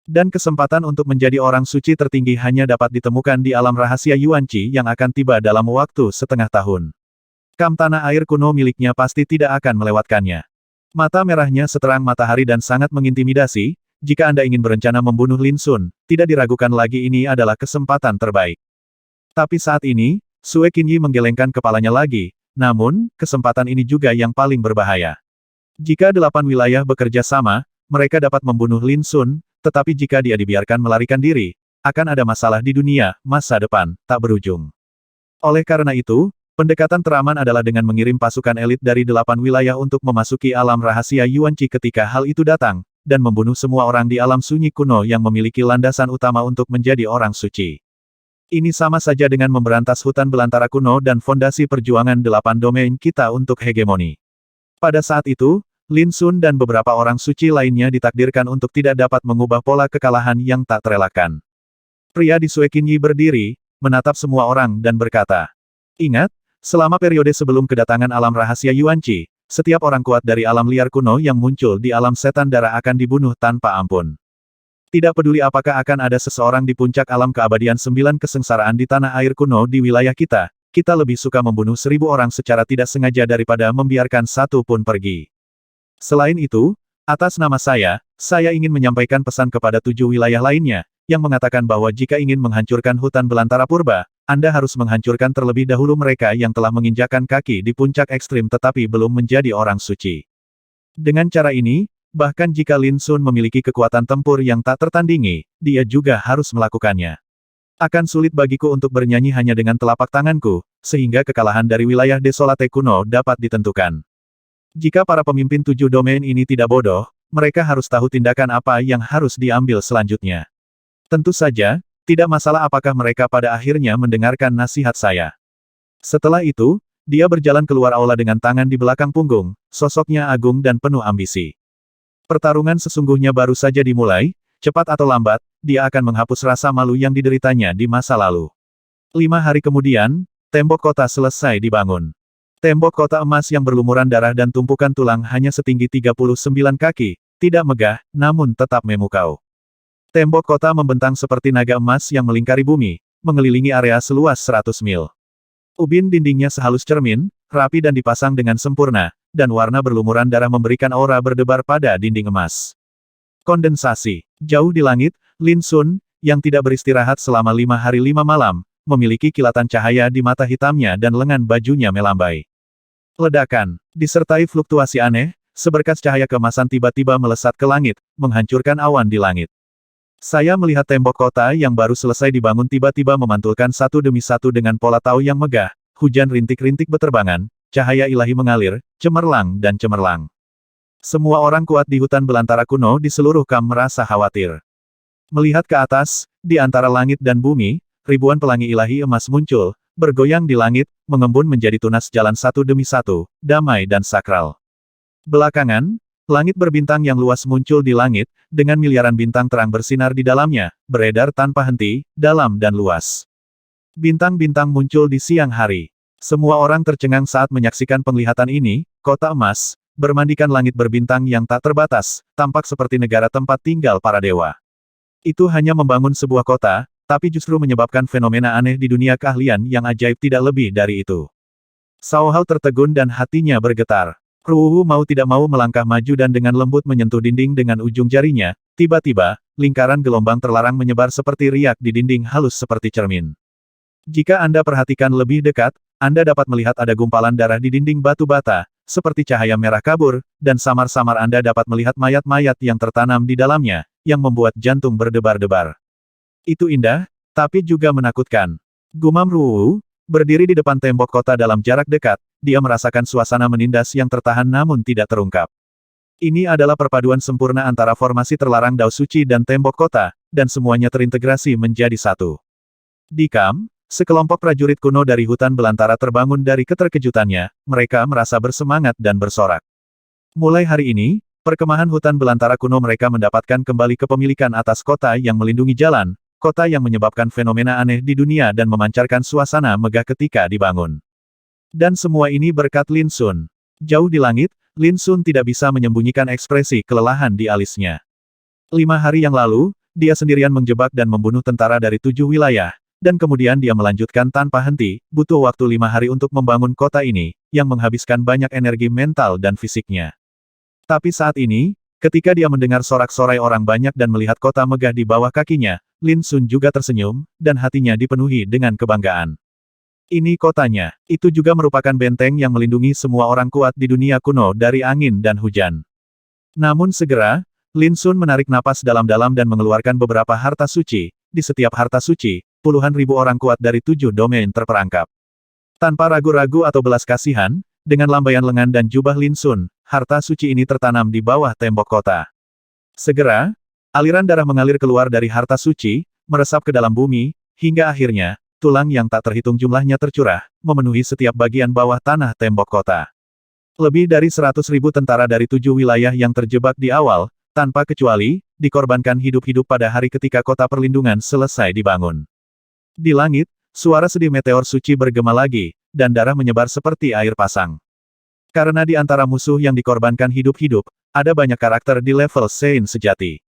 Speaker 1: Dan kesempatan untuk menjadi orang suci tertinggi hanya dapat ditemukan di alam rahasia Yuanqi yang akan tiba dalam waktu setengah tahun. Kam tanah air kuno miliknya pasti tidak akan melewatkannya. Mata merahnya seterang matahari dan sangat mengintimidasi. Jika Anda ingin berencana membunuh Lin Sun, tidak diragukan lagi ini adalah kesempatan terbaik. Tapi saat ini, Sue Qinyi menggelengkan kepalanya lagi, namun, kesempatan ini juga yang paling berbahaya. Jika 8 wilayah bekerja sama, mereka dapat membunuh Lin Sun, tetapi jika dia dibiarkan melarikan diri, akan ada masalah di dunia, masa depan, tak berujung. Oleh karena itu, pendekatan teraman adalah dengan mengirim pasukan elit dari 8 wilayah untuk memasuki alam rahasia Yuanqi ketika hal itu datang, dan membunuh semua orang di alam sunyi kuno yang memiliki landasan utama untuk menjadi orang suci. Ini sama saja dengan memberantas hutan belantara kuno dan fondasi perjuangan 8 domain kita untuk hegemoni. Pada saat itu, Lin Sun dan beberapa orang suci lainnya ditakdirkan untuk tidak dapat mengubah pola kekalahan yang tak terelakkan. Pria di Sue Qinyi berdiri, menatap semua orang dan berkata, ingat, selama periode sebelum kedatangan alam rahasia Yuanqi, setiap orang kuat dari alam liar kuno yang muncul di alam setan darah akan dibunuh tanpa ampun. Tidak peduli apakah akan ada seseorang di puncak alam keabadian 9 kesengsaraan di tanah air kuno di wilayah kita, kita lebih suka membunuh 1000 orang secara tidak sengaja daripada membiarkan satu pun pergi. Selain itu, atas nama saya ingin menyampaikan pesan kepada 7 wilayah lainnya, yang mengatakan bahwa jika ingin menghancurkan hutan belantara purba, Anda harus menghancurkan terlebih dahulu mereka yang telah menginjakan kaki di puncak ekstrim tetapi belum menjadi orang suci. Dengan cara ini, bahkan jika Lin Sun memiliki kekuatan tempur yang tak tertandingi, dia juga harus melakukannya. Akan sulit bagiku untuk bernyanyi hanya dengan telapak tanganku, sehingga kekalahan dari wilayah desolate kuno dapat ditentukan. Jika para pemimpin 7 domain ini tidak bodoh, mereka harus tahu tindakan apa yang harus diambil selanjutnya. Tentu saja, tidak masalah apakah mereka pada akhirnya mendengarkan nasihat saya. Setelah itu, dia berjalan keluar aula dengan tangan di belakang punggung, sosoknya agung dan penuh ambisi. Pertarungan sesungguhnya baru saja dimulai, cepat atau lambat, dia akan menghapus rasa malu yang dideritanya di masa lalu. 5 hari kemudian, tembok kota selesai dibangun. Tembok kota emas yang berlumuran darah dan tumpukan tulang hanya setinggi 39 kaki, tidak megah, namun tetap memukau. Tembok kota membentang seperti naga emas yang melingkari bumi, mengelilingi area seluas 100 mil. Ubin dindingnya sehalus cermin, rapi dan dipasang dengan sempurna, dan warna berlumuran darah memberikan aura berdebar pada dinding emas. Kondensasi. Jauh di langit, Lin Sun, yang tidak beristirahat selama 5 hari 5 malam, memiliki kilatan cahaya di mata hitamnya dan lengan bajunya melambai. Ledakan, disertai fluktuasi aneh, seberkas cahaya keemasan tiba-tiba melesat ke langit, menghancurkan awan di langit. Saya melihat tembok kota yang baru selesai dibangun tiba-tiba memantulkan satu demi satu dengan pola tau yang megah, hujan rintik-rintik beterbangan, cahaya ilahi mengalir, cemerlang dan cemerlang. Semua orang kuat di hutan belantara kuno di seluruh Kam merasa khawatir. Melihat ke atas, di antara langit dan bumi, ribuan pelangi ilahi emas muncul, bergoyang di langit, mengembun menjadi tunas jalan satu demi satu, damai dan sakral. Belakangan, langit berbintang yang luas muncul di langit, dengan miliaran bintang terang bersinar di dalamnya, beredar tanpa henti, dalam dan luas. Bintang-bintang muncul di siang hari. Semua orang tercengang saat menyaksikan penglihatan ini, kota emas, bermandikan langit berbintang yang tak terbatas, tampak seperti negara tempat tinggal para dewa. Itu hanya membangun sebuah kota, tapi justru menyebabkan fenomena aneh di dunia keahlian yang ajaib tidak lebih dari itu. Cao Hao tertegun dan hatinya bergetar. Ruwu mau tidak mau melangkah maju dan dengan lembut menyentuh dinding dengan ujung jarinya, tiba-tiba, lingkaran gelombang terlarang menyebar seperti riak di dinding halus seperti cermin. Jika Anda perhatikan lebih dekat, Anda dapat melihat ada gumpalan darah di dinding batu bata, seperti cahaya merah kabur, dan samar-samar Anda dapat melihat mayat-mayat yang tertanam di dalamnya, yang membuat jantung berdebar-debar. Itu indah, tapi juga menakutkan. Gumam Ruwu, berdiri di depan tembok kota dalam jarak dekat, dia merasakan suasana menindas yang tertahan namun tidak terungkap. Ini adalah perpaduan sempurna antara formasi terlarang Dao Suci dan tembok kota, dan semuanya terintegrasi menjadi satu. Di Kam, sekelompok prajurit kuno dari hutan belantara terbangun dari keterkejutannya, mereka merasa bersemangat dan bersorak. Mulai hari ini, perkemahan hutan belantara kuno mereka mendapatkan kembali kepemilikan atas kota yang melindungi jalan, kota yang menyebabkan fenomena aneh di dunia dan memancarkan suasana megah ketika dibangun. Dan semua ini berkat Lin Sun. Jauh di langit, Lin Sun tidak bisa menyembunyikan ekspresi kelelahan di alisnya. 5 hari yang lalu, dia sendirian menjebak dan membunuh tentara dari 7 wilayah, dan kemudian dia melanjutkan tanpa henti, butuh waktu 5 hari untuk membangun kota ini, yang menghabiskan banyak energi mental dan fisiknya. Tapi saat ini, ketika dia mendengar sorak-sorai orang banyak dan melihat kota megah di bawah kakinya, Lin Sun juga tersenyum, dan hatinya dipenuhi dengan kebanggaan. Ini kotanya. Itu juga merupakan benteng yang melindungi semua orang kuat di dunia kuno dari angin dan hujan. Namun segera, Lin Sun menarik napas dalam-dalam dan mengeluarkan beberapa harta suci. Di setiap harta suci, puluhan ribu orang kuat dari 7 domain terperangkap. Tanpa ragu-ragu atau belas kasihan, dengan lambaian lengan dan jubah Lin Sun, harta suci ini tertanam di bawah tembok kota. Segera, aliran darah mengalir keluar dari harta suci, meresap ke dalam bumi, hingga akhirnya, tulang yang tak terhitung jumlahnya tercurah, memenuhi setiap bagian bawah tanah tembok kota. Lebih dari 100.000 tentara dari 7 wilayah yang terjebak di awal, tanpa kecuali, dikorbankan hidup-hidup pada hari ketika kota perlindungan selesai dibangun. Di langit, suara sedih meteor suci bergema lagi, dan darah menyebar seperti air pasang. Karena di antara musuh yang dikorbankan hidup-hidup, ada banyak karakter di level Saint sejati.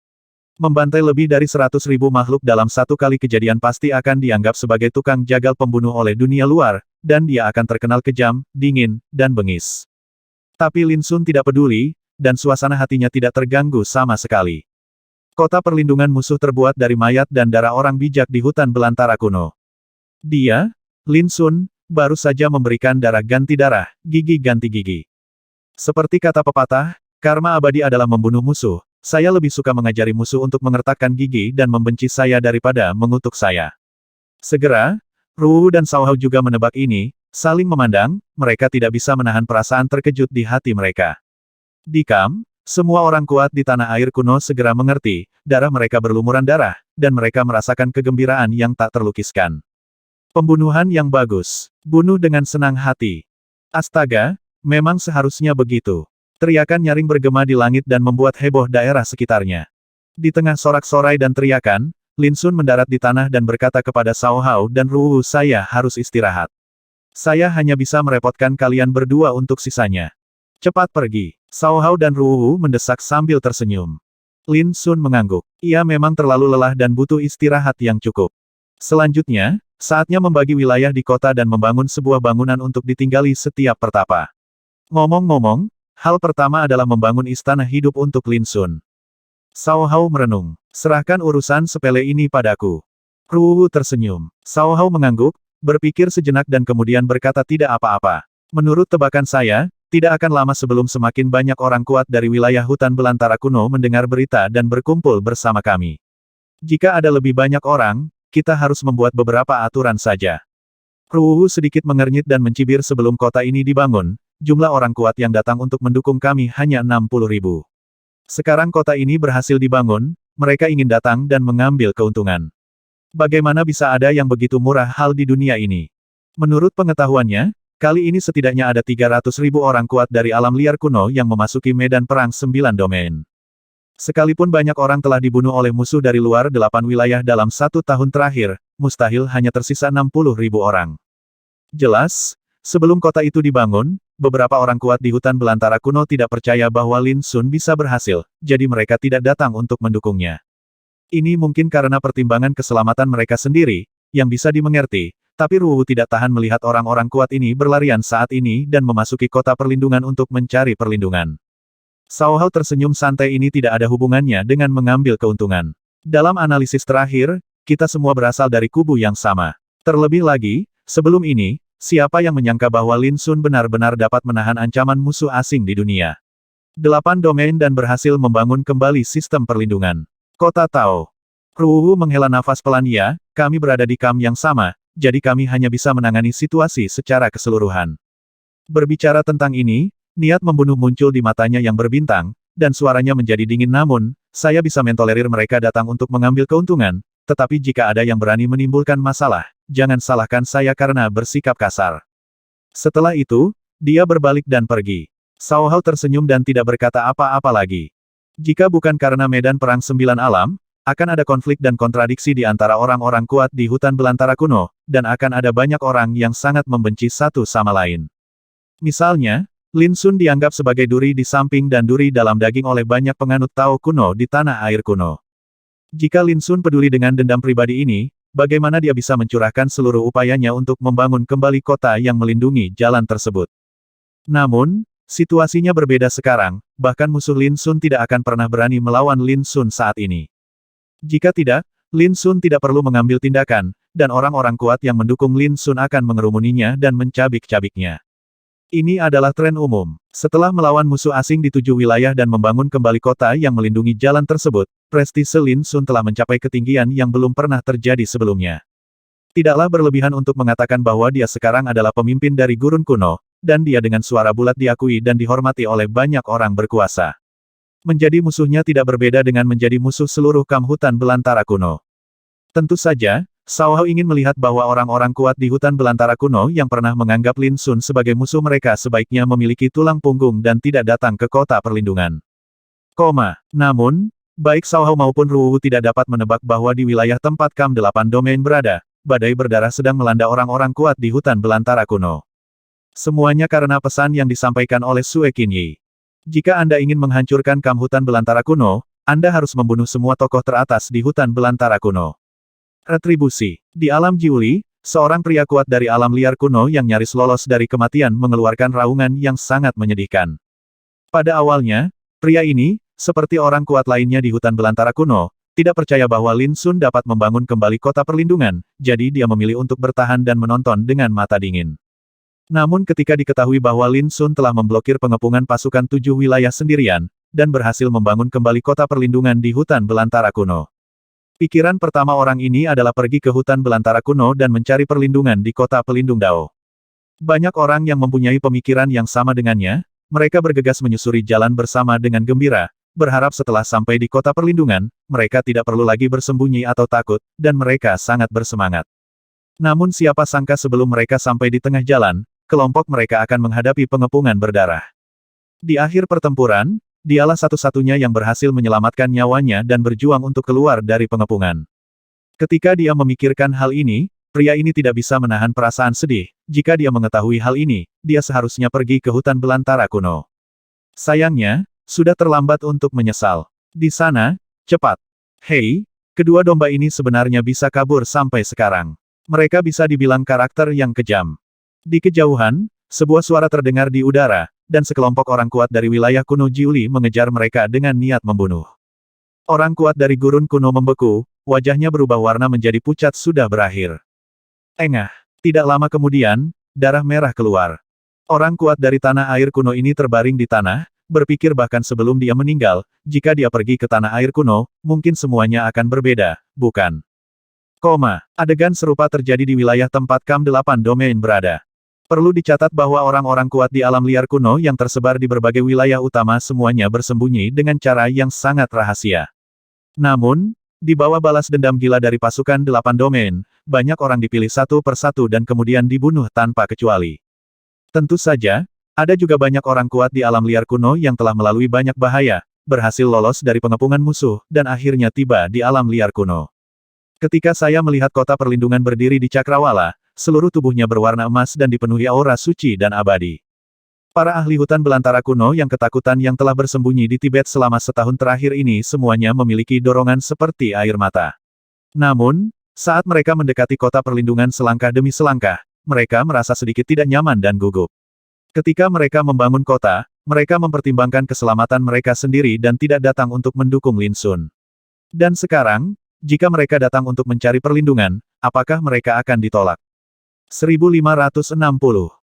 Speaker 1: Membantai lebih dari 100.000 makhluk dalam satu kali kejadian pasti akan dianggap sebagai tukang jagal pembunuh oleh dunia luar, dan dia akan terkenal kejam, dingin, dan bengis. Tapi Lin Sun tidak peduli, dan suasana hatinya tidak terganggu sama sekali. Kota perlindungan musuh terbuat dari mayat dan darah orang bijak di hutan belantara kuno. Dia, Lin Sun, baru saja memberikan darah ganti darah, gigi ganti gigi. Seperti kata pepatah, karma abadi adalah membunuh musuh. Saya lebih suka mengajari musuh untuk mengertakkan gigi dan membenci saya daripada mengutuk saya. Segera, Ruwu dan Cao Hao juga menebak ini, saling memandang, mereka tidak bisa menahan perasaan terkejut di hati mereka. Di Kam, semua orang kuat di tanah air kuno segera mengerti, darah mereka berlumuran darah, dan mereka merasakan kegembiraan yang tak terlukiskan. Pembunuhan yang bagus. Bunuh dengan senang hati. Astaga, memang seharusnya begitu. Teriakan nyaring bergema di langit dan membuat heboh daerah sekitarnya. Di tengah sorak-sorai dan teriakan, Lin Sun mendarat di tanah dan berkata kepada Cao Hao dan Ruwu, saya harus istirahat. Saya hanya bisa merepotkan kalian berdua untuk sisanya. Cepat pergi. Cao Hao dan Ruwu mendesak sambil tersenyum. Lin Sun mengangguk. Ia memang terlalu lelah dan butuh istirahat yang cukup. Selanjutnya, saatnya membagi wilayah di kota dan membangun sebuah bangunan untuk ditinggali setiap pertapa. Ngomong-ngomong, hal pertama adalah membangun istana hidup untuk Lin Sun. Cao Hao merenung. Serahkan urusan sepele ini padaku. Ruwu tersenyum. Cao Hao mengangguk, berpikir sejenak dan kemudian berkata tidak apa-apa. Menurut tebakan saya, tidak akan lama sebelum semakin banyak orang kuat dari wilayah hutan belantara kuno mendengar berita dan berkumpul bersama kami. Jika ada lebih banyak orang, kita harus membuat beberapa aturan saja. Ruwu sedikit mengernyit dan mencibir sebelum kota ini dibangun, jumlah orang kuat yang datang untuk mendukung kami hanya 60.000. Sekarang kota ini berhasil dibangun, mereka ingin datang dan mengambil keuntungan. Bagaimana bisa ada yang begitu murah hal di dunia ini? Menurut pengetahuannya, kali ini setidaknya ada 300.000 orang kuat dari alam liar kuno yang memasuki medan perang 9 domain. Sekalipun banyak orang telah dibunuh oleh musuh dari luar 8 wilayah dalam 1 tahun terakhir, mustahil hanya tersisa 60.000 orang. Jelas, sebelum kota itu dibangun, beberapa orang kuat di hutan belantara kuno tidak percaya bahwa Lin Sun bisa berhasil, jadi mereka tidak datang untuk mendukungnya. Ini mungkin karena pertimbangan keselamatan mereka sendiri, yang bisa dimengerti, tapi Ruwu tidak tahan melihat orang-orang kuat ini berlarian saat ini dan memasuki kota perlindungan untuk mencari perlindungan. Cao Hao tersenyum santai, ini tidak ada hubungannya dengan mengambil keuntungan. Dalam analisis terakhir, kita semua berasal dari kubu yang sama. Terlebih lagi, sebelum ini, siapa yang menyangka bahwa Lin Sun benar-benar dapat menahan ancaman musuh asing di dunia. 8 domain dan berhasil membangun kembali sistem perlindungan. Kota Tao. Ruwu menghela nafas pelan, ya, kami berada di Kam yang sama, jadi kami hanya bisa menangani situasi secara keseluruhan. Berbicara tentang ini, niat membunuh muncul di matanya yang berbintang, dan suaranya menjadi dingin, namun, saya bisa mentolerir mereka datang untuk mengambil keuntungan, tetapi jika ada yang berani menimbulkan masalah, jangan salahkan saya karena bersikap kasar. Setelah itu, dia berbalik dan pergi. Cao Hao tersenyum dan tidak berkata apa-apa lagi. Jika bukan karena medan perang 9 alam, akan ada konflik dan kontradiksi di antara orang-orang kuat di hutan belantara kuno, dan akan ada banyak orang yang sangat membenci satu sama lain. Misalnya, Lin Sun dianggap sebagai duri di samping dan duri dalam daging oleh banyak penganut Tao kuno di tanah air kuno. Jika Lin Sun peduli dengan dendam pribadi ini, bagaimana dia bisa mencurahkan seluruh upayanya untuk membangun kembali kota yang melindungi jalan tersebut? Namun, situasinya berbeda sekarang, bahkan musuh Lin Sun tidak akan pernah berani melawan Lin Sun saat ini. Jika tidak, Lin Sun tidak perlu mengambil tindakan, dan orang-orang kuat yang mendukung Lin Sun akan mengerumuninya dan mencabik-cabiknya. Ini adalah tren umum. Setelah melawan musuh asing di 7 wilayah dan membangun kembali kota yang melindungi jalan tersebut, prestise Lin Sun telah mencapai ketinggian yang belum pernah terjadi sebelumnya. Tidaklah berlebihan untuk mengatakan bahwa dia sekarang adalah pemimpin dari gurun kuno, dan dia dengan suara bulat diakui dan dihormati oleh banyak orang berkuasa. Menjadi musuhnya tidak berbeda dengan menjadi musuh seluruh Kam hutan belantara kuno. Tentu saja, Cao Hao ingin melihat bahwa orang-orang kuat di hutan belantara kuno yang pernah menganggap Lin Sun sebagai musuh mereka sebaiknya memiliki tulang punggung dan tidak datang ke kota perlindungan. Namun, baik Cao Hao maupun Ruwu tidak dapat menebak bahwa di wilayah tempat Kam 8 domain berada, badai berdarah sedang melanda orang-orang kuat di hutan belantara kuno. Semuanya karena pesan yang disampaikan oleh Sue Qinyi. Jika Anda ingin menghancurkan Kam hutan belantara kuno, Anda harus membunuh semua tokoh teratas di hutan belantara kuno. Retribusi. Di alam Jiuli, seorang pria kuat dari alam liar kuno yang nyaris lolos dari kematian mengeluarkan raungan yang sangat menyedihkan. Pada awalnya, pria ini, seperti orang kuat lainnya di hutan belantara kuno, tidak percaya bahwa Lin Sun dapat membangun kembali kota perlindungan, jadi dia memilih untuk bertahan dan menonton dengan mata dingin. Namun ketika diketahui bahwa Lin Sun telah memblokir pengepungan pasukan 7 wilayah sendirian, dan berhasil membangun kembali kota perlindungan di hutan belantara kuno. Pikiran pertama orang ini adalah pergi ke hutan belantara kuno dan mencari perlindungan di kota pelindung Dao. Banyak orang yang mempunyai pemikiran yang sama dengannya, mereka bergegas menyusuri jalan bersama dengan gembira, berharap setelah sampai di kota perlindungan, mereka tidak perlu lagi bersembunyi atau takut, dan mereka sangat bersemangat. Namun siapa sangka sebelum mereka sampai di tengah jalan, kelompok mereka akan menghadapi pengepungan berdarah. Di akhir pertempuran, dialah satu-satunya yang berhasil menyelamatkan nyawanya dan berjuang untuk keluar dari pengepungan. Ketika dia memikirkan hal ini, pria ini tidak bisa menahan perasaan sedih. Jika dia mengetahui hal ini, dia seharusnya pergi ke hutan belantara kuno. Sayangnya, sudah terlambat untuk menyesal. Di sana, cepat. Hei, kedua domba ini sebenarnya bisa kabur sampai sekarang. Mereka bisa dibilang karakter yang kejam. Di kejauhan, sebuah suara terdengar di udara, dan sekelompok orang kuat dari wilayah kuno Jiuli mengejar mereka dengan niat membunuh. Orang kuat dari gurun kuno membeku, wajahnya berubah warna menjadi pucat sudah berakhir. Engah. Tidak lama kemudian, darah merah keluar. Orang kuat dari tanah air kuno ini terbaring di tanah, berpikir bahkan sebelum dia meninggal, jika dia pergi ke tanah air kuno, mungkin semuanya akan berbeda, bukan? Adegan serupa terjadi di wilayah tempat Kam-8 Domain berada. Perlu dicatat bahwa orang-orang kuat di alam liar kuno yang tersebar di berbagai wilayah utama semuanya bersembunyi dengan cara yang sangat rahasia. Namun, di bawah balas dendam gila dari pasukan 8 Domain, banyak orang dipilih satu persatu dan kemudian dibunuh tanpa kecuali. Tentu saja, ada juga banyak orang kuat di alam liar kuno yang telah melalui banyak bahaya, berhasil lolos dari pengepungan musuh, dan akhirnya tiba di alam liar kuno. Ketika saya melihat kota perlindungan berdiri di Cakrawala, seluruh tubuhnya berwarna emas dan dipenuhi aura suci dan abadi. Para ahli hutan belantara kuno yang ketakutan yang telah bersembunyi di Tibet selama setahun terakhir ini semuanya memiliki dorongan seperti air mata. Namun, saat mereka mendekati kota perlindungan selangkah demi selangkah, mereka merasa sedikit tidak nyaman dan gugup. Ketika mereka membangun kota, mereka mempertimbangkan keselamatan mereka sendiri dan tidak datang untuk mendukung Lin Sun. Dan sekarang, jika mereka datang untuk mencari perlindungan, apakah mereka akan ditolak? 1560